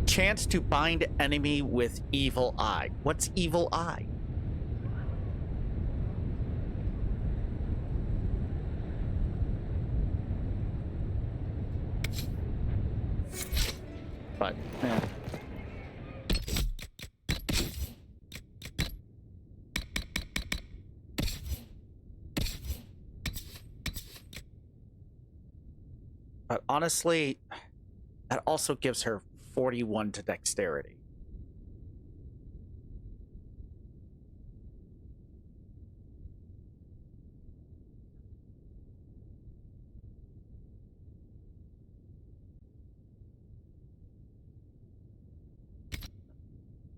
Chance to bind enemy with evil eye. What's evil eye? But, yeah. But honestly, that also gives her 41 to dexterity.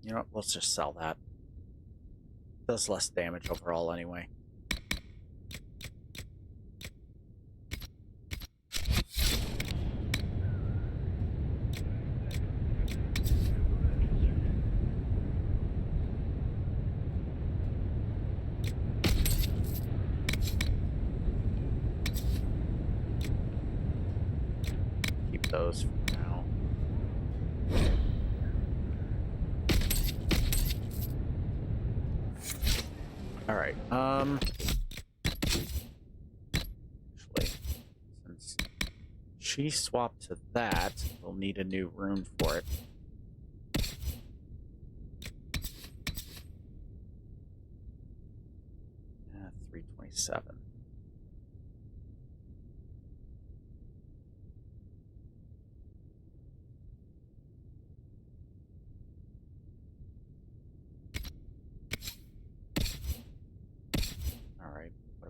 You know what? Let's just sell that. Does less damage overall anyway. Keep those for now. All right. Actually, since she swapped to that, we'll need a new rune for it. Yeah, 327.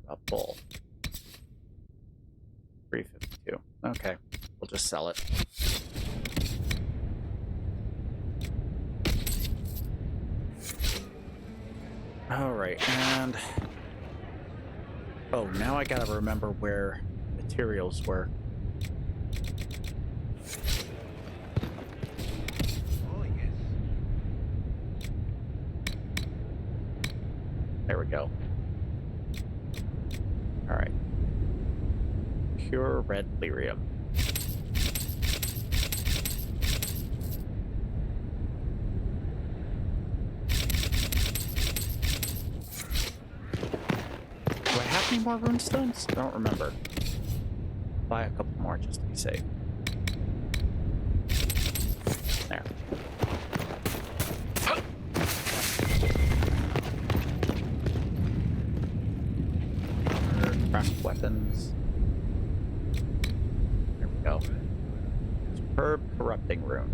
about bull? 352. Okay, we'll just sell it. Alright, and... oh, now I gotta remember where materials were. There we go. Alright. Pure red lyrium. Do I have any more runestones? I don't remember. Buy a couple more just to be safe. There. Craft weapons. There we go. Superb corrupting rune.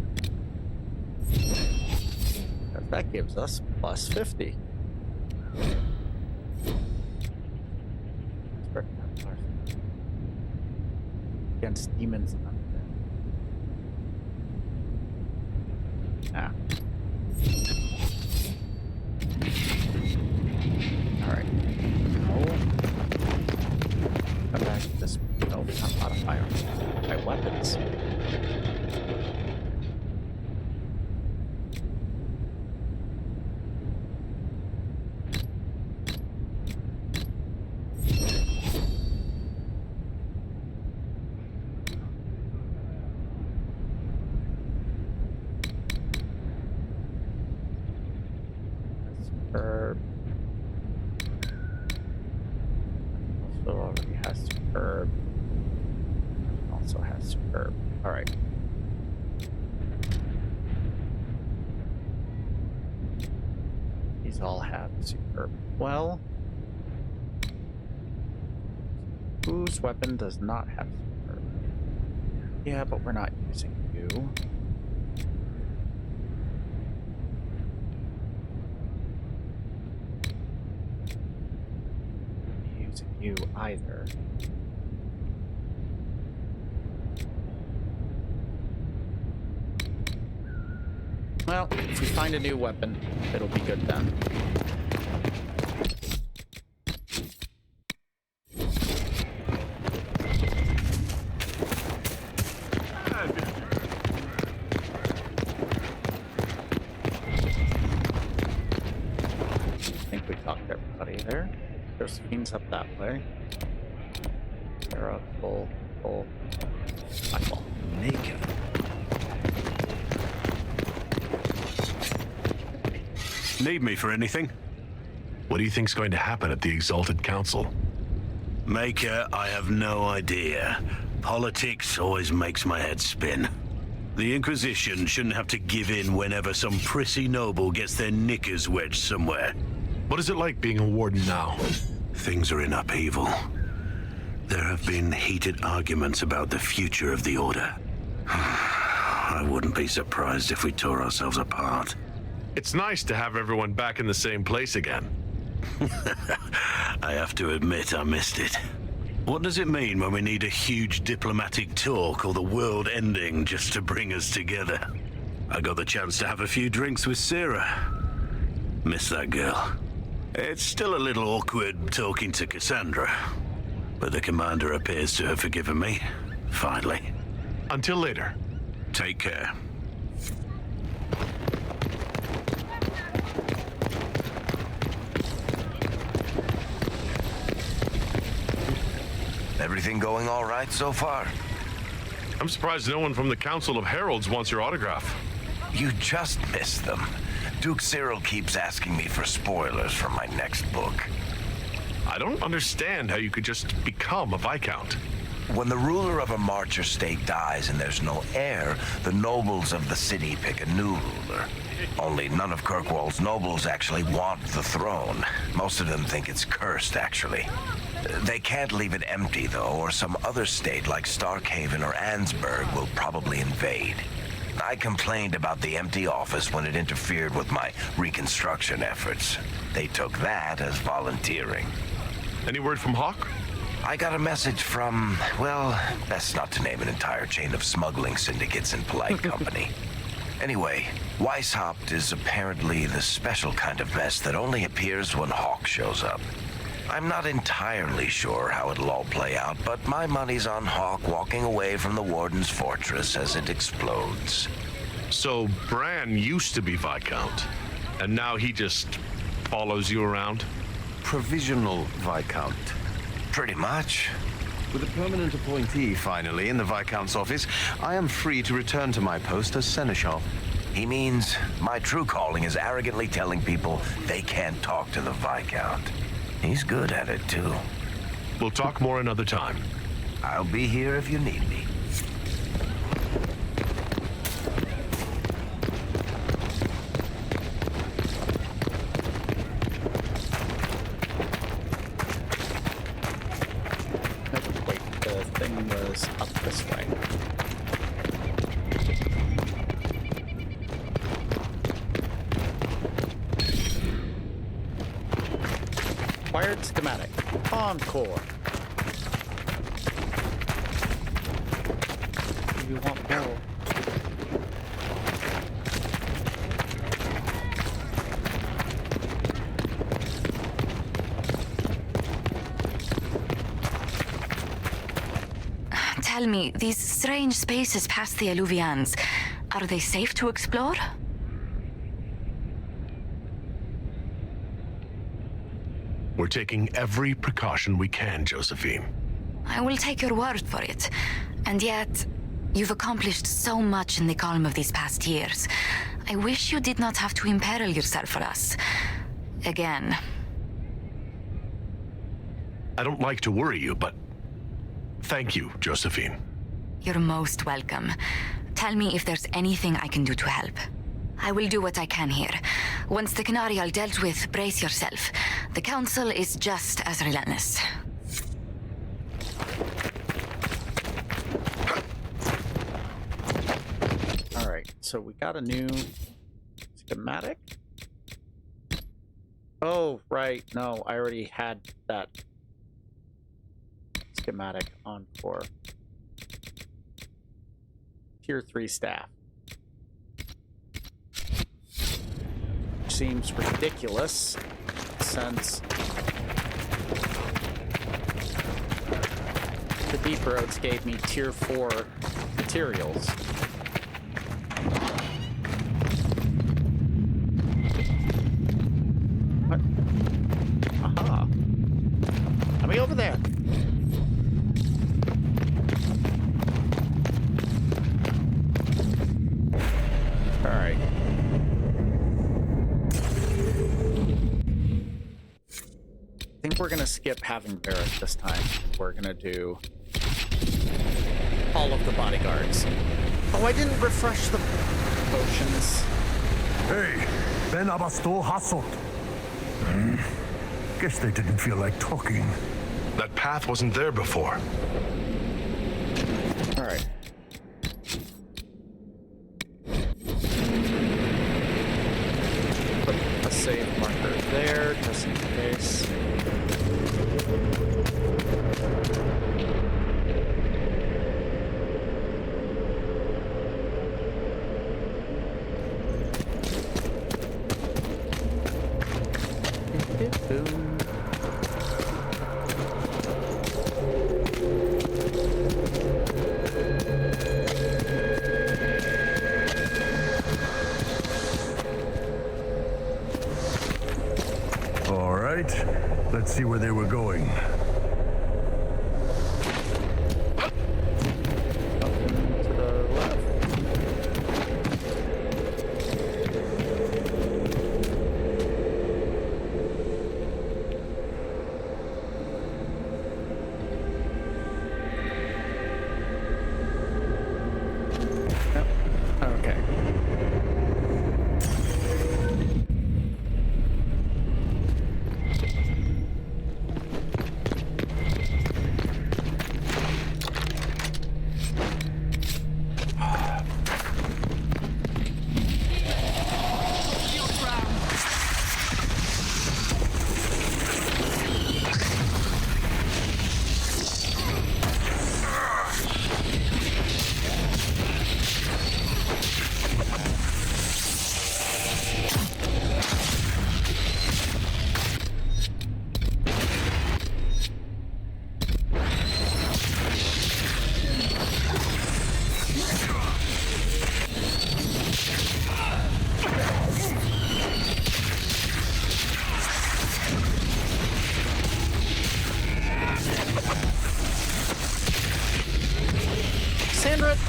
That gives us plus 50. Against demons and undead. Ah. Alright. Oh. Come back to this. No, not modifier. My weapons. Superb. Also already has superb. Also has superb. Alright. These all have superb. Well, whose weapon does not have superb? Yeah, but we're not using you. You either. Well, if we find a new weapon, it'll be good then. I think we talked to everybody there. Josephine's up that way. Sarah, full. Michael. Naked. Need me for anything? What do you think's going to happen at the Exalted Council? Maker, I have no idea. Politics always makes my head spin. The Inquisition shouldn't have to give in whenever some prissy noble gets their knickers wedged somewhere. What is it like being a warden now? Things are in upheaval. There have been heated arguments about the future of the Order. I wouldn't be surprised if we tore ourselves apart. It's nice to have everyone back in the same place again. I have to admit I missed it. What does it mean when we need a huge diplomatic talk or the world ending just to bring us together? I got the chance to have a few drinks with Sarah. Miss that girl. It's still a little awkward talking to Cassandra, but the commander appears to have forgiven me, finally. Until later. Take care. Everything going all right so far? I'm surprised no one from the Council of Heralds wants your autograph. You just missed them. Duke Cyril keeps asking me for spoilers for my next book. I don't understand how you could just become a Viscount. When the ruler of a marcher state dies and there's no heir, the nobles of the city pick a new ruler. Only none of Kirkwall's nobles actually want the throne. Most of them think it's cursed, actually. They can't leave it empty, though, or some other state like Starkhaven or Ansburg will probably invade. I complained about the empty office when it interfered with my reconstruction efforts. They took that as volunteering. Any word from Hawk? I got a message from, well, best not to name an entire chain of smuggling syndicates in polite company. Anyway, Weishaupt is apparently the special kind of mess that only appears when Hawk shows up. I'm not entirely sure how it'll all play out, but my money's on Hawk walking away from the Warden's fortress as it explodes. So Bran used to be Viscount, and now he just follows you around? Provisional Viscount. Pretty much. With a permanent appointee finally in the Viscount's office, I am free to return to my post as Seneschal. He means my true calling is arrogantly telling people they can't talk to the Viscount. He's good at it, too. We'll talk more another time. I'll be here if you need me. Wait, the thing was up this way. Wired schematic. Encore. Do you want more? Tell me, these strange spaces past the Alluvians, are they safe to explore? We're taking every precaution we can, Josephine. I will take your word for it. And yet, you've accomplished so much in the calm of these past years. I wish you did not have to imperil yourself for us. Again. I don't like to worry you, but thank you, Josephine. You're most welcome. Tell me if there's anything I can do to help. I will do what I can here. Once the Qunari are dealt with, brace yourself. The Council is just as relentless. Alright, so we got a new schematic? Oh, right. No, I already had that schematic on for Tier 3 staff. Seems ridiculous since the Deep Roads gave me Tier 4 materials. What? Aha. Let me over there. Alright. I think we're gonna skip having Barrett this time. We're gonna do all of the bodyguards. Oh, I didn't refresh the potions. Hey, Ben Abasto Hasot. Guess they didn't feel like talking. That path wasn't there before. All right. Put a save marker there, just in case. All right, let's see where they were going.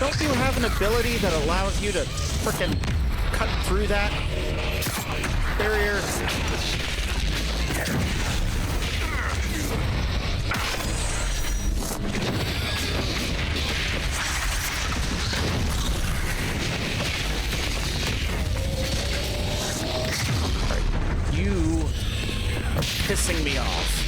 Don't you have an ability that allows you to frickin' cut through that barrier? You are pissing me off.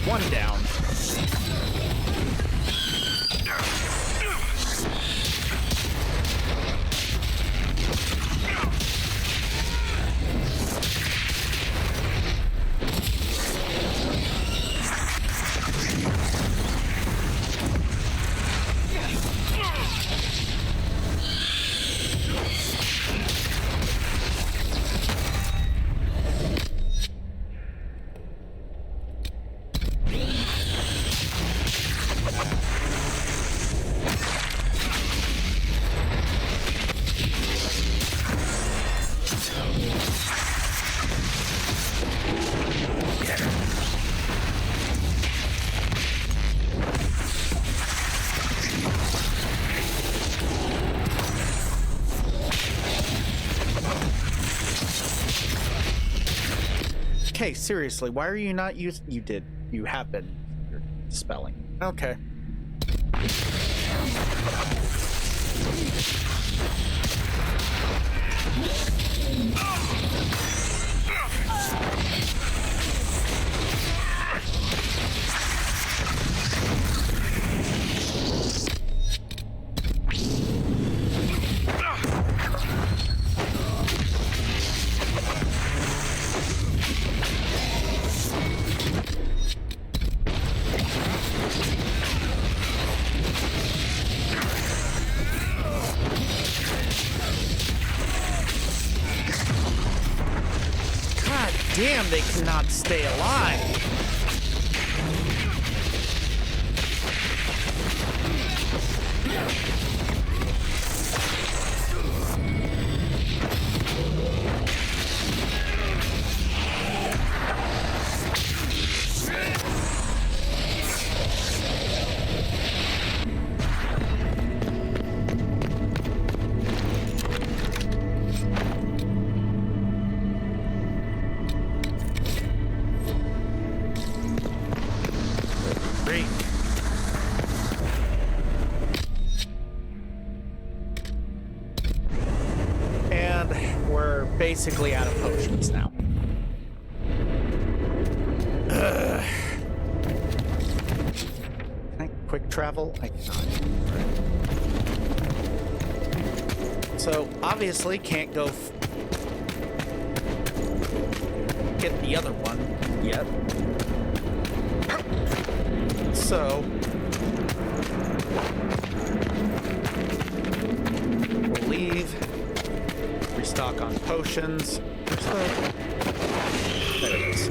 One down. Okay, seriously, why are you not using... You have been spelling. Okay. Damn, they cannot stay alive. Basically out of potions now. Can I quick travel? I cannot. So obviously can't go get the other one yet. So we'll leave. Restock on potions. There it is.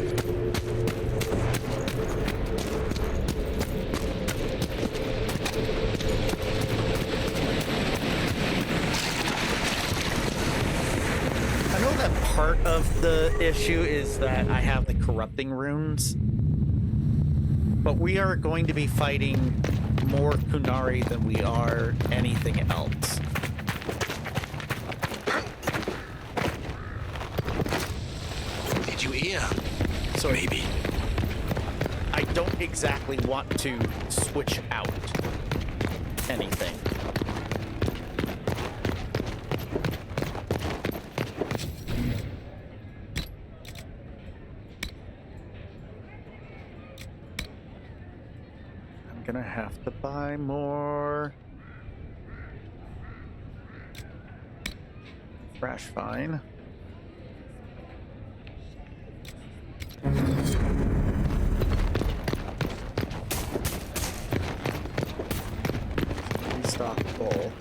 I know that part of the issue is that I have the corrupting runes, but we are going to be fighting more Qunari than we are anything else. So maybe. I don't exactly want to switch out anything. I'm gonna have to buy more. Thrash fine. Restock full.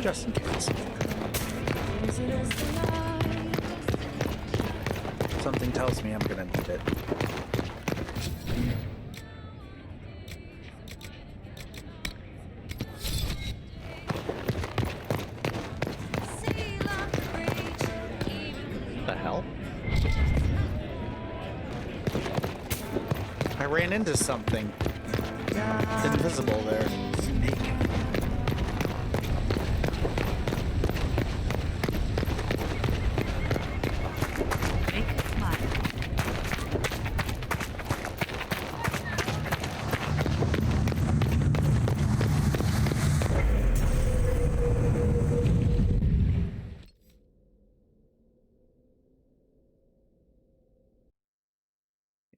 Just in case. Something tells me I'm gonna need it. The hell? I ran into something invisible there.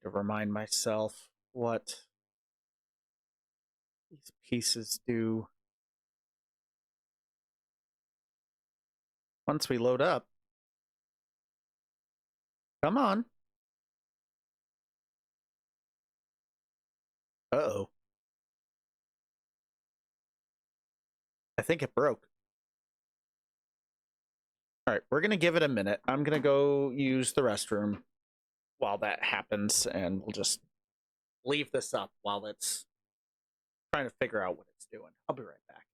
To remind myself what these pieces do. Once we load up. Come on. Uh-oh. I think it broke. All right, we're going to give it a minute. I'm going to go use the restroom while that happens, and we'll just leave this up while it's trying to figure out what it's doing. I'll be right back.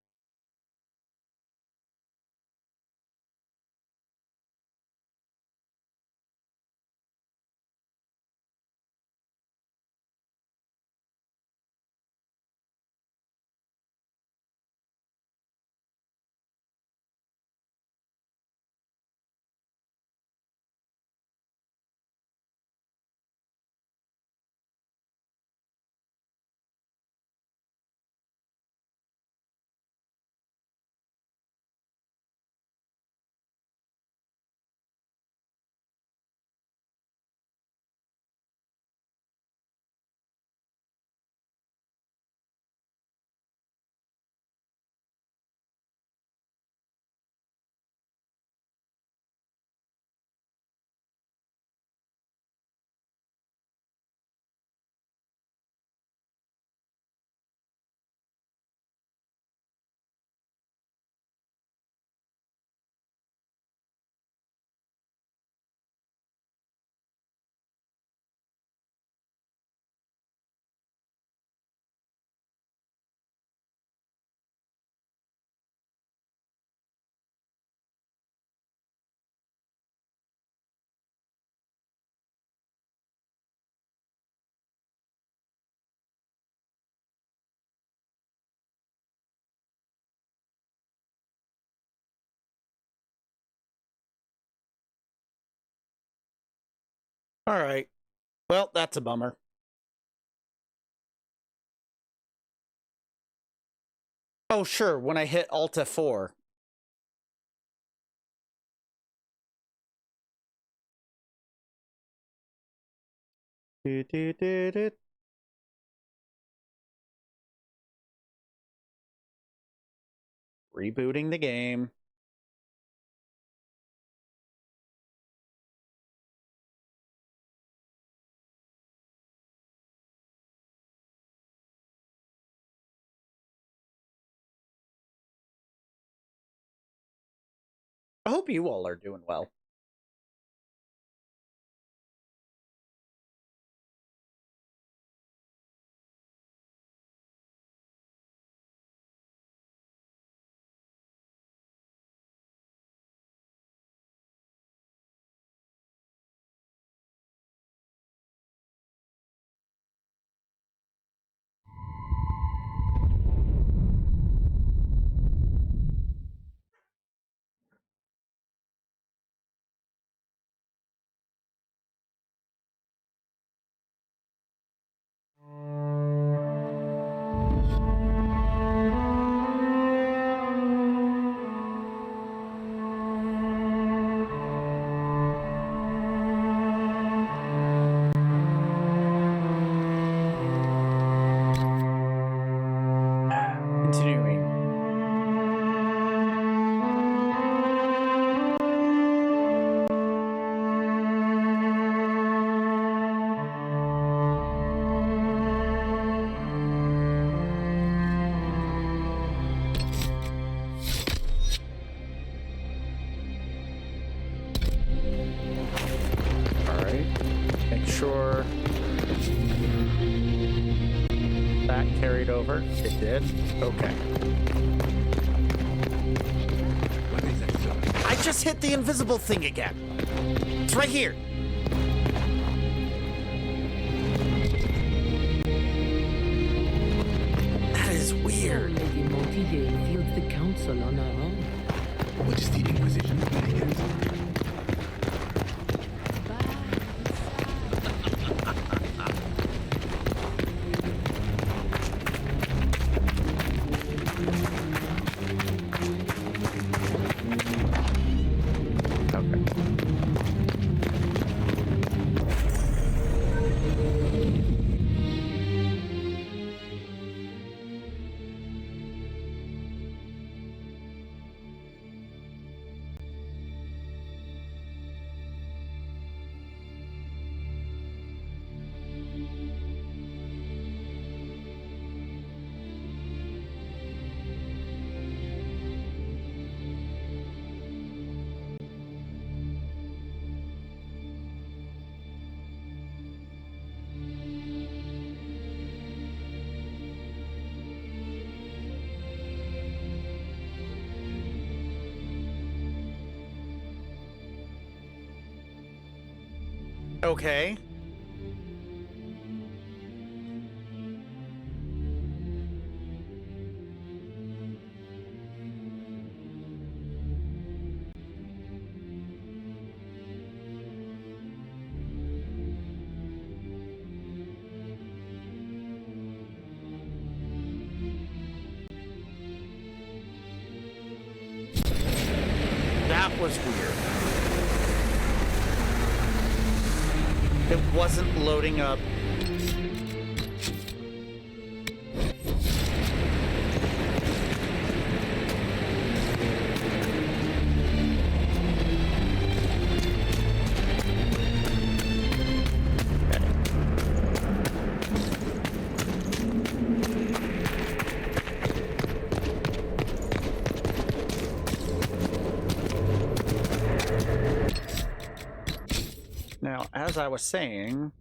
All right. Well, that's a bummer. Oh, sure, when I hit Alt F4. Rebooting the game. I hope you all are doing well. Continuing. carried over? It did? Okay. I just hit the invisible thing again. It's right here. That is weird. Lady Montier fields the council on her own. What is the Inquisition planning against? Okay. That was weird. It wasn't loading up. Now, as I was saying,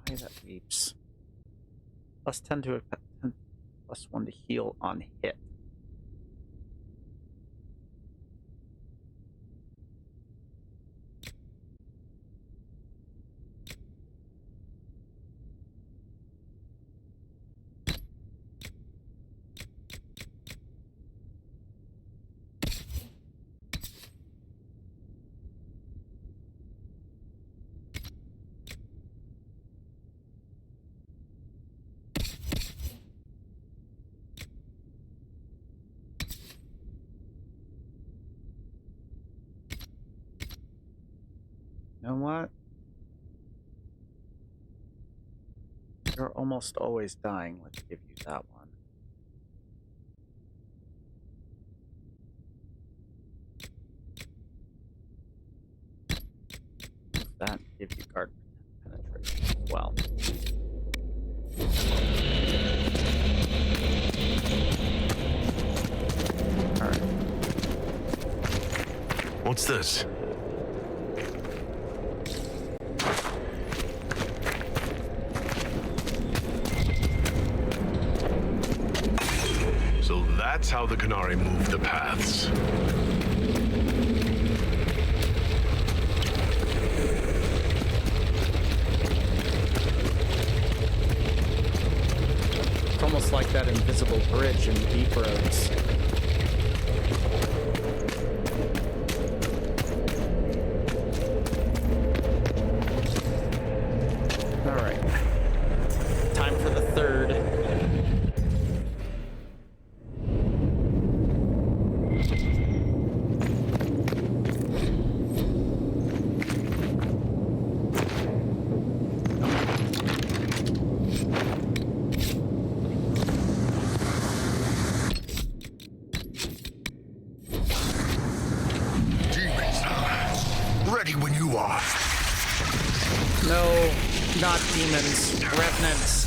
why that beeps? Plus 10 to plus 1 to heal on hit. You know what? You're almost always dying. Let's give you that one. That give you guard penetration as well. All right. What's this? So that's how the Qunari move the paths. It's almost like that invisible bridge in Deep Roads. All right. Time for the third. No, not demons, revenants.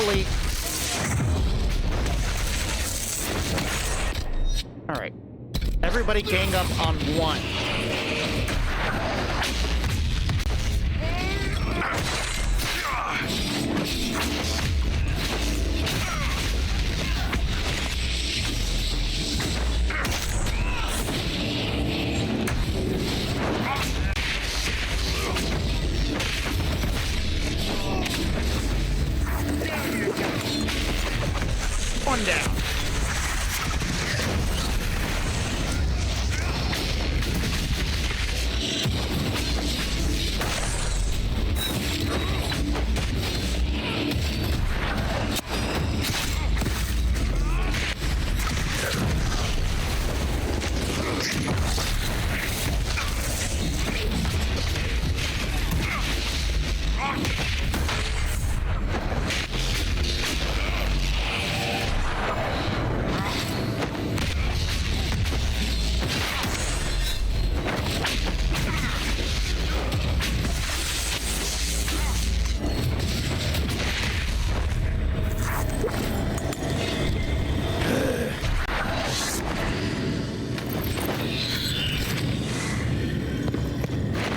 Hopefully... Alright. Everybody gang up on one. One down.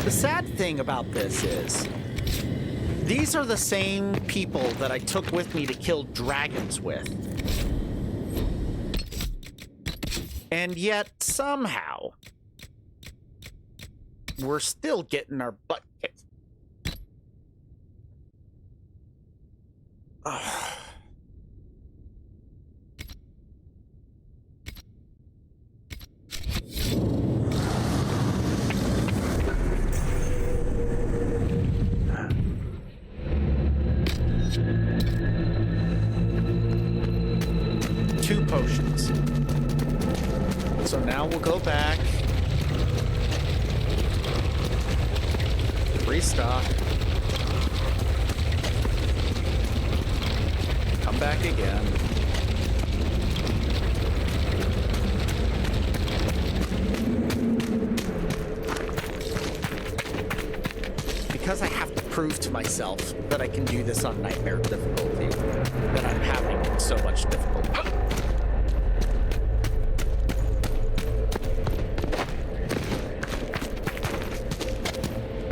The sad thing about this is, these are the same people that I took with me to kill dragons with. And yet, somehow, we're still getting our butt kicked. Ugh. Two potions. So now we'll go back, restock, come back again. Because I have to prove to myself that I can do this on nightmare difficulty, that I'm having so much difficulty.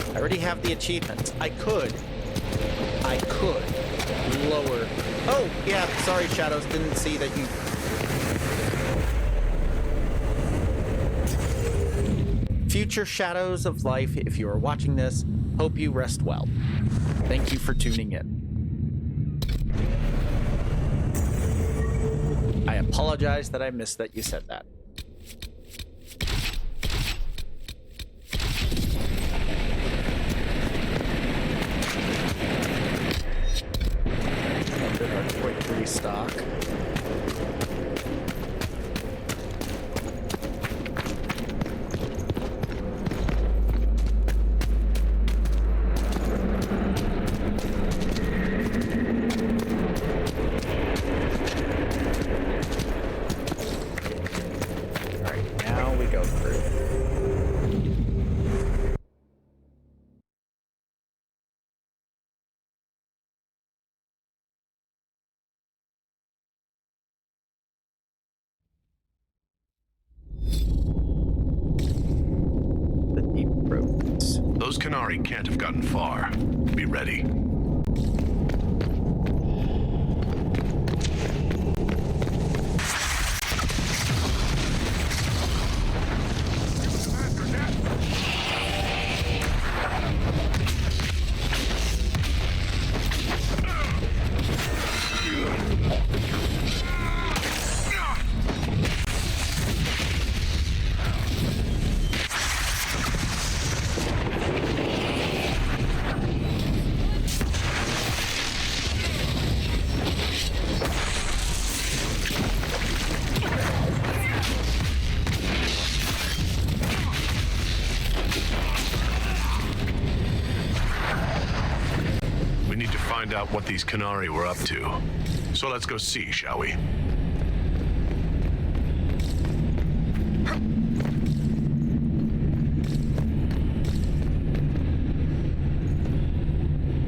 I already have the achievement. I could lower. Oh, yeah, sorry, Shadows, didn't see that you... Future Shadows of Life, if you are watching this, hope you rest well. Thank you for tuning in. I apologize that I missed that you said that. Did our quick restock. Those Qunari can't have gotten far. Be ready. Find out what these Qunari were up to. So let's go see, shall we?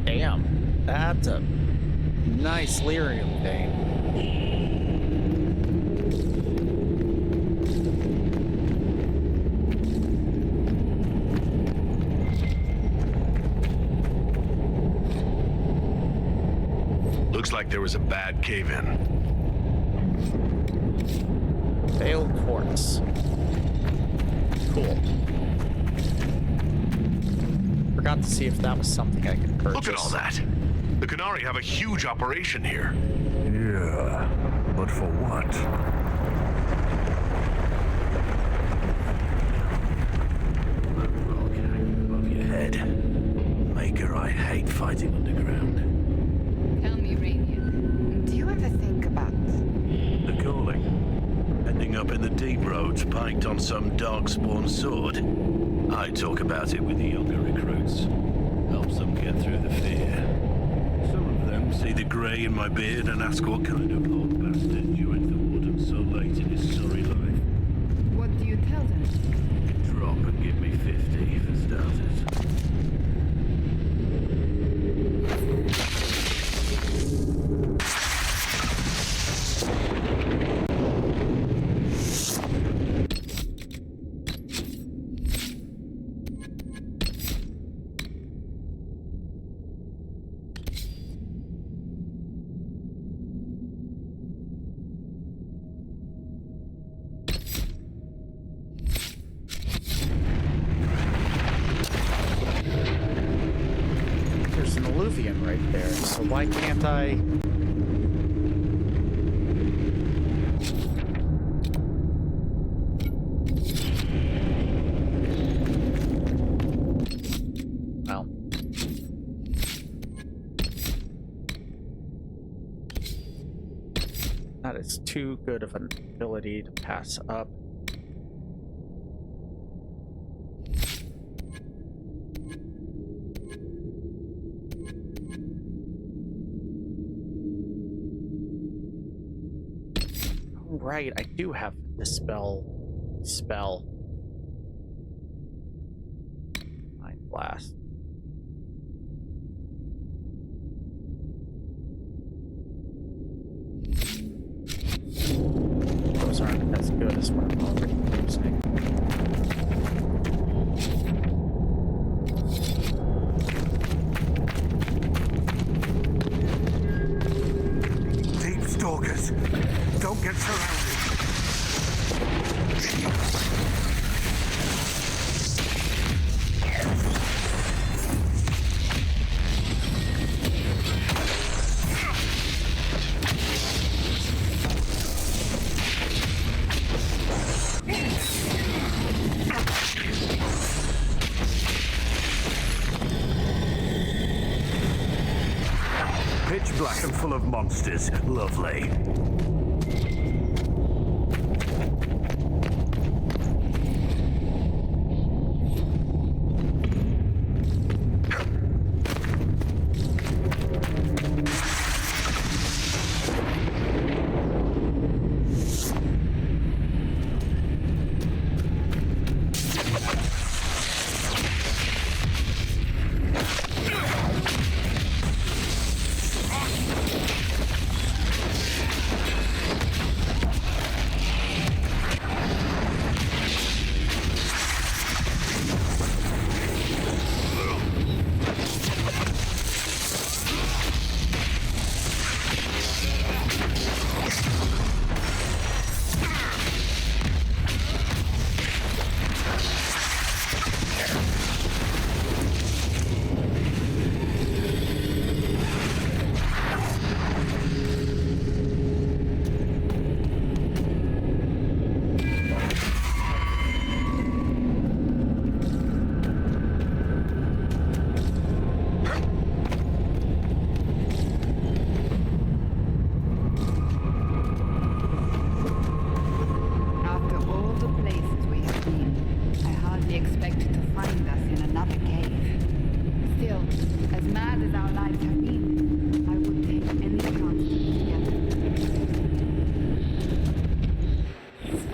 Damn, that's a nice lyrium vein. Looks like there was a bad cave-in. Failed quartz. Cool. Forgot to see if that was something I could purchase. Look at all that. The Qunari have a huge operation here. Yeah, but for what? Above your head. Maker, I hate fighting underground. Tell me, Radiant, do you ever think about The calling. Ending up in the deep roads, piked on some darkspawn sword. I talk about it with the younger recruits. Helps them get through the fear. Some of them see the grey in my beard and ask what kind of old bastard joined the warden so late in his sorry life. what do you tell them? Drop and give me 50 for starters. There's an alluvium right there, so why can't I... Well. That is too good of an ability to pass up. Right, I do have the spell. Mind Blast. Those aren't as good as what I'm already using. Deep stalkers, don't get surrounded. Pitch black and full of monsters. Lovely.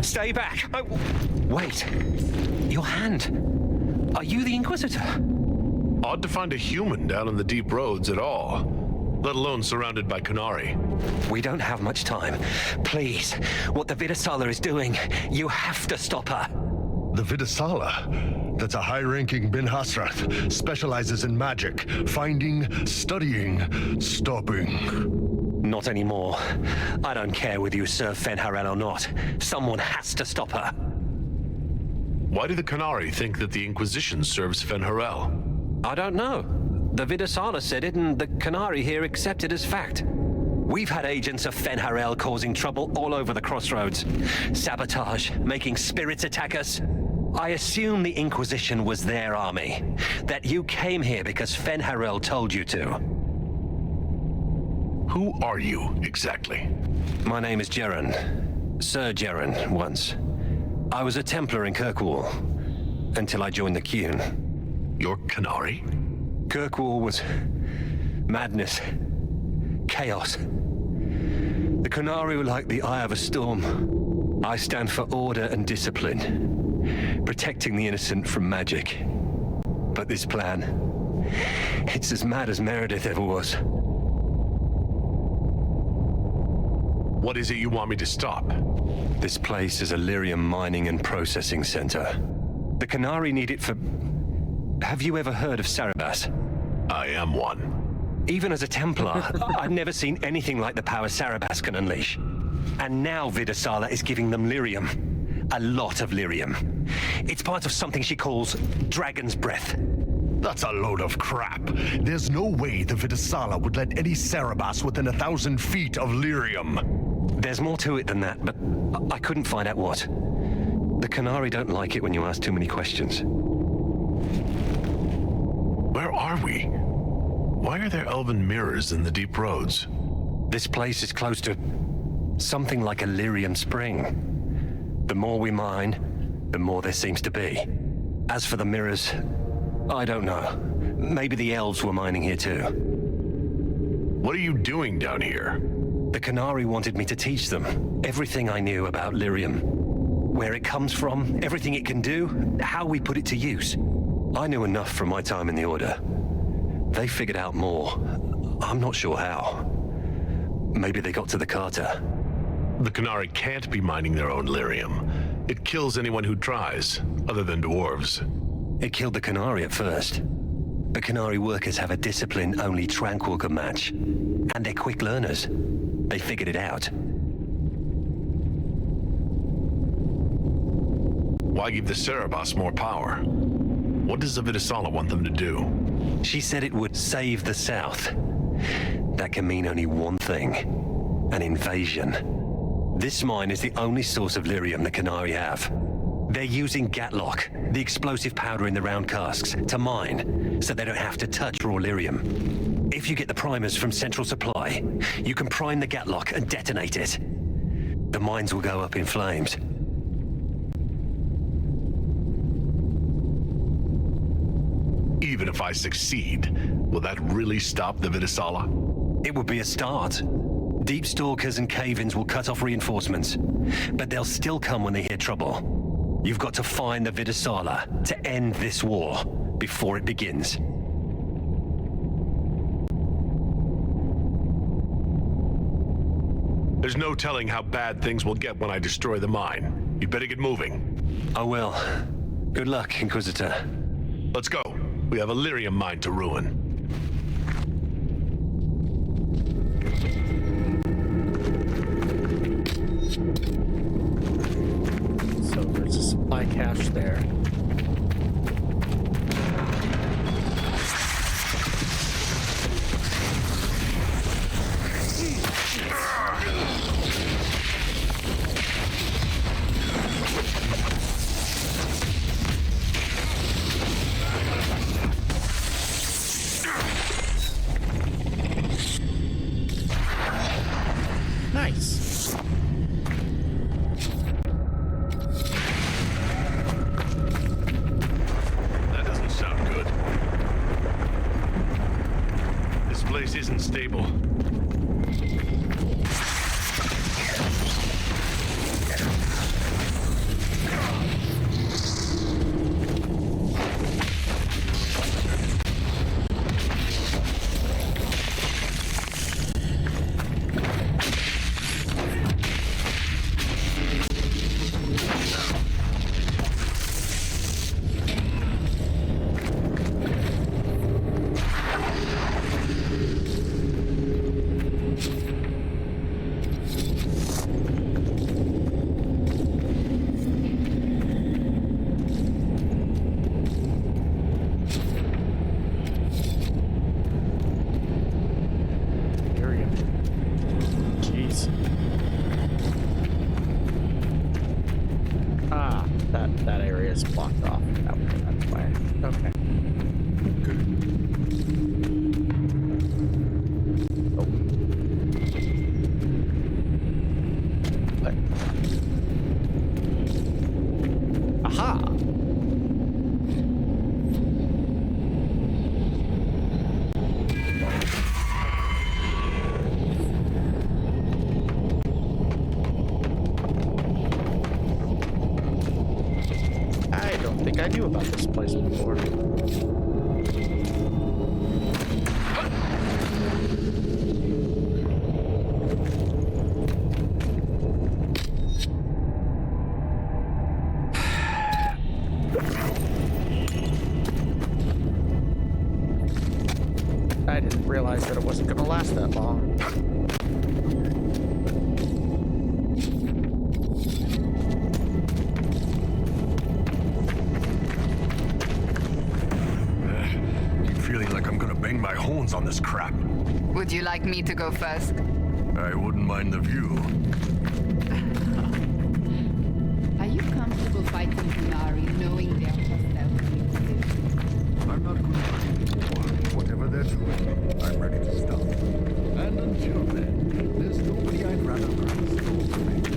Stay back! Oh, wait. Your hand. Are you the Inquisitor? Odd to find a human down in the deep roads at all. let alone surrounded by Qunari. We don't have much time. Please, what the Vidasala is doing, you have to stop her. The Vidasala? That's a high-ranking Bin Hasrath. Specializes in magic. Finding, studying, stopping. Not anymore. I don't care whether you serve Fenharel or not. Someone has to stop her. Why do the Qunari think that the Inquisition serves Fenharel? I don't know. The Vidasala said it, and the Qunari here accept it as fact. We've had agents of Fenharel causing trouble all over the crossroads. Sabotage, making spirits attack us. I assume the Inquisition was their army. That you came here because Fenharel told you to. Who are you, exactly? My name is Jeren. Sir Jeren, once. I was a Templar in Kirkwall, until I joined the Qun. You're Qunari? Kirkwall was madness, chaos. The Qunari were like the eye of a storm. I stand for order and discipline, protecting the innocent from magic. But this plan, it's as mad as Meredith ever was. What is it you want me to stop? This place is a lyrium mining and processing center. The Qunari need it for... Have you ever heard of Sarabas? I am one. Even as a Templar, I've never seen anything like the power Sarabas can unleash. And now Vidasala is giving them lyrium. A lot of lyrium. It's part of something she calls Dragon's Breath. That's a load of crap. There's no way the Vidasala would let any Sarabas within 1,000 feet of lyrium. There's more to it than that, but I couldn't find out what. The Qunari don't like it when you ask too many questions. Where are we? Why are there elven mirrors in the deep roads? This place is close to something like a lyrium spring. The more we mine, the more there seems to be. As for the mirrors, I don't know. Maybe the elves were mining here too. What are you doing down here? The Qunari wanted me to teach them everything I knew about lyrium. Where it comes from, everything it can do, how we put it to use. I knew enough from my time in the Order. They figured out more. I'm not sure how. Maybe they got to the Carter. The Qunari can't be mining their own lyrium. It kills anyone who tries, other than dwarves. It killed the Qunari at first. The Qunari workers have a discipline only Tranquil can match. And they're quick learners. They figured it out. Why give the Sarabas more power? What does the Vidasala want them to do? She said it would save the South. That can mean only one thing. An invasion. This mine is the only source of lyrium the Qunari have. They're using Gatlock, the explosive powder in the round casks, to mine, so they don't have to touch raw lyrium. If you get the primers from Central Supply, you can prime the Gatlock and detonate it. The mines will go up in flames. Even if I succeed, will that really stop the Vidasala? It would be a start. Deep stalkers and cave-ins will cut off reinforcements, but they'll still come when they hear trouble. You've got to find the Vidasala to end this war before it begins. There's no telling how bad things will get when I destroy the mine. You'd better get moving. I will. Good luck, Inquisitor. Let's go. We have a lyrium mine to ruin. So there's a supply cache there. Nice. That doesn't sound good. This place isn't stable. That area is blocked off. That's why. Okay. Oh. What? Aha! I don't think I knew about this place before. I didn't realize that it wasn't going to last that long. My horns on this crap. Would you like me to go first? I wouldn't mind the view. Are you comfortable fighting Qunari, knowing they are hostile to you? I'm not Qunari anymore. Whatever they're doing, I'm ready to stop. And until then, there's nobody I'd rather grab a stone to make it.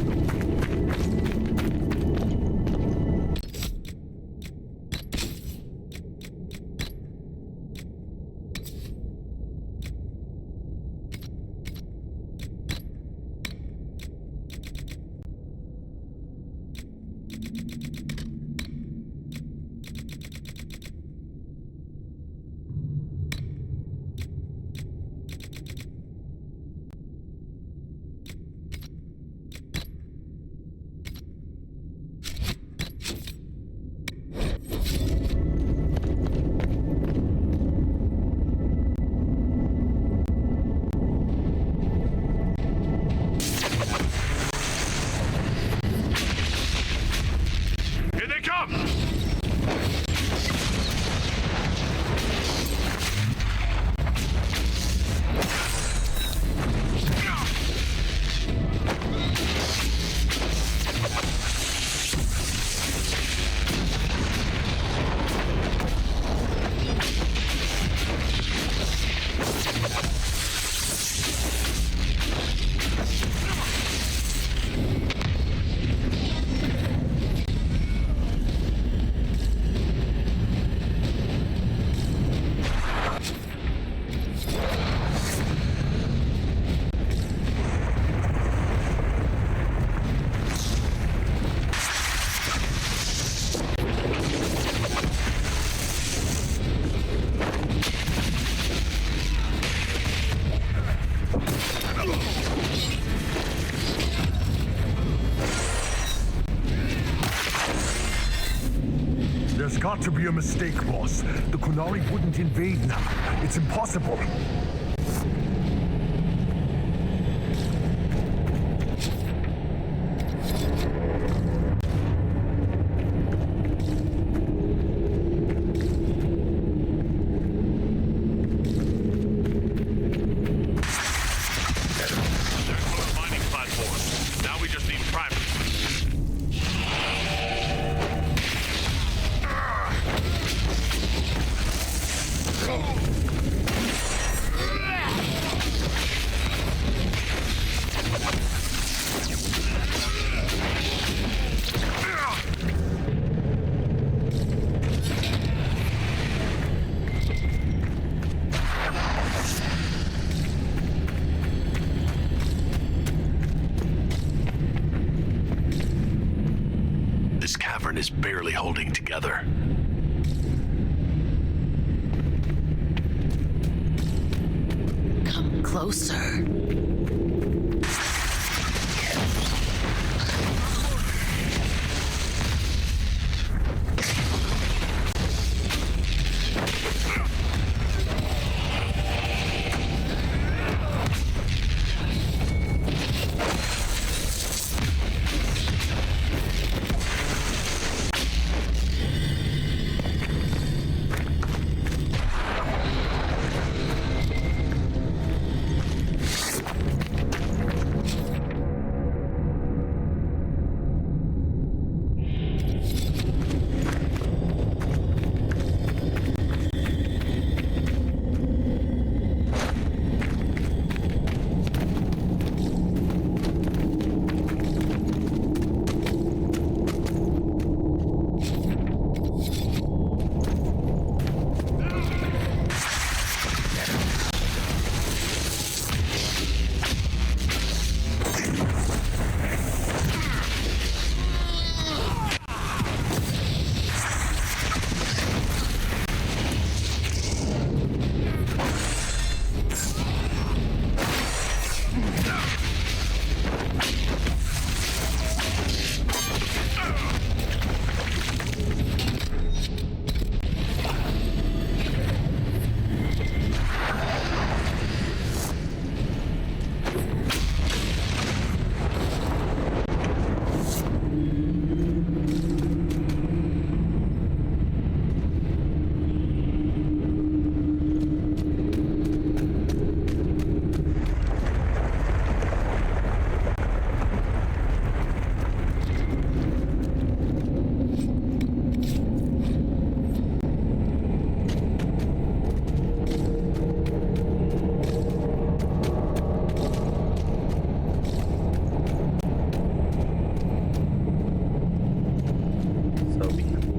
There's got to be a mistake, boss. The Qunari wouldn't invade now. It's impossible. Is barely holding together. Come closer.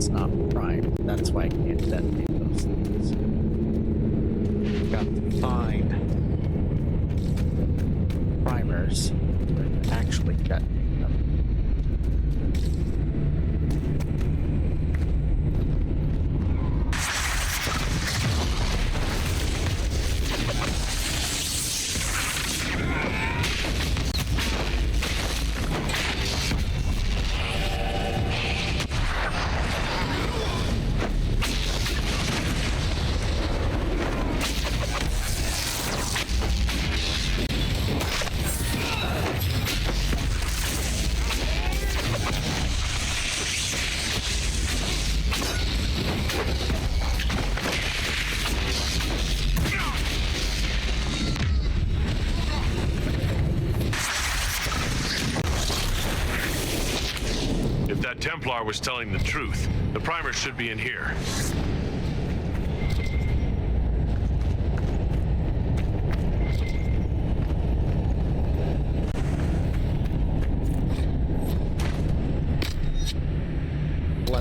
it's not primed. That's why I can't detonate those things. Got to find primers to actually detonate them. Templar was telling the truth. The primer should be in here.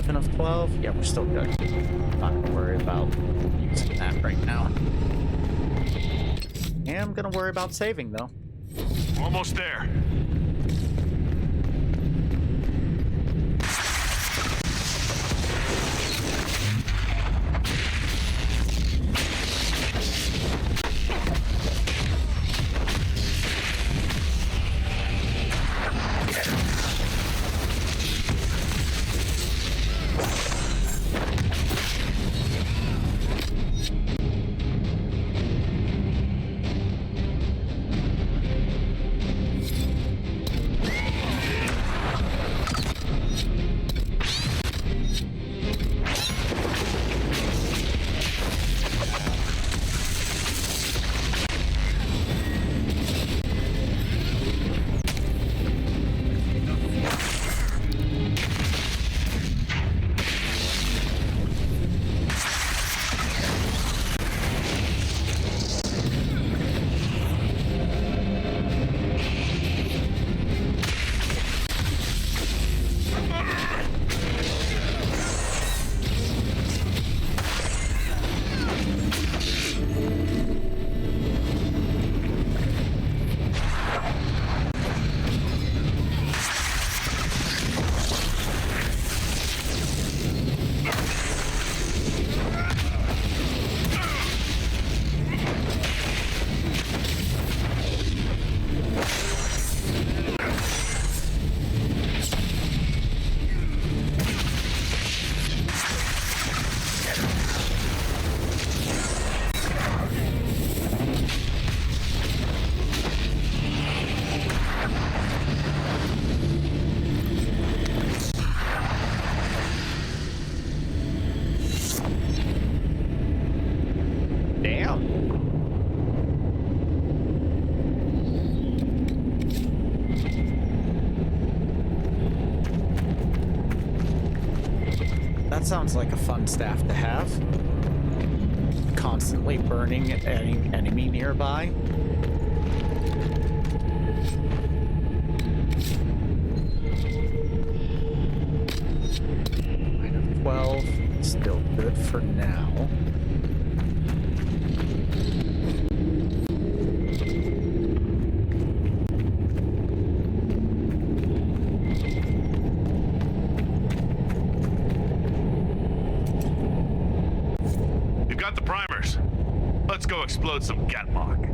Of 12? Yeah, we're still good. Not gonna worry about using that right now. Am gonna worry about saving though. Almost there. Sounds like a fun staff to have. Constantly burning any enemy nearby. Minus 12, still good for now. Let's go explode some Gatlock.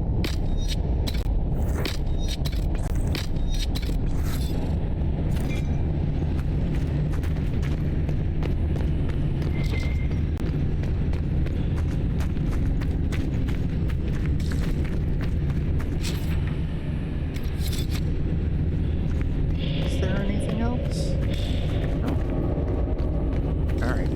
Is there anything else? No. All right.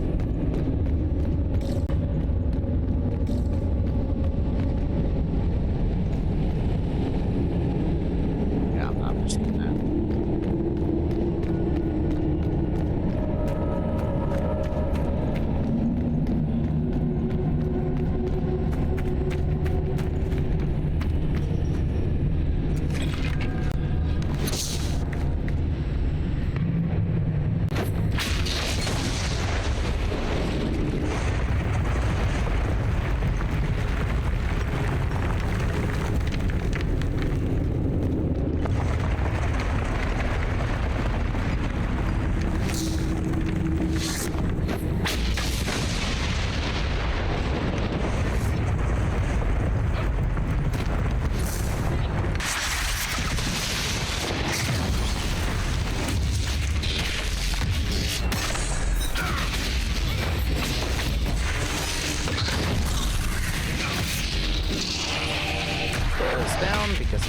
Yeah, I'm not missing that.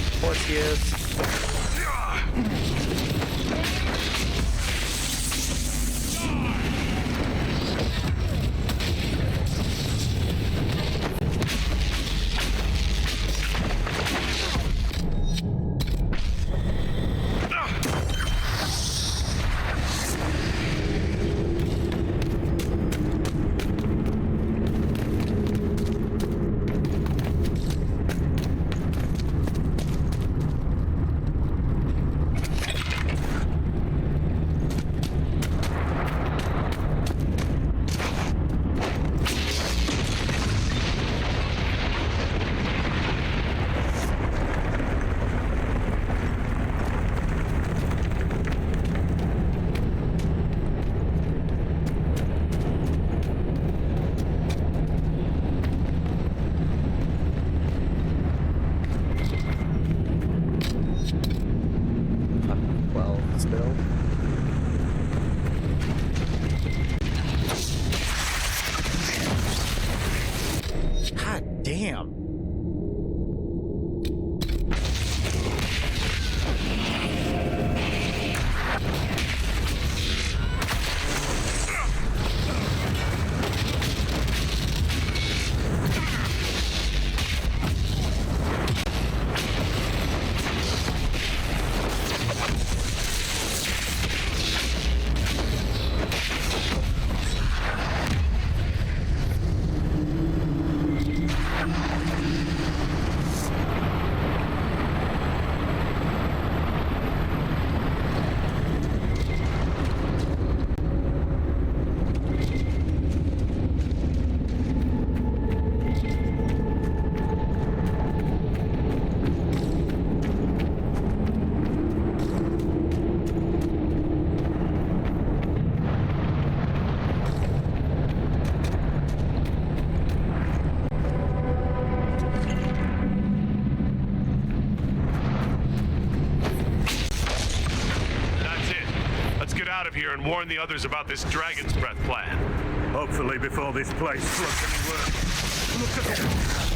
Of course he is. Here and warn the others about this Dragon's Breath plan. Hopefully before this place floods any worse. Look at it.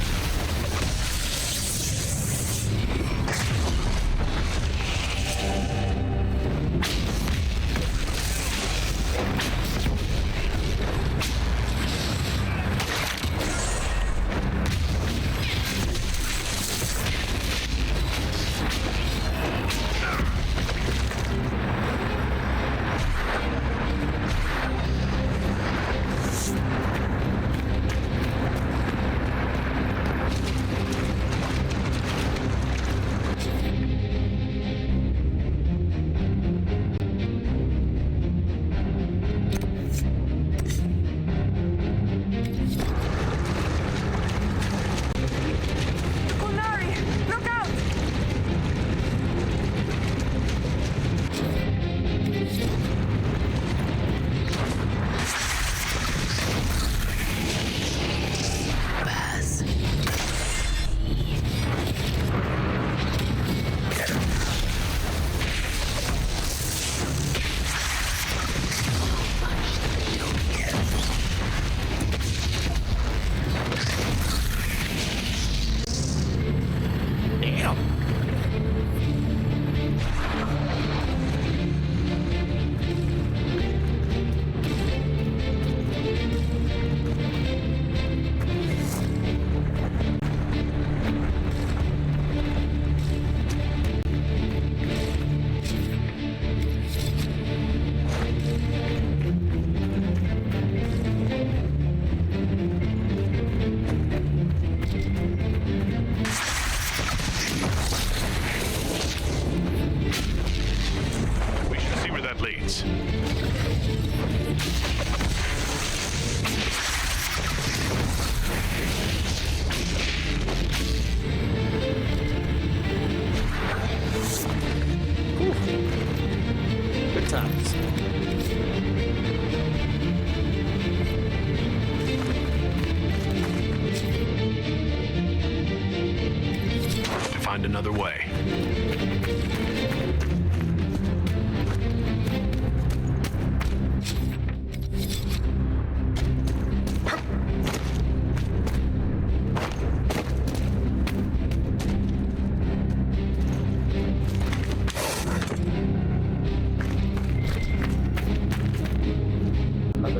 Find another way.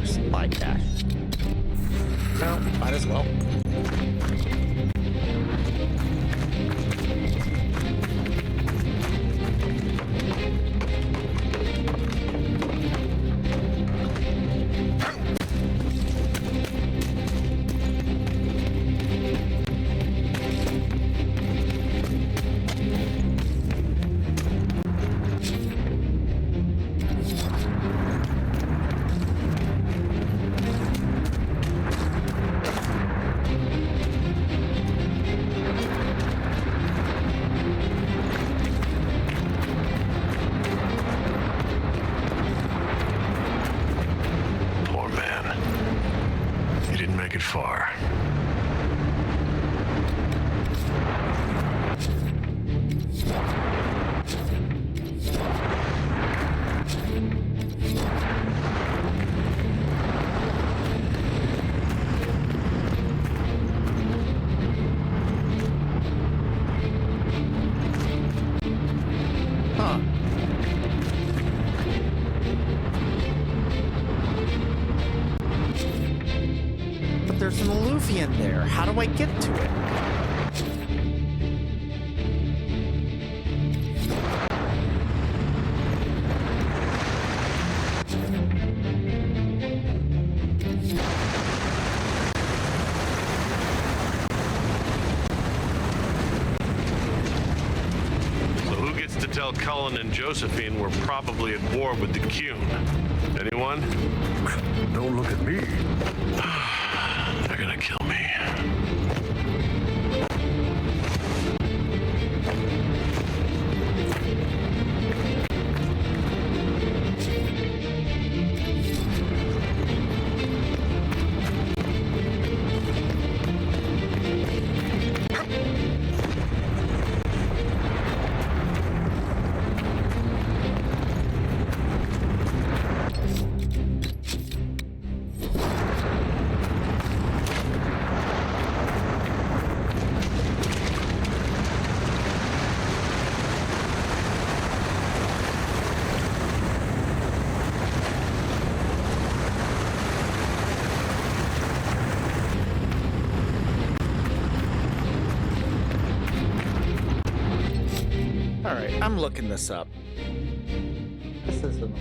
for supply cache. No, might as well. Far. Huh. But there's an alluvian there. How do I get to it? So who gets to tell Cullen and Josephine we're probably at war with the Qun? Anyone? Don't look at me. They're gonna kill me. Alright, I'm looking this up. This isn't...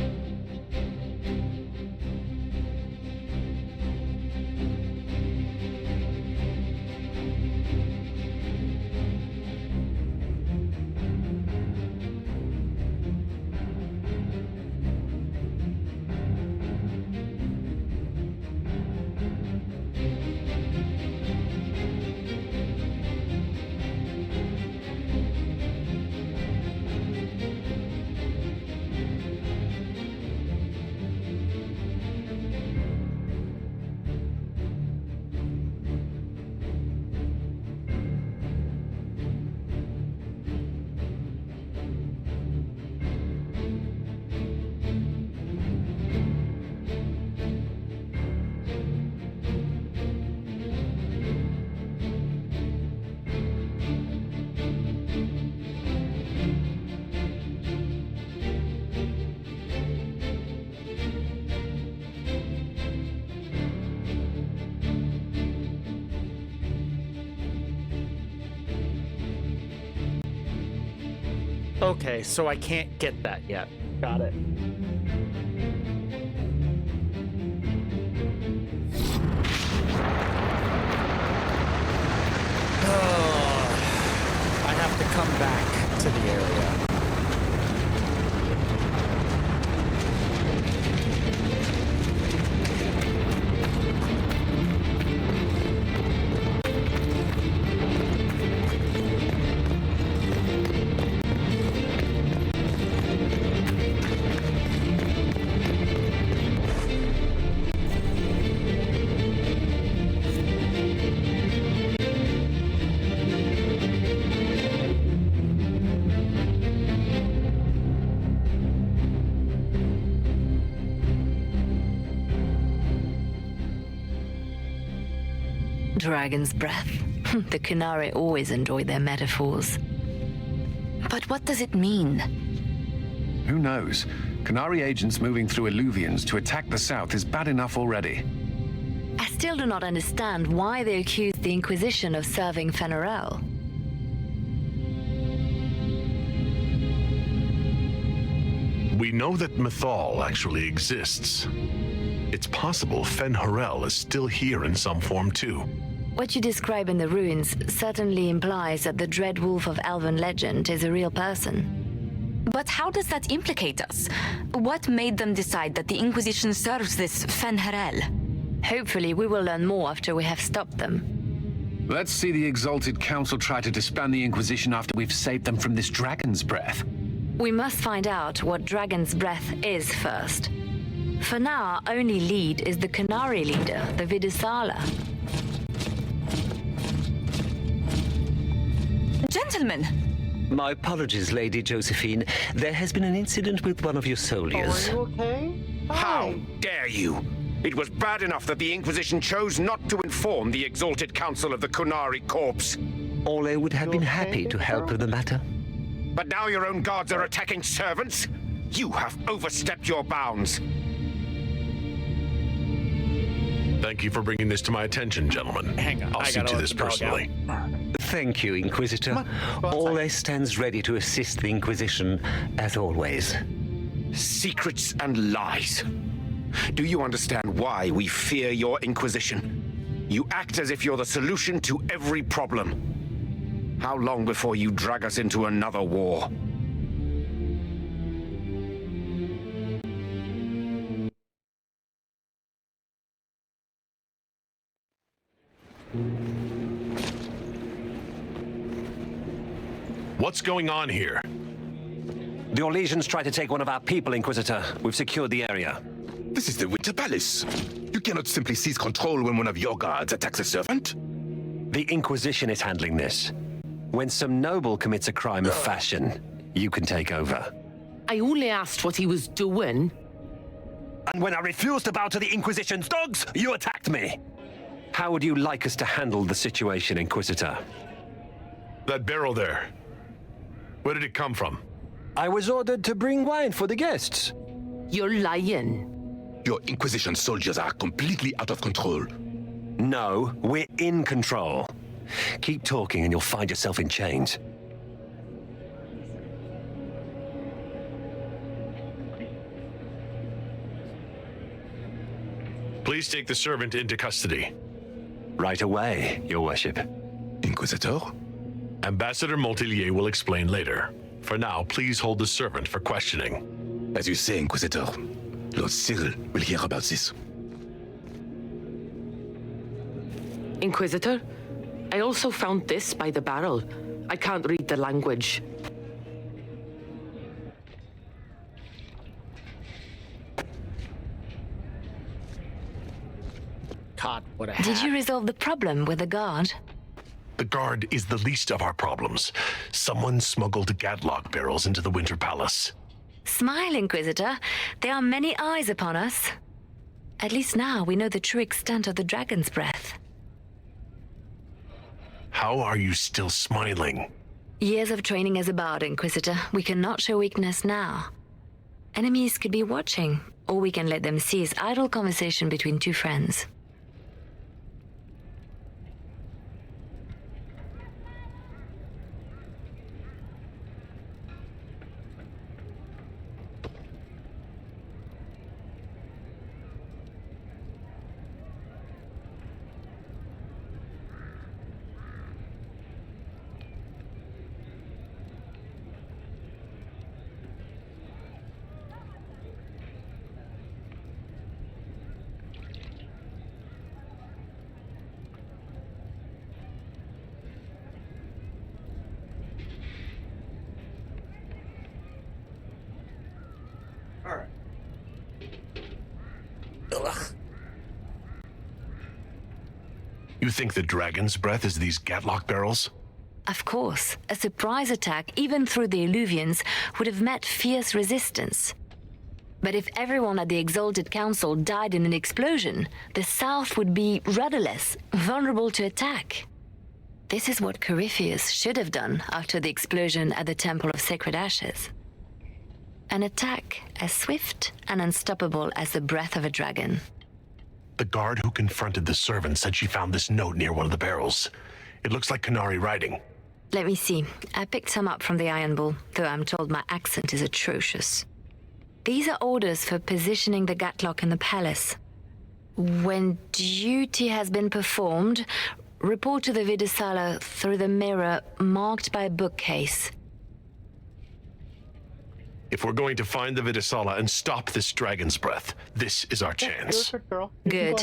Okay, so I can't get that yet. Got it. I have to come back to the area. Dragon's breath. The Qunari always enjoy their metaphors. But what does it mean? Who knows? Qunari agents moving through Illuvians to attack the south is bad enough already. I still do not understand why they accuse the Inquisition of serving Fenarel. We know that Mythal actually exists. It's possible Fen-Harel is still here in some form too. What you describe in the ruins certainly implies that the Dread Wolf of Elven legend is a real person. But how does that implicate us? What made them decide that the Inquisition serves this Fen-Harel? Hopefully we will learn more after we have stopped them. Let's see the Exalted Council try to disband the Inquisition after we've saved them from this dragon's breath. We must find out what Dragon's Breath is first. For now, our only lead is the Qunari leader, the Vidusala. Gentlemen! My apologies, Lady Josephine. There has been an incident with one of your soldiers. Are you okay? How dare you? It was bad enough that the Inquisition chose not to inform the Exalted Council of the Qunari Corps. Ole would have been happy to help with the matter. But now your own guards are attacking servants? You have overstepped your bounds. Thank you for bringing this to my attention, gentlemen. Hang on, I'll see to this personally. Thank you, Inquisitor. Ole stands ready to assist the Inquisition, as always. Secrets and lies. Do you understand why we fear your Inquisition? You act as if you're the solution to every problem. How long before you drag us into another war? What's going on here? The Orlesians tried to take one of our people, Inquisitor. We've secured the area. This is the Winter Palace. You cannot simply seize control when one of your guards attacks a servant. The Inquisition is handling this. When some noble commits a crime of fashion, you can take over. I only asked what he was doing. And when I refused to bow to the Inquisition's dogs, you attacked me. How would you like us to handle the situation, Inquisitor? That barrel there. Where did it come from? I was ordered to bring wine for the guests. You're lying. Your Inquisition soldiers are completely out of control. No, we're in control. Keep talking and you'll find yourself in chains. Please take the servant into custody. Right away, Your Worship. Inquisitor? Ambassador Montilier will explain later. For now, please hold the servant for questioning. As you say, Inquisitor, Lord Cyril will hear about this. Inquisitor, I also found this by the barrel. I can't read the language. God, what a hat. Did you resolve the problem with the guard? The guard is the least of our problems. Someone smuggled gadlock barrels into the Winter Palace. Smile, Inquisitor. There are many eyes upon us. At least now we know the true extent of the Dragon's Breath. How are you still smiling? Years of training as a bard, Inquisitor. We cannot show weakness now. Enemies could be watching, or we can let them seize idle conversation between two friends. You think the Dragon's Breath is these gadlock barrels? Of course, a surprise attack, even through the Illuvians, would have met fierce resistance. But if everyone at the Exalted Council died in an explosion, the South would be rudderless, vulnerable to attack. This is what Corypheus should have done after the explosion at the Temple of Sacred Ashes. An attack as swift and unstoppable as the breath of a dragon. The guard who confronted the servant said she found this note near one of the barrels. It looks like Qunari writing. Let me see. I picked some up from the Iron Bull, though I'm told my accent is atrocious. These are orders for positioning the Gatlock in the palace. When duty has been performed, report to the Vidisala through the mirror marked by a bookcase. If we're going to find the Vidisala and stop this dragon's breath, this is our chance. Good.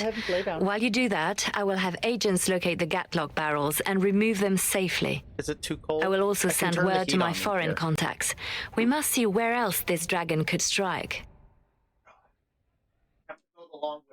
While you do that, I will have agents locate the Gatlock barrels and remove them safely. Is it too cold? I will also send word to my foreign contacts. We must see where else this dragon could strike. Have to go the long way.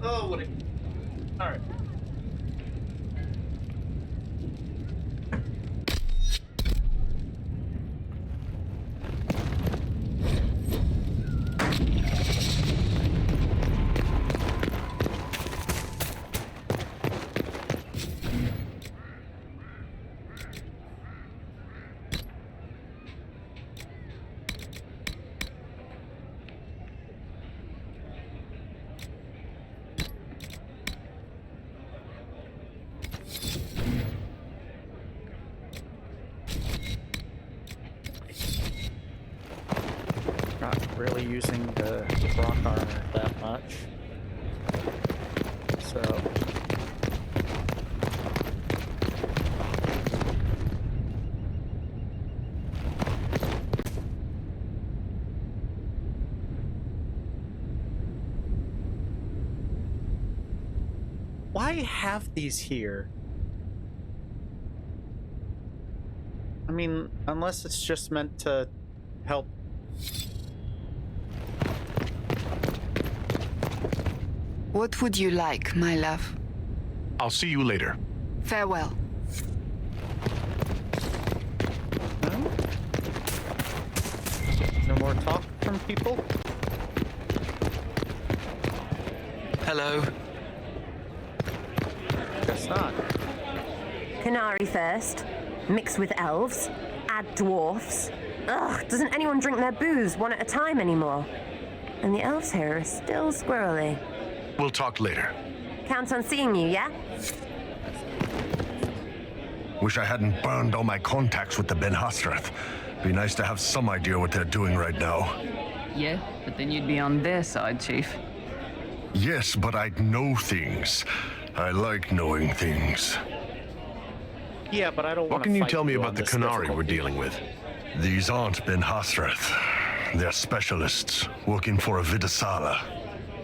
Oh, what a... Alright. Really using the rock armor that much. So why have these here? I mean, unless it's just meant to help. What would you like, my love? I'll see you later. Farewell. No more talk from people? Hello. Guess not. Qunari first, mixed with elves, add dwarfs. Ugh, doesn't anyone drink their booze one at a time anymore? And the elves here are still squirrely. We'll talk later. Count on seeing you, yeah? Wish I hadn't burned all my contacts with the Ben Hasrath. Be nice to have some idea what they're doing right now. Yeah, but then you'd be on their side, Chief. Yes, but I'd know things. I like knowing things. Yeah, but I don't want to. What can you tell me about the Qunari we're dealing with? These aren't Ben Hasrath. They're specialists working for a Vidisala.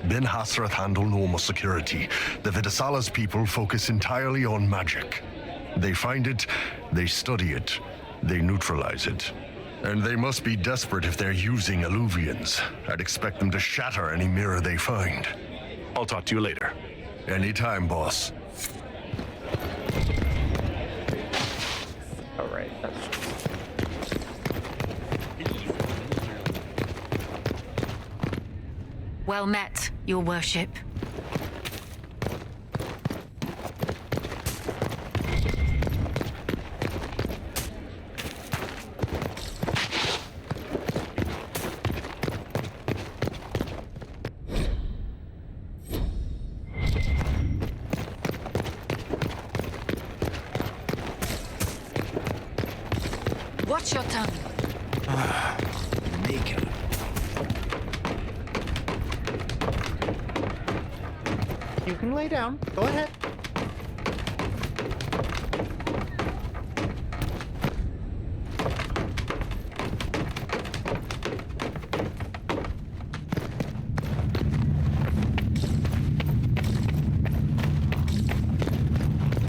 Ben Hasrath handle normal security. The Vidisala's people focus entirely on magic. They find it, they study it, they neutralize it. And they must be desperate if they're using Alluvians. I'd expect them to shatter any mirror they find. I'll talk to you later. Anytime, boss. Alright, that's... Well met, your worship. Watch your tongue. Naked. You can lay down. Go ahead.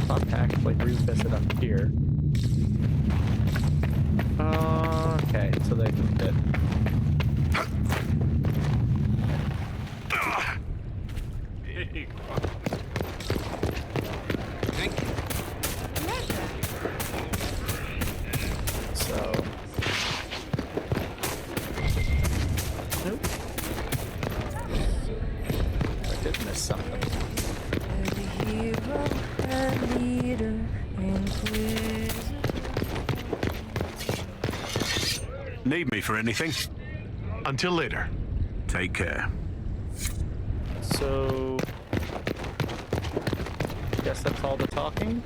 Thought to actually revisit up here. Nope. I did miss something. Need me for anything? Until later. Take care. So, guess that's all the talking.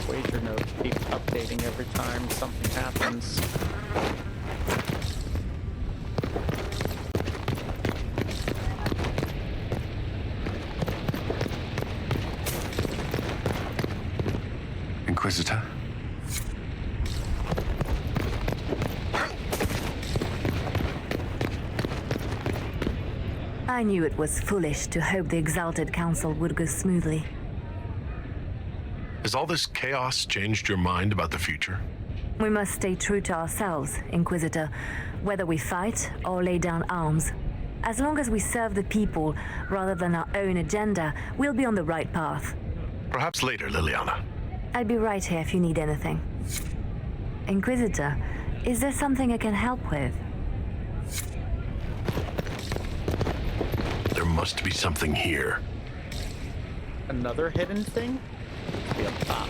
Wager note keep updating every time something happens. Inquisitor? I knew it was foolish to hope the Exalted Council would go smoothly. Has all this chaos changed your mind about the future? We must stay true to ourselves, Inquisitor, whether we fight or lay down arms. As long as we serve the people rather than our own agenda, we'll be on the right path. Perhaps later, Liliana. I'll be right here if you need anything. Inquisitor, is there something I can help with? There must be something here. Another hidden thing? Be up top.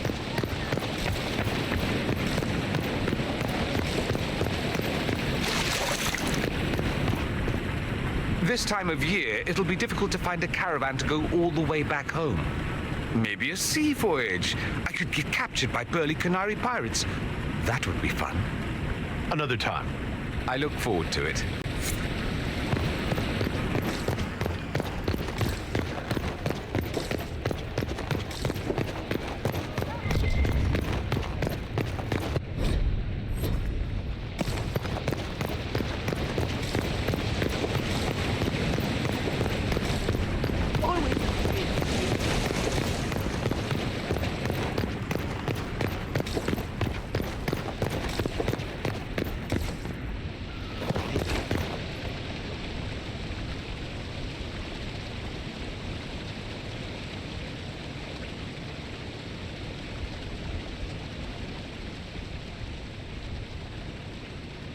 This time of year, it'll be difficult to find a caravan to go all the way back home. Maybe a sea voyage. I could get captured by burly Qunari pirates. That would be fun. Another time. I look forward to it.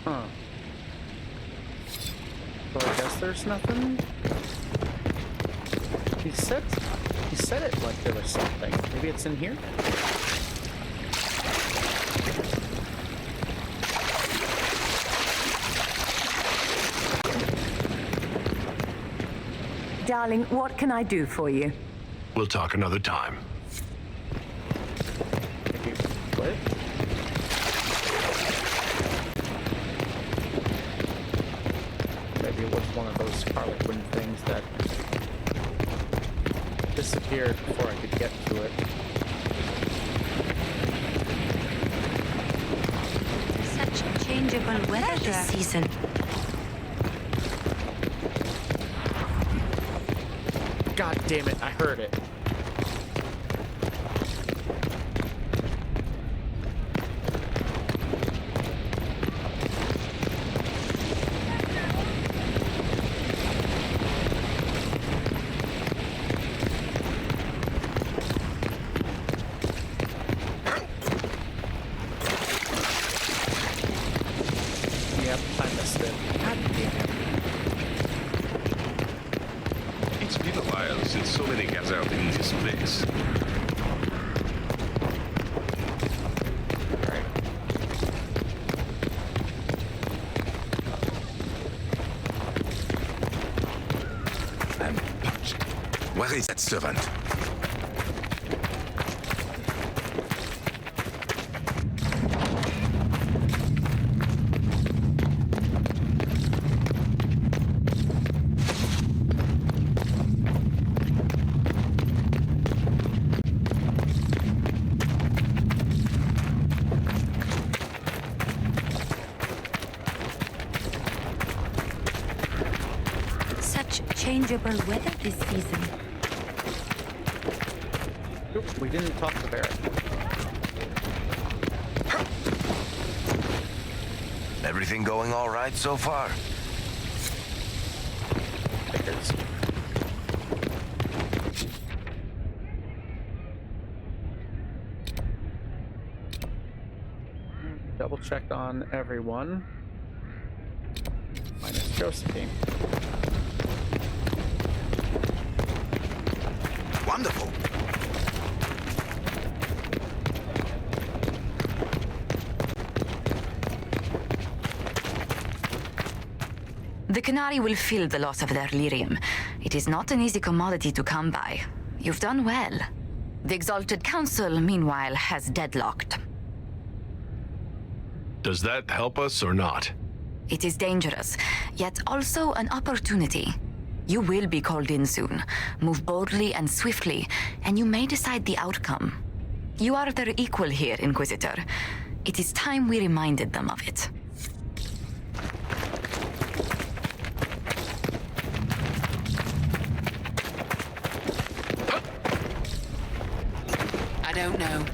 Huh. So I guess there's nothing. He said it like there was something. Maybe it's in here? Darling, what can I do for you? We'll talk another time. What? Maybe it was one of those Harlequin things that disappeared before I could get to it. Such changeable weather this season. God damn it, I heard it. Yep, I missed it. God damn it. It's been a while since so many gathered in this place. Where is that servant? Such changeable weather this season. Oops, we didn't talk to Barrett. Everything going all right so far? is. Double checked on everyone. Minus Josephine. Wonderful. The Qunari will feel the loss of their lyrium. It is not an easy commodity to come by. You've done well. The Exalted Council, meanwhile, has deadlocked. Does that help us or not? It is dangerous, yet also an opportunity. You will be called in soon. Move boldly and swiftly, and you may decide the outcome. You are their equal here, Inquisitor. It is time we reminded them of it. I don't know.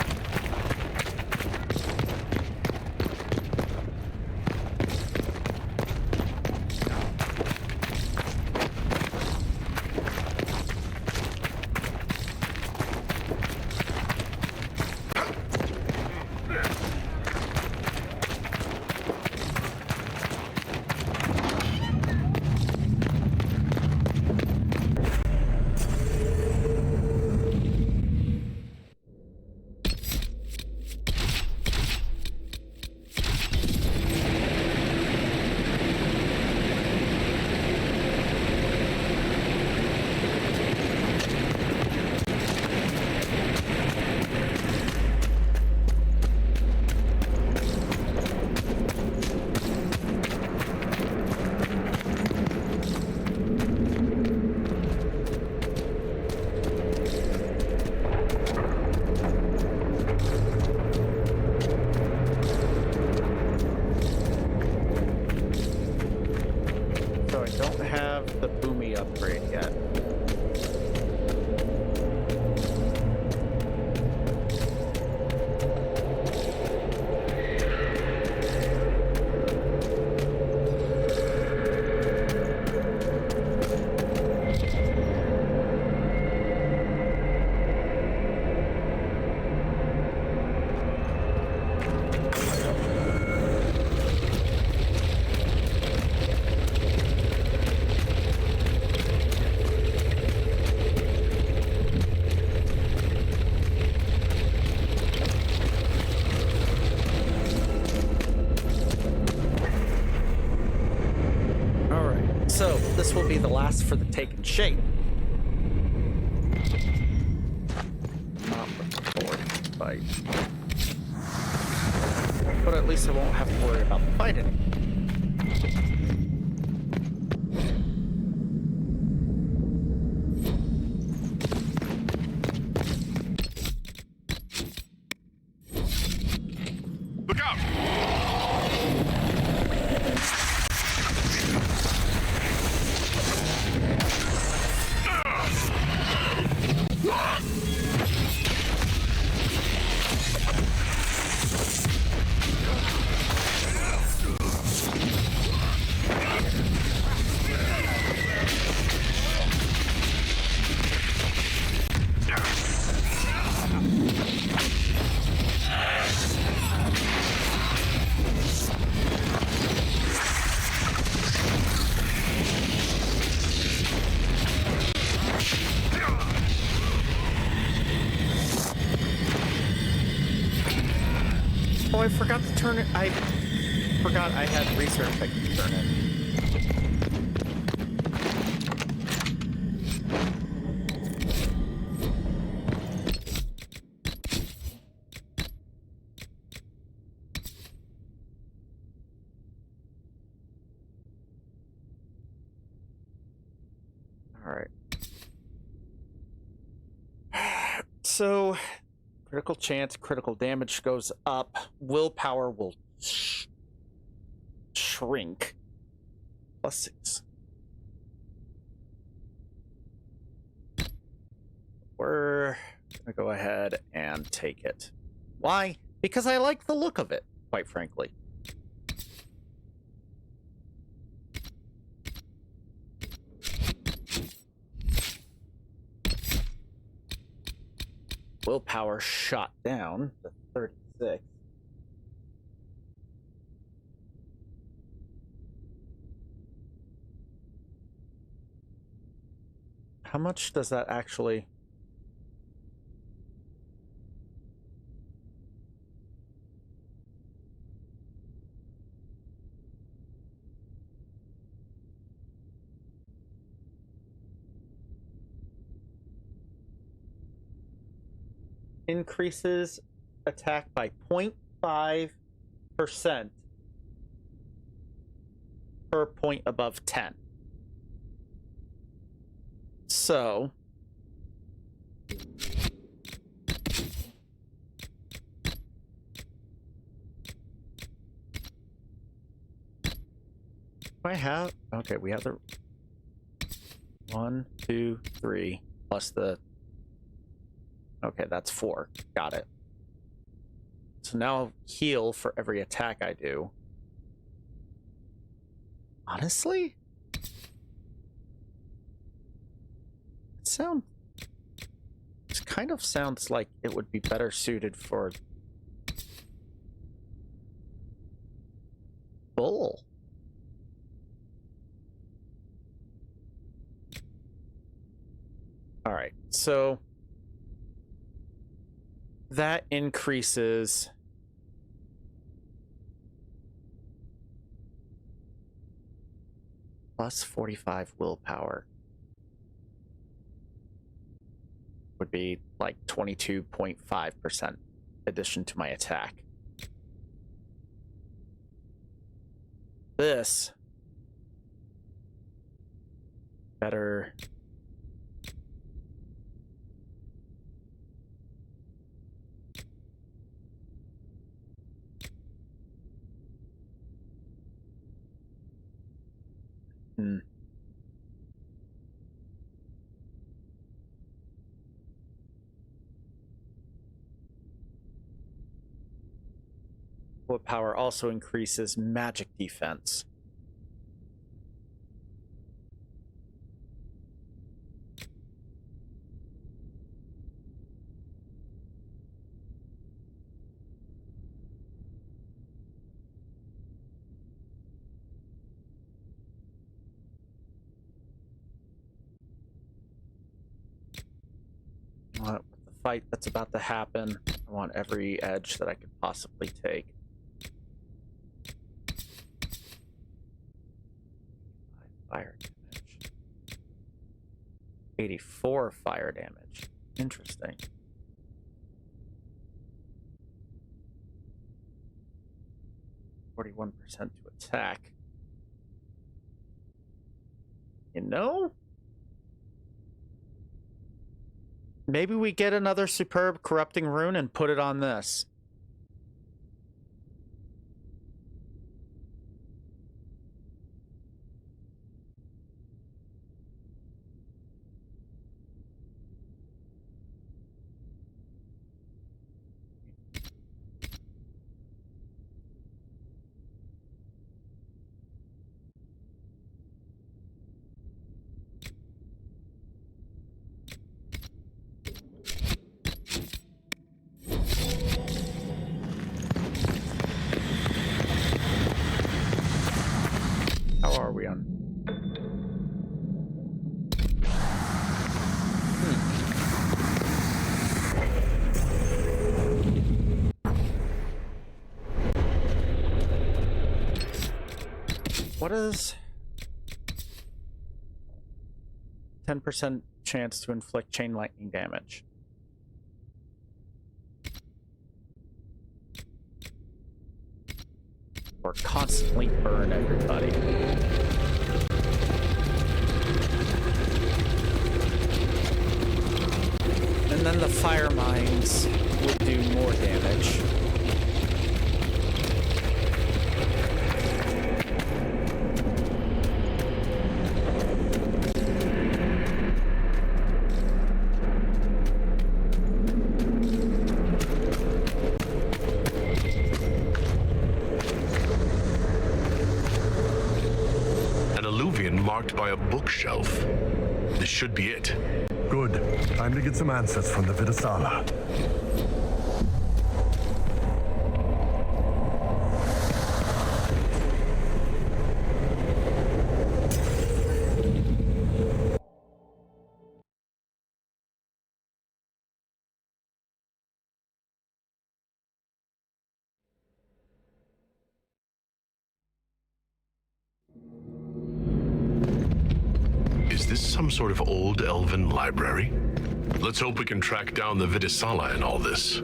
So, this will be the last for the taken shape. Not looking forward to the fight. But at least I won't have to worry about the fight anymore. Oh, I forgot to turn it. I forgot I had research I could turn in. All right. So, critical chance, critical damage goes up. Willpower will shrink. +6. We're gonna go ahead and take it. Why? Because I like the look of it, quite frankly. willpower shot down to 36. How much does that actually... Increases attack by 0.5% per point above 10. So I have, okay, we have the 1, 2, 3 plus the, okay, that's 4. Got it. So now I'll heal for every attack I do. Honestly? This kind of sounds like it would be better suited for Bull. All right, so that increases plus 45 willpower. Would be like 22.5% addition to my attack. This better Willpower also increases magic defense. With the fight that's about to happen, I want every edge that I could possibly take. 5 fire damage. 84 fire damage. Interesting. %41 to attack. You know? Maybe we get another superb corrupting rune and put it on this. How are we on? What is 10% chance to inflict chain lightning damage? Or constantly burn everybody. And then the fire mines would do more damage. Marked by a bookshelf. This should be it. Good. Time to get some answers from the Vidasala. Is this some sort of old elven library? Let's hope we can track down the Vidasala in all this.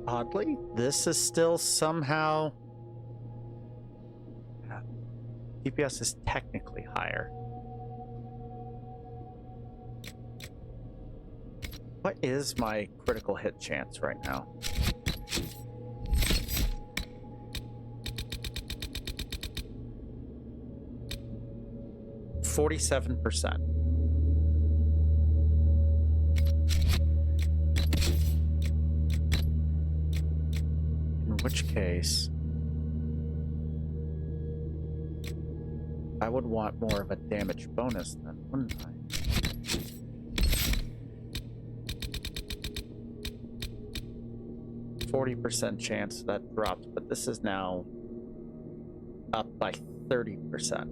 Oddly, this is still somehow... DPS is technically higher. What is my critical hit chance right now? %47%. In which case, I would want more of a damage bonus then, wouldn't I? %40 chance that drops, but this is now up by 30%.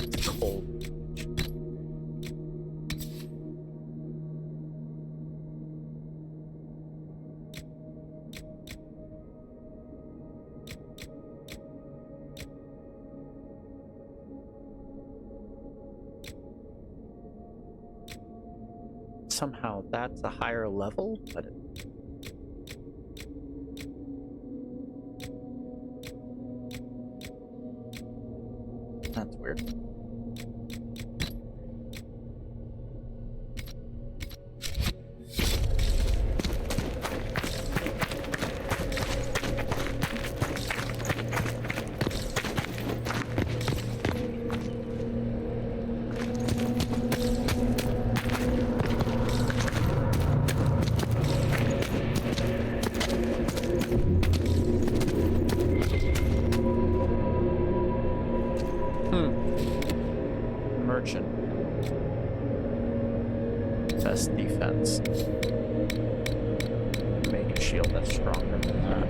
It's cold. Somehow that's a higher level, but that's weird. Merchant. Best defense. Make a shield that's stronger than that.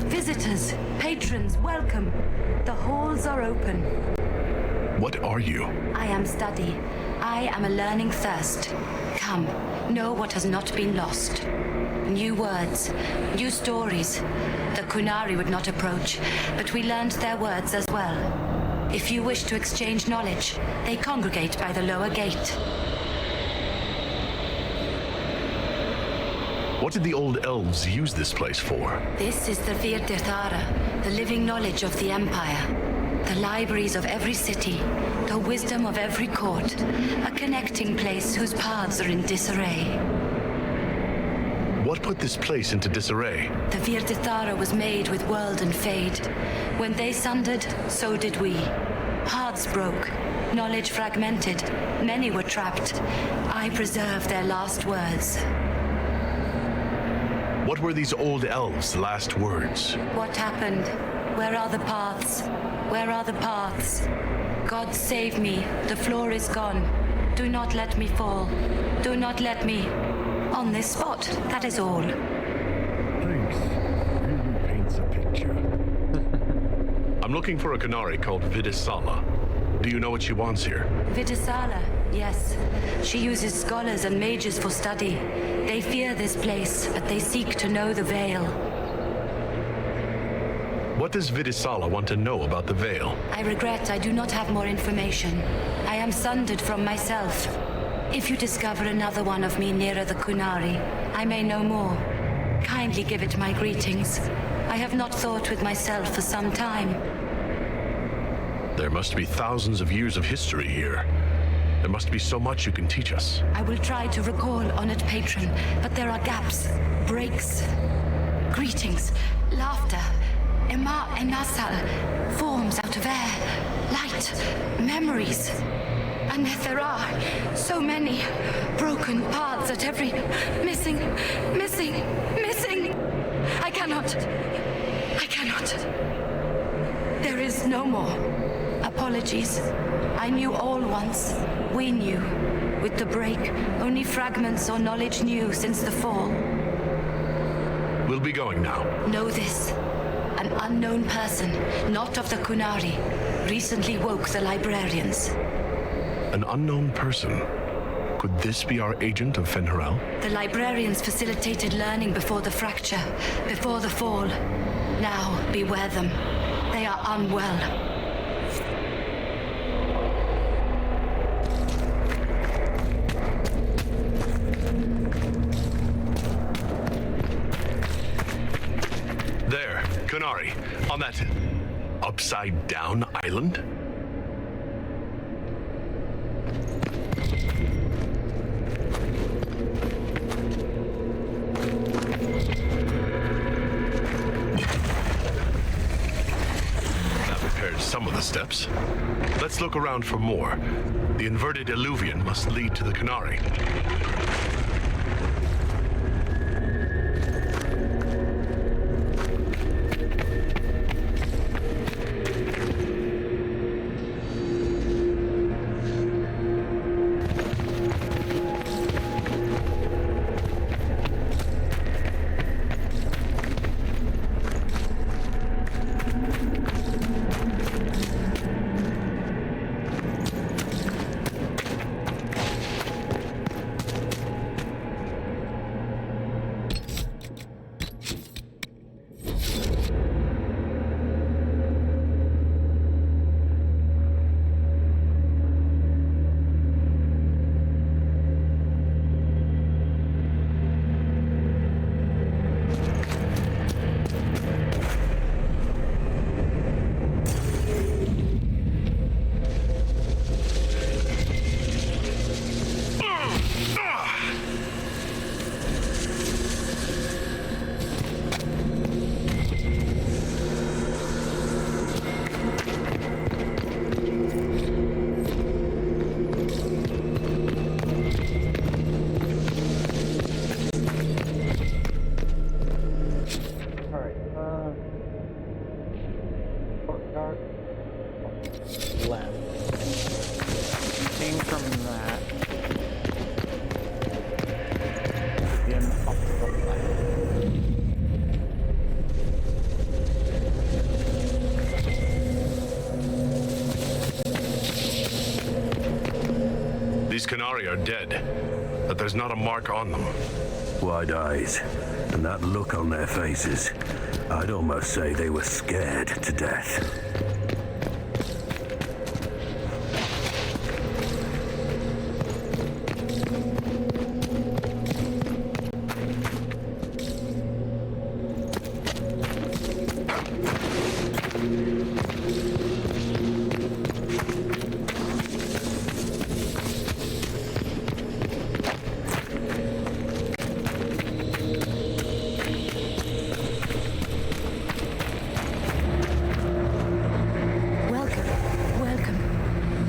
Visitors, patrons, welcome. The halls are open. What are you? I am study. I am a learning thirst. Come, know what has not been lost. New words, new stories. The Qunari would not approach, but we learned their words as well. If you wish to exchange knowledge, they congregate by the lower gate. What did the old elves use this place for? This is the Virdirthara, the living knowledge of the Empire. The libraries of every city, the wisdom of every court, a connecting place whose paths are in disarray. What put this place into disarray? The Virdirthara was made with world and fade. When they sundered, so did we. Paths broke, knowledge fragmented, many were trapped. I preserved their last words. What were these old elves' last words? What happened? Where are the paths? Where are the paths? God save me, the floor is gone. Do not let me fall. Do not let me. On this spot, that is all. Thanks. Really paints a picture. I'm looking for a Qunari called Vidisala. Do you know what she wants here? Vidisala, yes. She uses scholars and mages for study. They fear this place, but they seek to know the Veil. What does Vidisala want to know about the Veil? I regret I do not have more information. I am sundered from myself. If you discover another one of me nearer the Qunari, I may know more. Kindly give it my greetings. I have not thought with myself for some time. There must be thousands of years of history here. There must be so much you can teach us. I will try to recall Honored Patron, but there are gaps, breaks. Greetings, laughter, Enasal, forms out of air, light, memories. And yet there are so many broken paths at every missing. I cannot. There is no more. Apologies. I knew all once. We knew. With the break, only fragments or knowledge new since the fall. We'll be going now. Know this. An unknown person, not of the Qunari, recently woke the librarians. An unknown person? Could this be our agent of Fen'Harel? The librarians facilitated learning before the fracture, before the fall. Now, beware them. They are unwell. There, Qunari, on that upside-down island? Some of the steps. Let's look around for more. The inverted illuvian must lead to the Qunari. These Qunari are dead, but there's not a mark on them. Wide eyes. And that look on their faces, I'd almost say they were scared to death.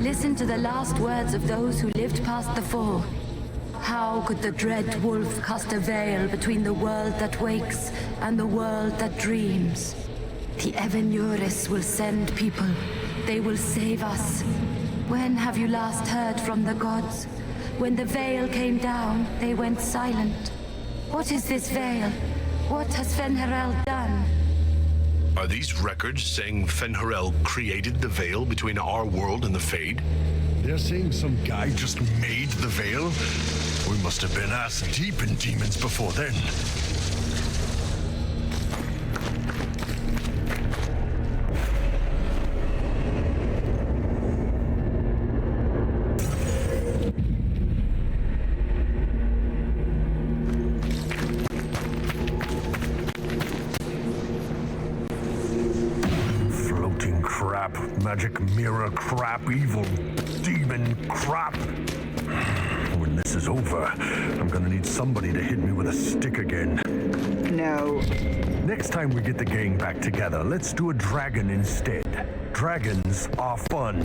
Listen to the last words of those who lived past the fall. How could the dread wolf cast a veil between the world that wakes and the world that dreams? The Evenuris will send people. They will save us. When have you last heard from the gods? When the veil came down, they went silent. What is this veil? What has Fen'Harel done? Are these records saying Fen'Harel created the veil between our world and the Fade? They're saying some guy just made the veil? We must have been ass deep in demons before then. Magic mirror crap, evil demon crap. When this is over, I'm gonna need somebody to hit me with a stick again. No. Next time we get the gang back together, let's do a dragon instead. Dragons are fun.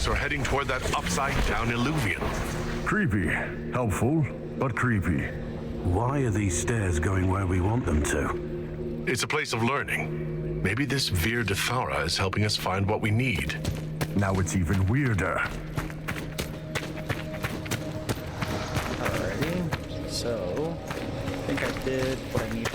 are heading toward that upside-down illuvian. Creepy. Helpful, but creepy. Why are these stairs going where we want them to? It's a place of learning. Maybe this Vir de Thara is helping us find what we need. Now it's even weirder. Alrighty. So, I think I did what I needed.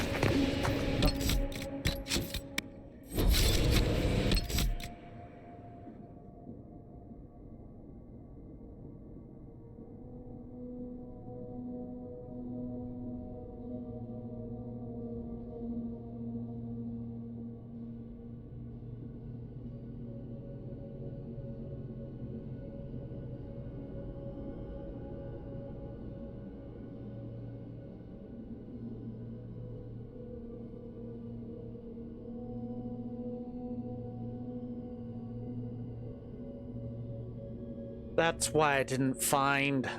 That's why I didn't find...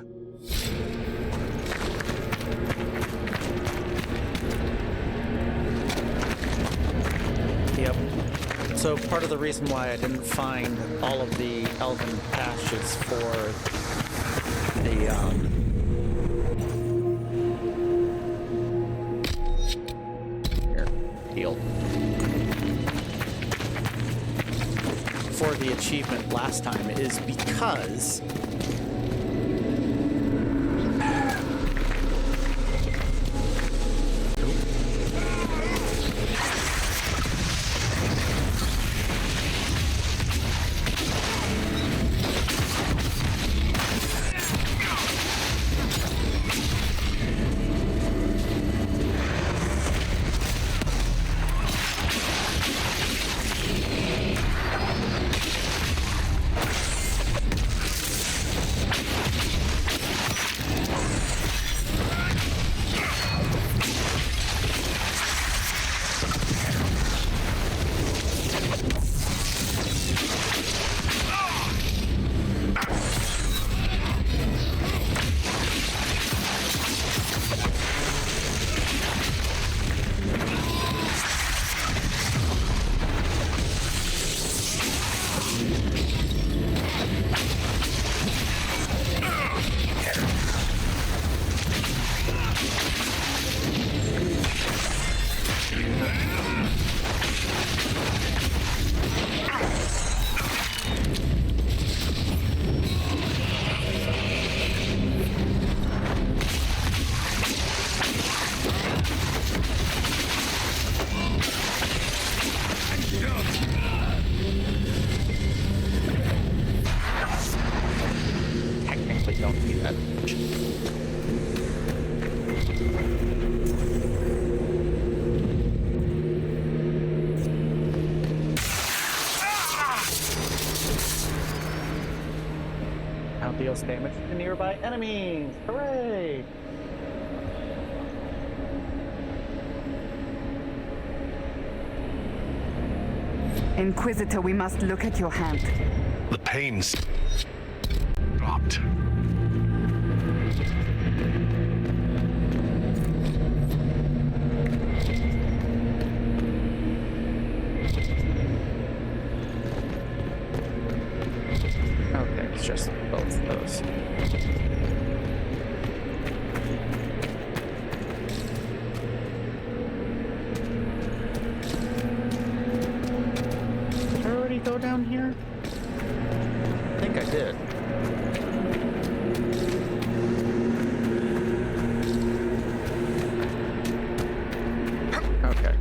Yep. So part of the reason why I didn't find all of the elven patches for the, Here, heal. For the achievement last time is because deals damage to nearby enemies. Hooray! Inquisitor, we must look at your hand. The pains dropped. Okay, it's just both of those. Did I already go down here? I think I did. Okay.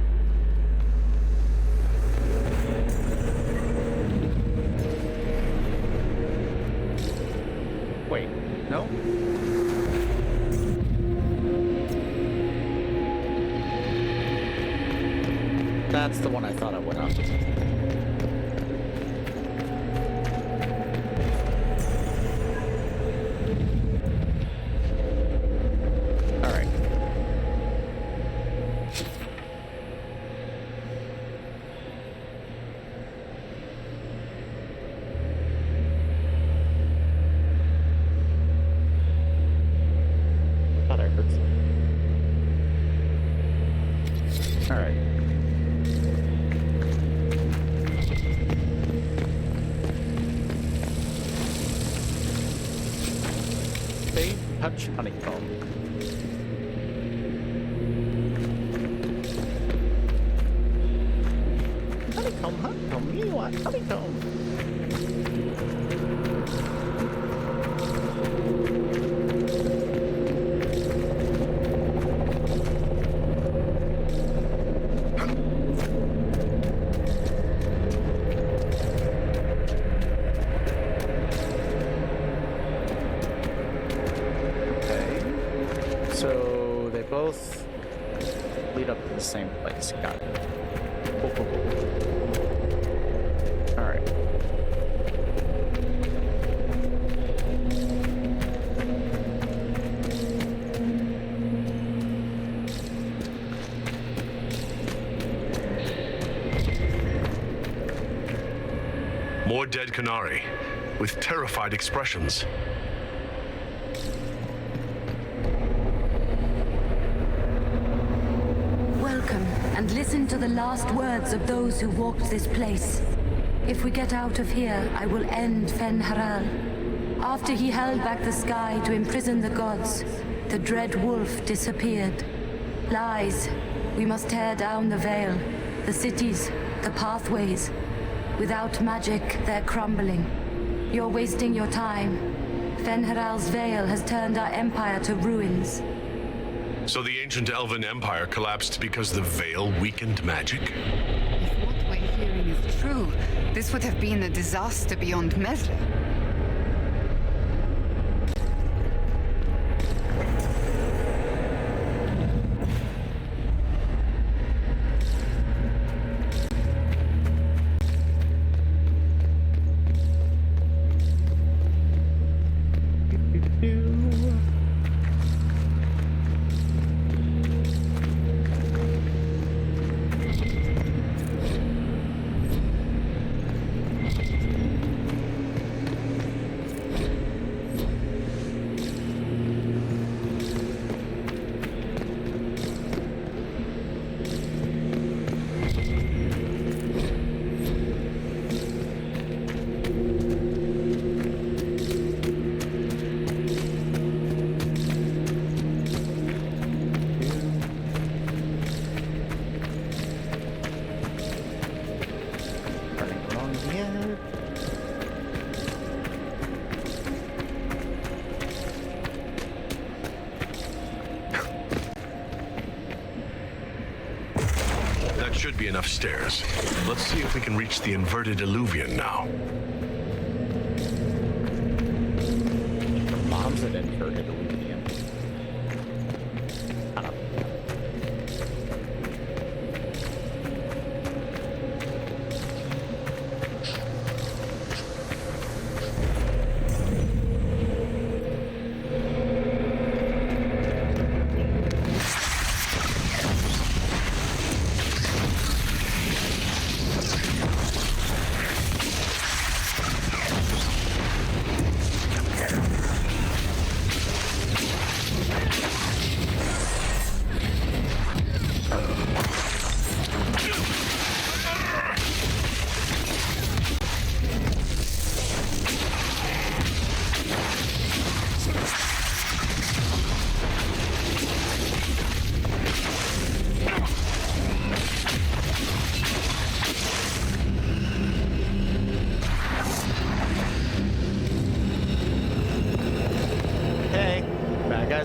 Wait, no? That's the one I thought I went up. Alright. Thought I heard something. Alright. touch honeycomb. Honeycomb, you want honeycomb? Both lead up to the same place. Got it. Cool. All right. More dead Qunari, with terrified expressions. And listen to the last words of those who walked this place. If we get out of here, I will end Fen-Haral. After he held back the sky to imprison the gods, the dread wolf disappeared. Lies. We must tear down the veil, the cities, the pathways. Without magic, they're crumbling. You're wasting your time. Fen-Haral's veil has turned our empire to ruins. So the ancient Elven Empire collapsed because the veil weakened magic? If what we're hearing is true, this would have been a disaster beyond measure. Should be enough stairs. Let's see if we can reach the inverted illuvian now. Mom's an inverted illuvian.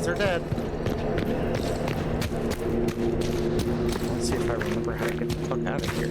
Are dead. Let's see if I remember how to get the fuck out of here.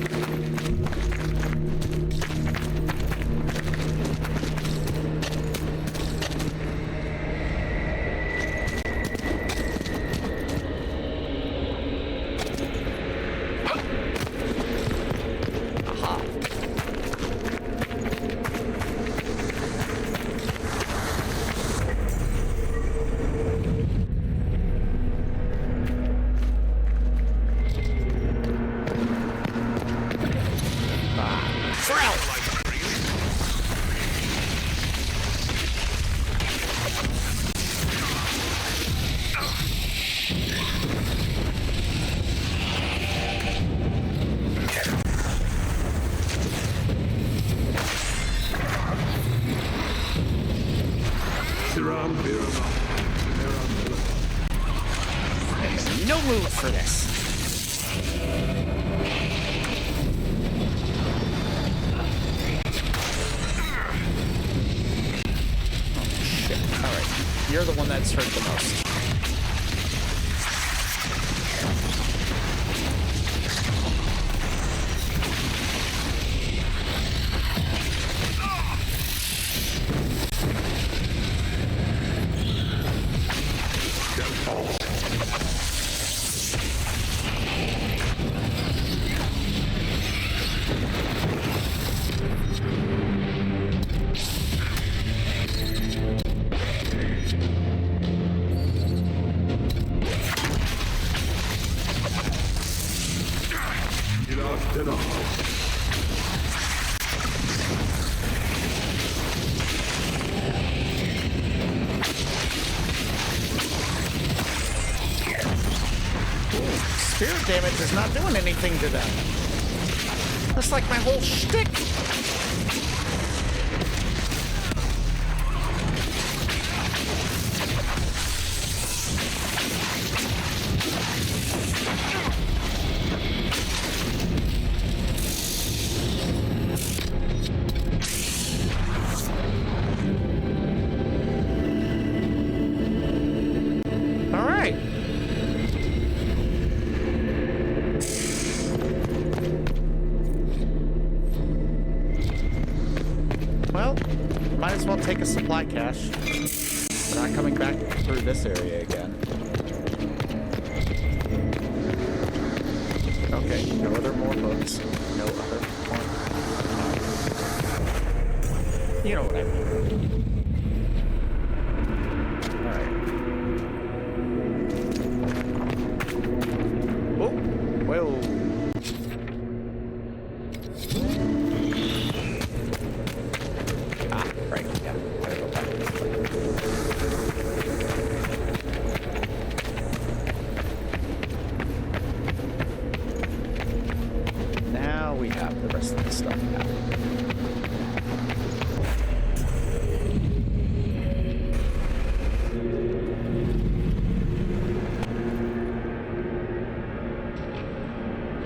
loot for this. Shit. Alright. You're the one that's hurt the most. Spirit damage is not doing anything to them. That's like my whole shtick. Take a supply cache. We're not coming back through this area again. Okay, no other more books. No other more. You know what I mean. Alright. Oh, whoa.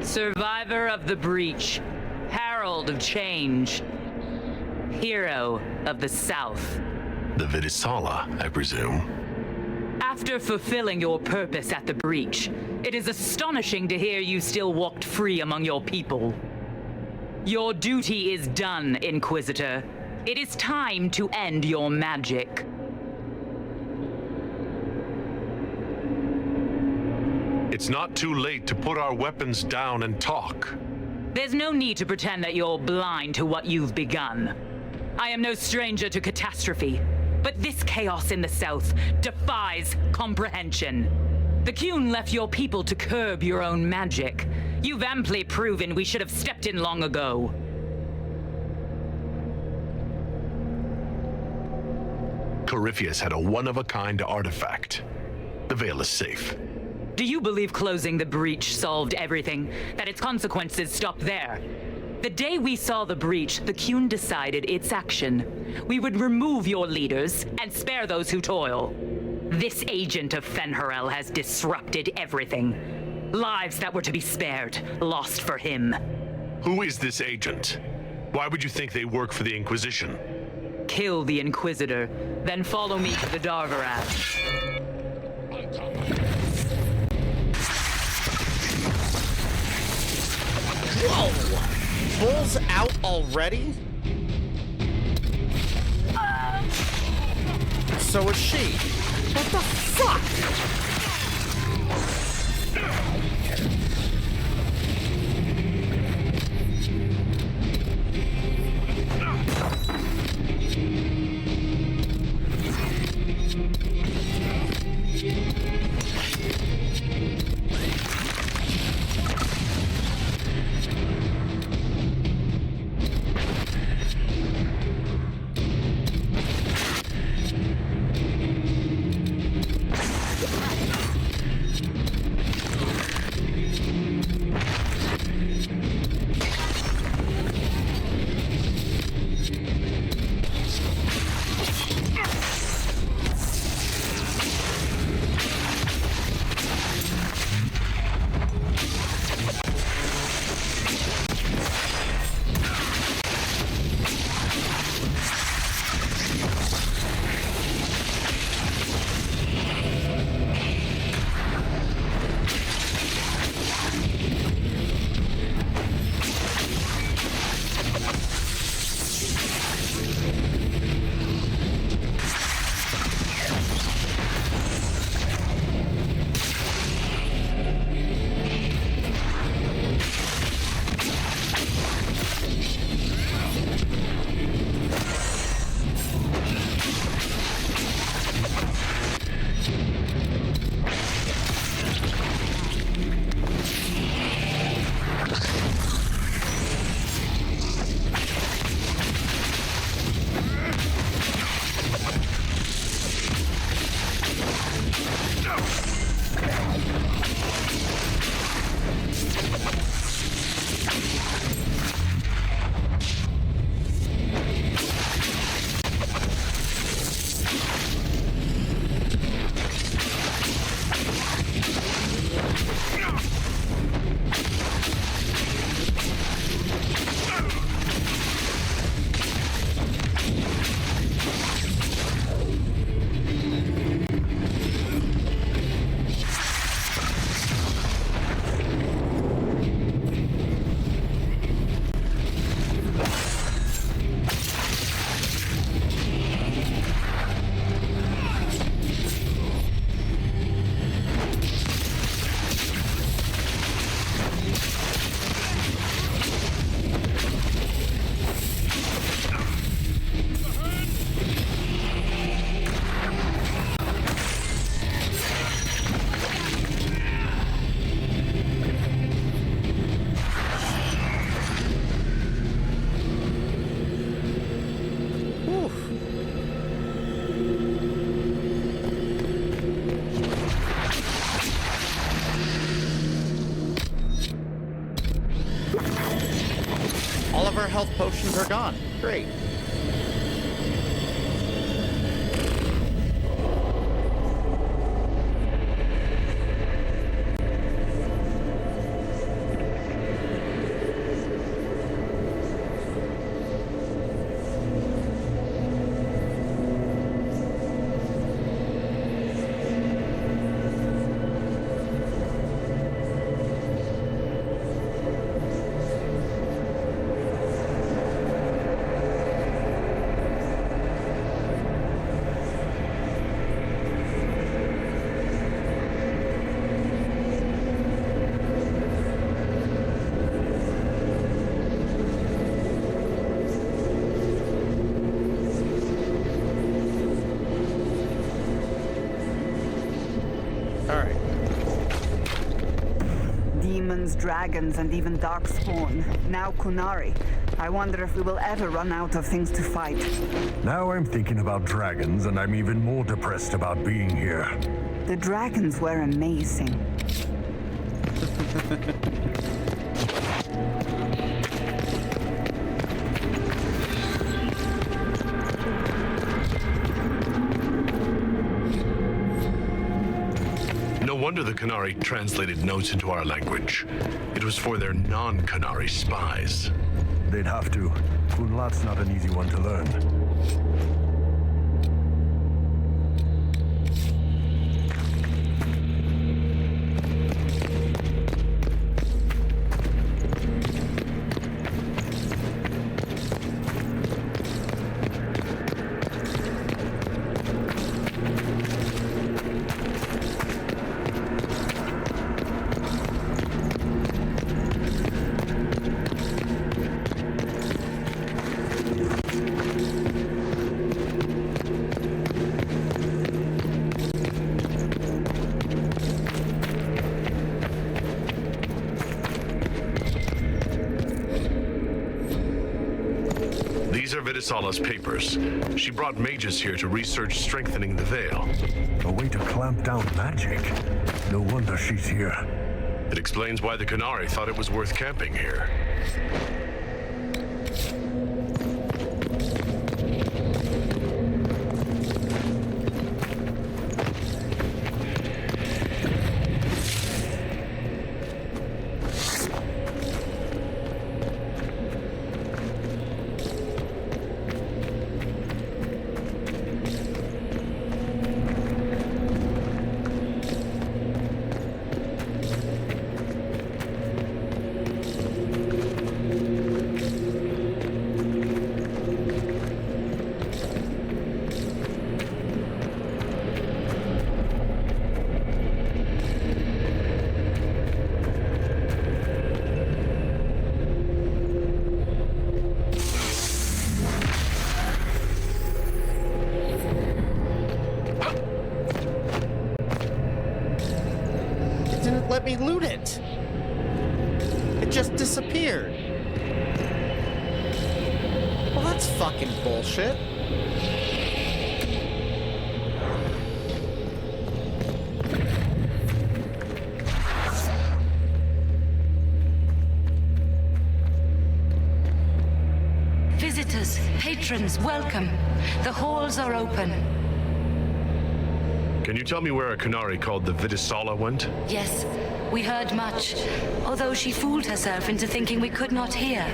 Survivor of the breach, herald of change, hero of the South. The Vidisala, I presume. After fulfilling your purpose at the breach, it is astonishing to hear you still walked free among your people. Your duty is done, Inquisitor. It is time to end your magic. It's not too late to put our weapons down and talk. There's no need to pretend that you're blind to what you've begun. I am no stranger to catastrophe, but this chaos in the South defies comprehension. The Qun left your people to curb your own magic. You've amply proven we should have stepped in long ago. Corypheus had a one-of-a-kind artifact. The Veil is safe. Do you believe closing the breach solved everything? That its consequences stopped there? The day we saw the breach, the Qun decided its action. We would remove your leaders and spare those who toil. This agent of Fen'Harel has disrupted everything. Lives that were to be spared, lost for him. Who is this agent? Why would you think they work for the Inquisition? Kill the Inquisitor, then follow me to the Darvarat. Whoa! Bull's out already? So is she. What the fuck? potions are gone. Great. Demons, dragons, and even darkspawn. Now Qunari. I wonder if we will ever run out of things to fight. Now I'm thinking about dragons, and I'm even more depressed about being here. The dragons were amazing. No wonder the Qunari translated notes into our language. It was for their non-Qunari spies. They'd have to. Kunlat's not an easy one to learn. These are Vidisala's papers. She brought mages here to research strengthening the veil. A way to clamp down magic. No wonder she's here. It explains why the Qunari thought it was worth camping here. Let me loot it. It just disappeared. Well, that's fucking bullshit. Visitors, patrons, welcome. The halls are open. Can you tell me where a Qunari called the Vidisala went? Yes, we heard much, although she fooled herself into thinking we could not hear.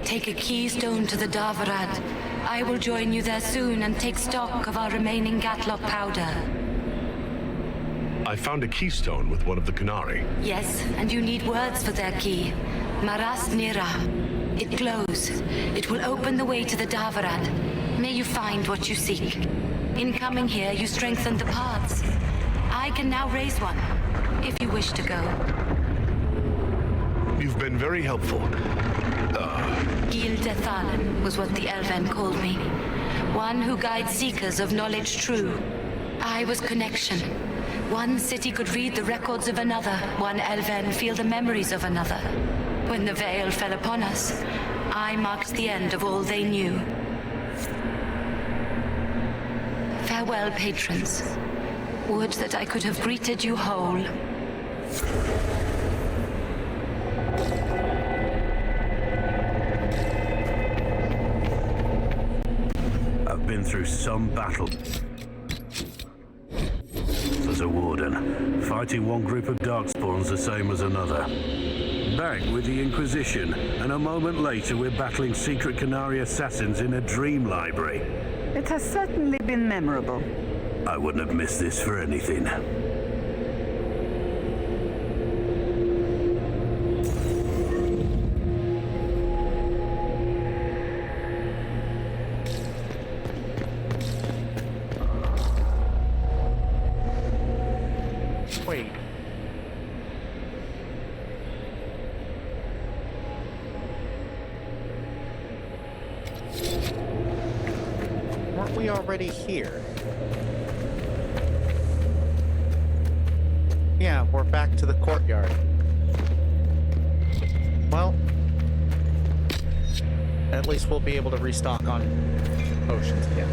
Take a keystone to the Davarad. I will join you there soon and take stock of our remaining Gatlock powder. I found a keystone with one of the Qunari. Yes, and you need words for their key. Maras Nira. It glows. It will open the way to the Davarad. May you find what you seek. In coming here, you strengthened the paths. I can now raise one, if you wish to go. You've been very helpful. Gildethalan was what the Elven called me. One who guides seekers of knowledge true. I was connection. One city could read the records of another, one Elven feel the memories of another. When the veil fell upon us, I marked the end of all they knew. Farewell, patrons. Would that I could have greeted you whole. been through some battle. As a warden, fighting one group of darkspawns the same as another. Back with the Inquisition, and a moment later we're battling secret Qunari assassins in a dream library. It has certainly been memorable. I wouldn't have missed this for anything. Wait. Weren't we already here? Yeah, we're back to the courtyard. Well, at least we'll be able to restock on potions again.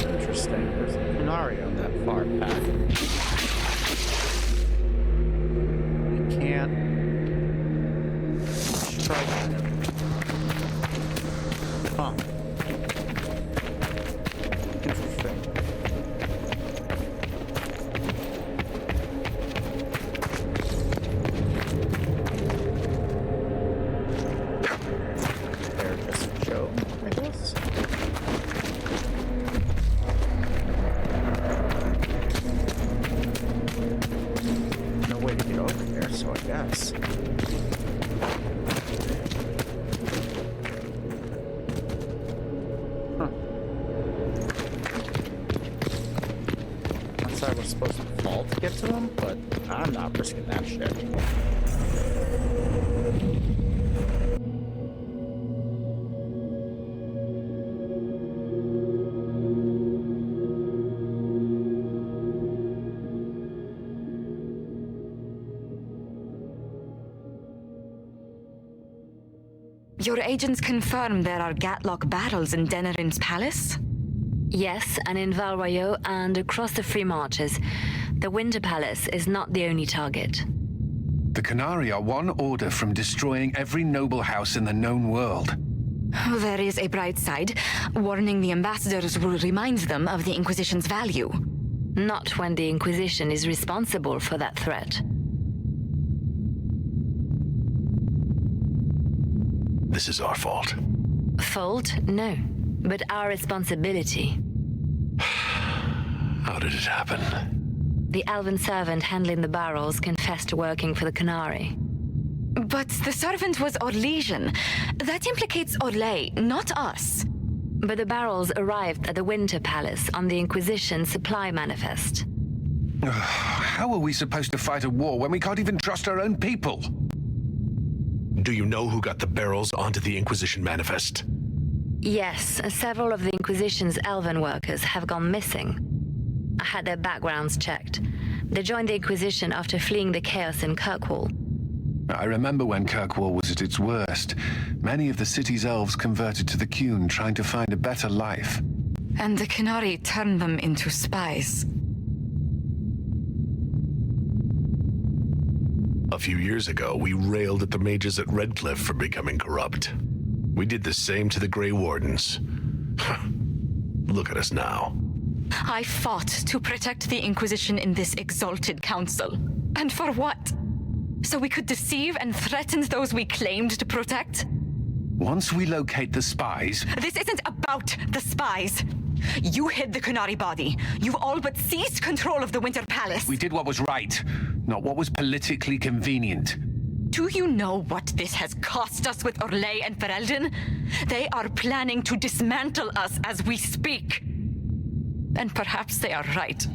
Interesting. There's a Qunari on that far path. I can't strike him. Huh. Interesting. They're just a joke, I guess. No way to get over there, so I guess. Huh. I thought I was supposed to fall to get to them, but I'm not risking that shit. Your agents confirm there are Gatlock battles in Denerim's palace? Yes, and in Val Royeaux and across the Free Marches. The Winter Palace is not the only target. The Qunari are one order from destroying every noble house in the known world. There is a bright side. Warning the ambassadors will remind them of the Inquisition's value. Not when the Inquisition is responsible for that threat. This is our fault. Fault? No. But our responsibility. How did it happen? The elven servant handling the barrels confessed to working for the Qunari. But the servant was Orlesian. That implicates Orlais, not us. But the barrels arrived at the Winter Palace on the Inquisition supply manifest. How are we supposed to fight a war when we can't even trust our own people? Do you know who got the barrels onto the Inquisition manifest? Yes, several of the Inquisition's elven workers have gone missing. I had their backgrounds checked. They joined the Inquisition after fleeing the chaos in Kirkwall. I remember when Kirkwall was at its worst. Many of the city's elves converted to the Qun, trying to find a better life. And the Qunari turned them into spies. A few years ago, we railed at the mages at Redcliffe for becoming corrupt. We did the same to the Grey Wardens. Look at us now. I fought to protect the Inquisition in this exalted council. And for what? So we could deceive and threaten those we claimed to protect? Once we locate the spies... This isn't about the spies. You hid the Qunari body. You've all but seized control of the Winter Palace. We did what was right, not what was politically convenient. Do you know what this has cost us with Orlais and Ferelden? They are planning to dismantle us as we speak. And perhaps they are right.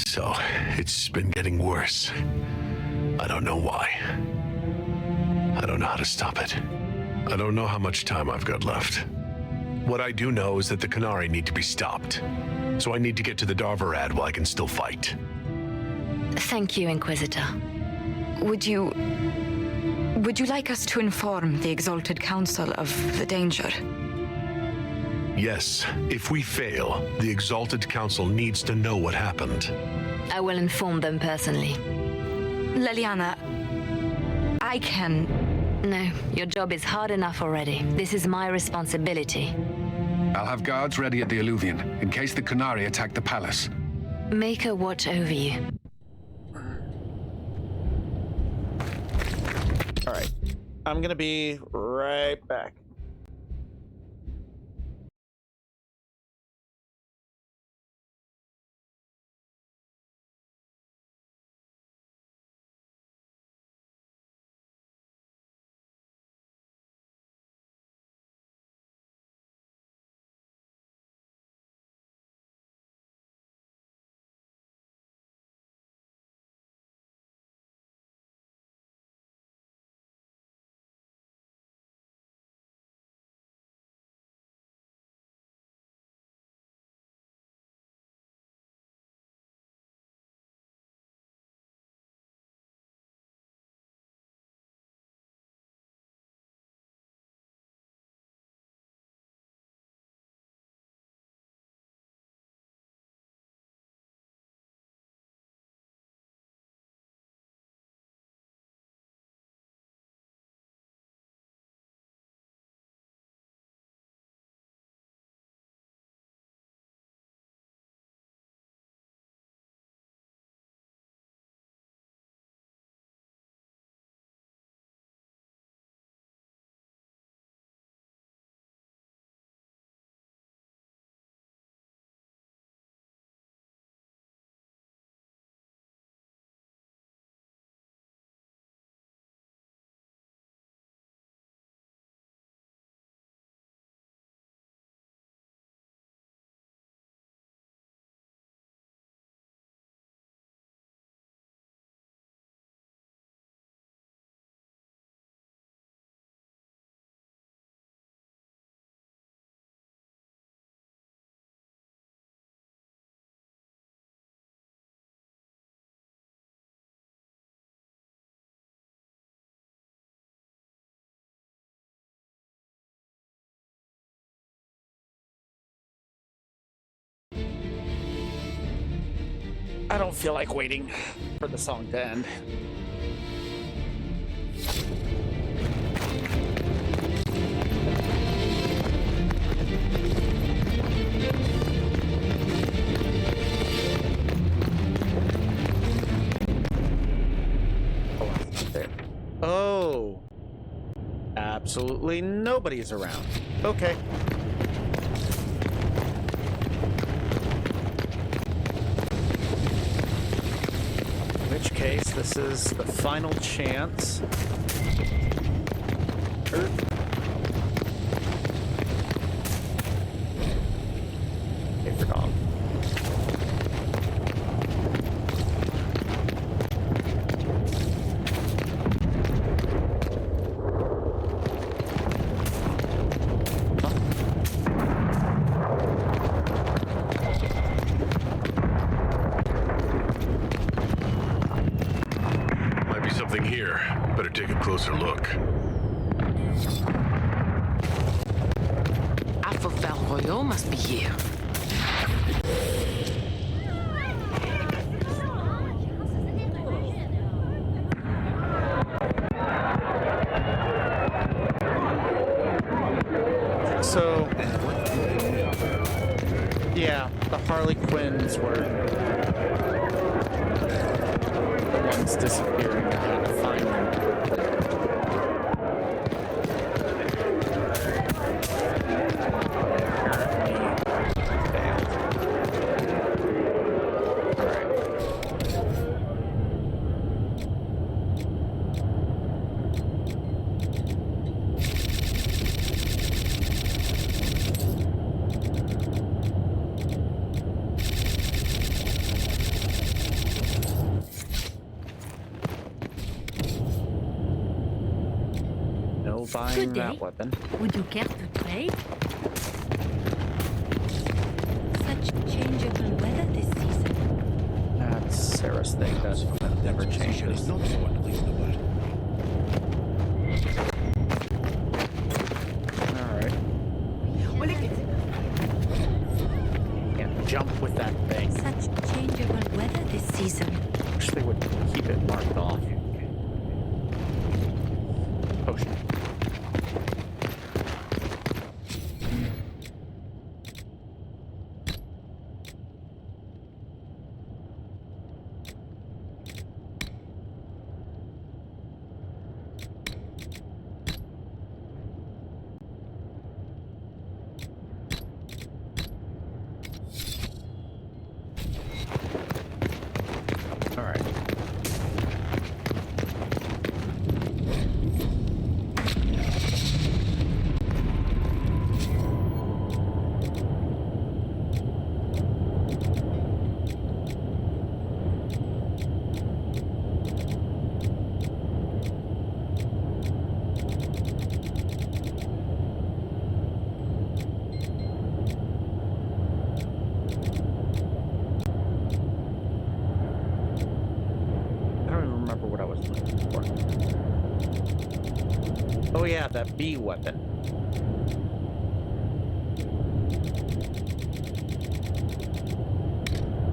So, it's been getting worse. I don't know why. I don't know how to stop it. I don't know how much time I've got left. What I do know is that the Qunari need to be stopped. So I need to get to the Darvarad while I can still fight. Thank you, Inquisitor. Would you like us to inform the Exalted Council of the danger? Yes, if we fail, the Exalted Council needs to know what happened. I will inform them personally. Leliana, I can... No, your job is hard enough already. This is my responsibility. I'll have guards ready at the Alluvion, in case the Qunari attack the palace. Make a watch over you. Alright. I'm gonna be right back. I don't feel like waiting for the song to end. Oh, it's not there. Oh. Absolutely nobody's around. Okay. In which case, this is the final chance. Paper dog. Here. Better take a closer look. Afofel Royal must be here. So, yeah, the Harley Quinns were the ones disappearing. I had to find them. No buying Good that day. weapon. Would you care to trade? Such changeable weather this season. That's Sarah's thing. That never changes. Is not so unreasonable. Alright. Can't jump with that thing. Such changeable weather this season. Wish they would keep it marked off. Potion. All right. I don't even remember what I was looking for. Oh yeah, that bee weapon.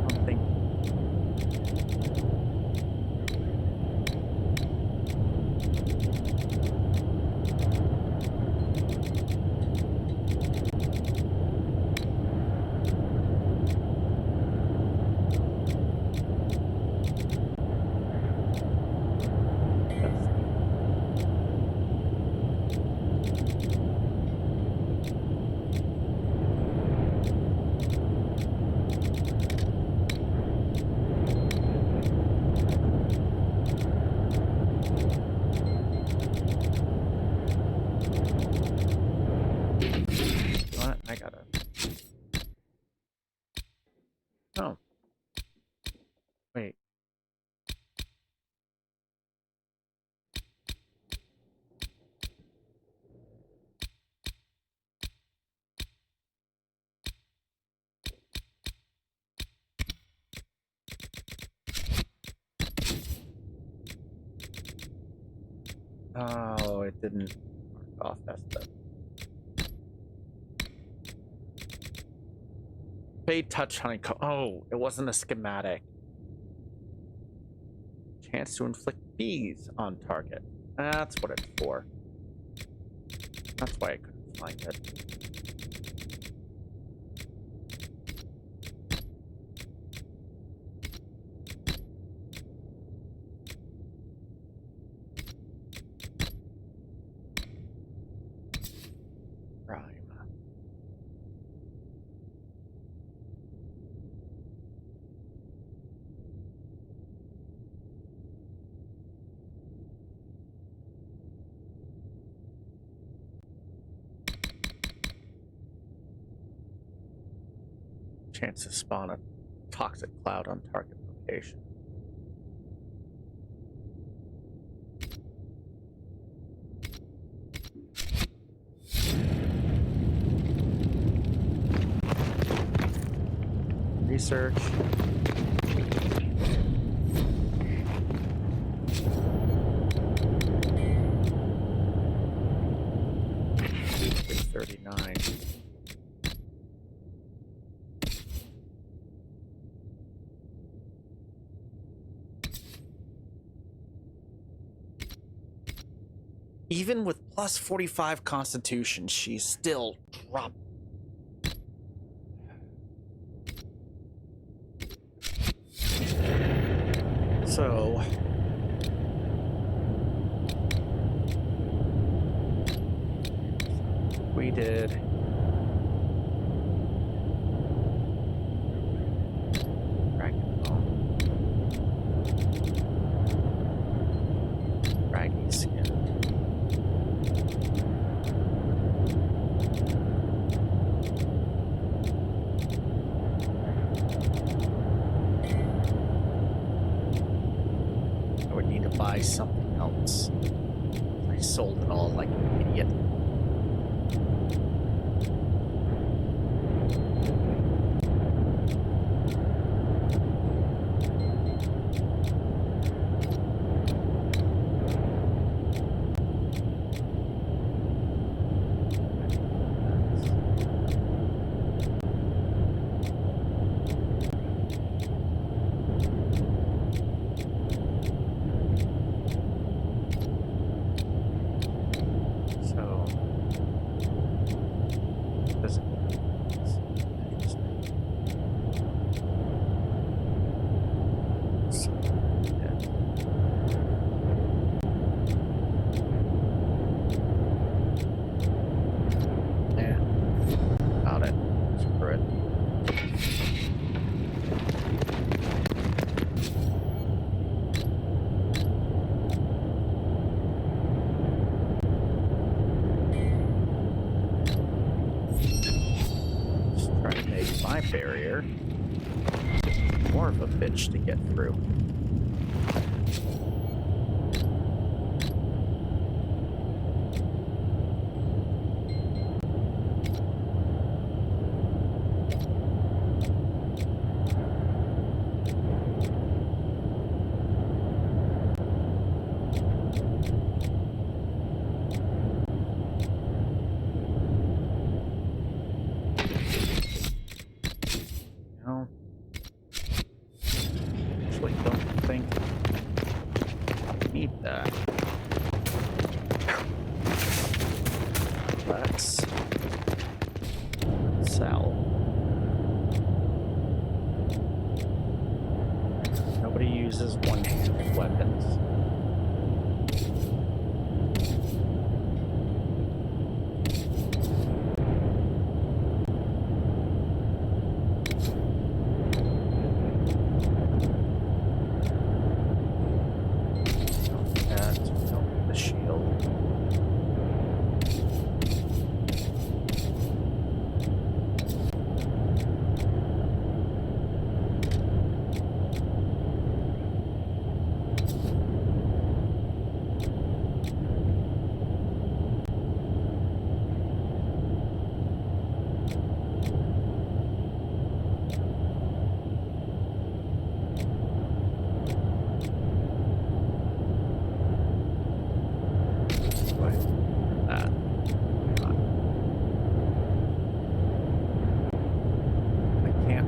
Something. What? I gotta. Oh. Wait. Oh, it didn't mark off. That's the. Fade touch honeycomb. Oh, it wasn't a schematic. Chance to inflict bees on target. That's what it's for. That's why I couldn't find it. Rhyme. Chance to spawn a toxic cloud on target location. Research. $39. Even with plus 45 constitution, she's still dropped. So we did Dragon Bone, Raggy Skin. I would need to buy something else. I sold it all like Idiot. Barrier. More of a bitch to get through.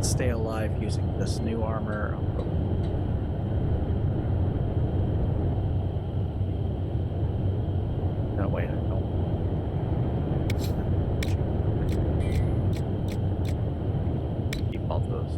Stay alive using this new armor. No, wait, I don't. Keep all those.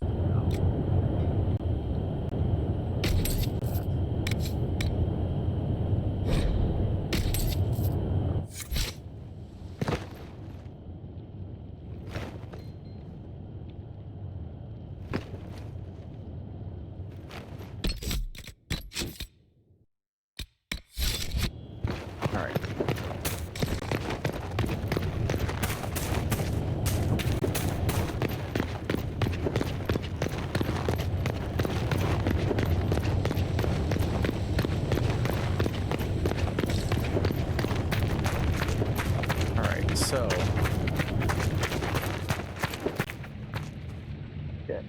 So, okay.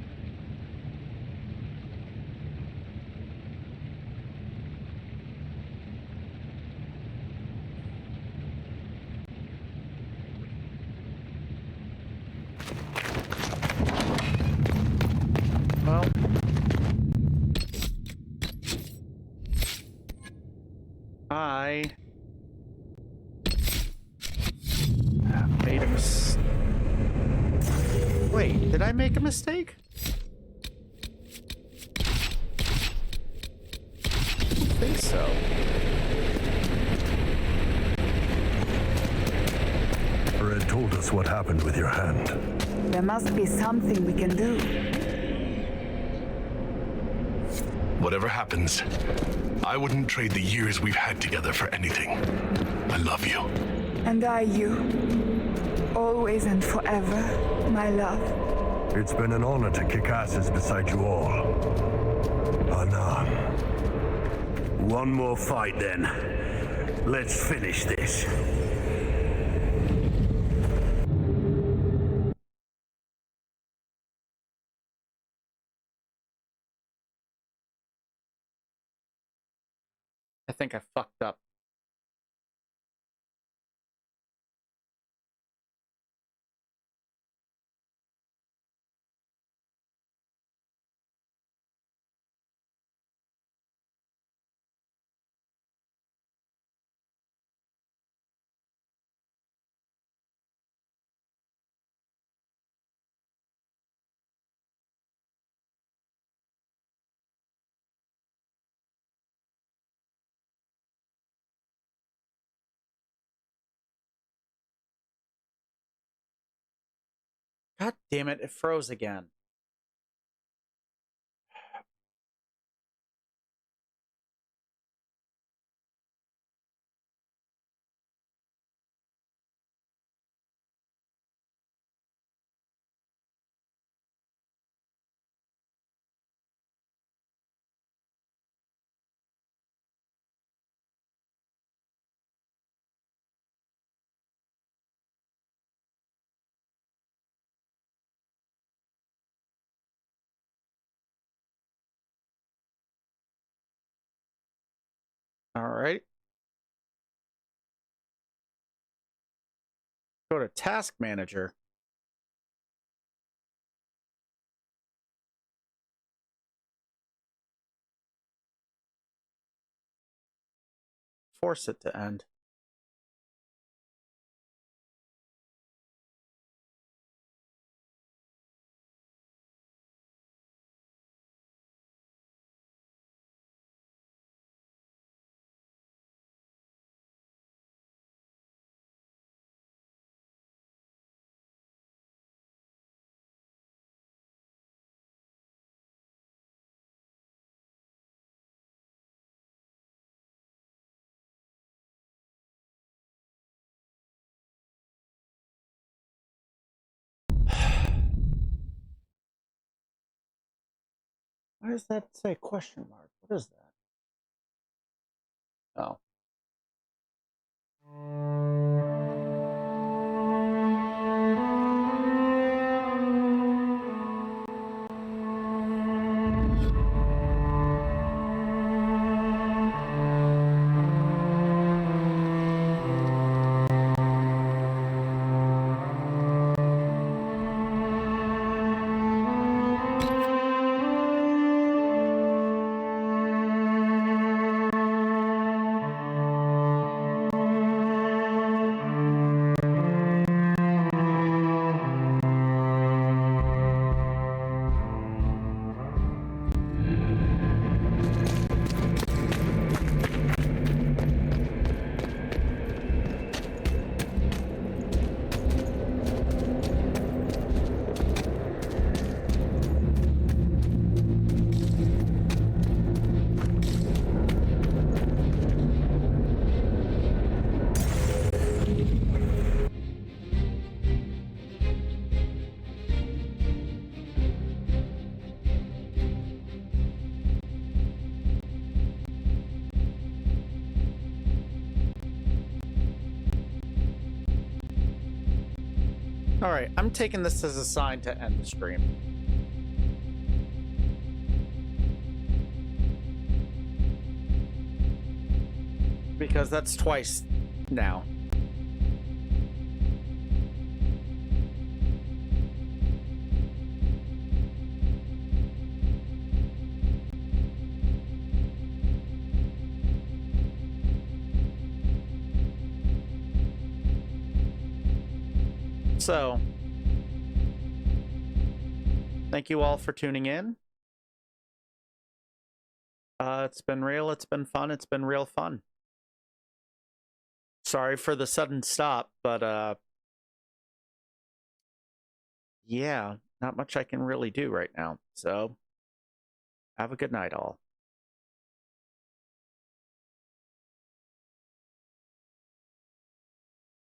Well, I made a mistake. Wait, did I make a mistake? I don't think so. Red told us what happened with your hand. There must be something we can do. Whatever happens, I wouldn't trade the years we've had together for anything. I love you. And I you. Always and forever, my love. It's been an honor to kick asses beside you all. Anan. One more fight then. Let's finish this. think I fucked up. God damn it, it froze again. All right. Go to Task Manager. Force it to end. Why does that say question mark? What is that? Oh. All right, I'm taking this as a sign to end the stream. Because that's twice now. So, thank you all for tuning in. It's been real, it's been fun, it's been real fun. Sorry for the sudden stop, but yeah, not much I can really do right now. So, have a good night, all.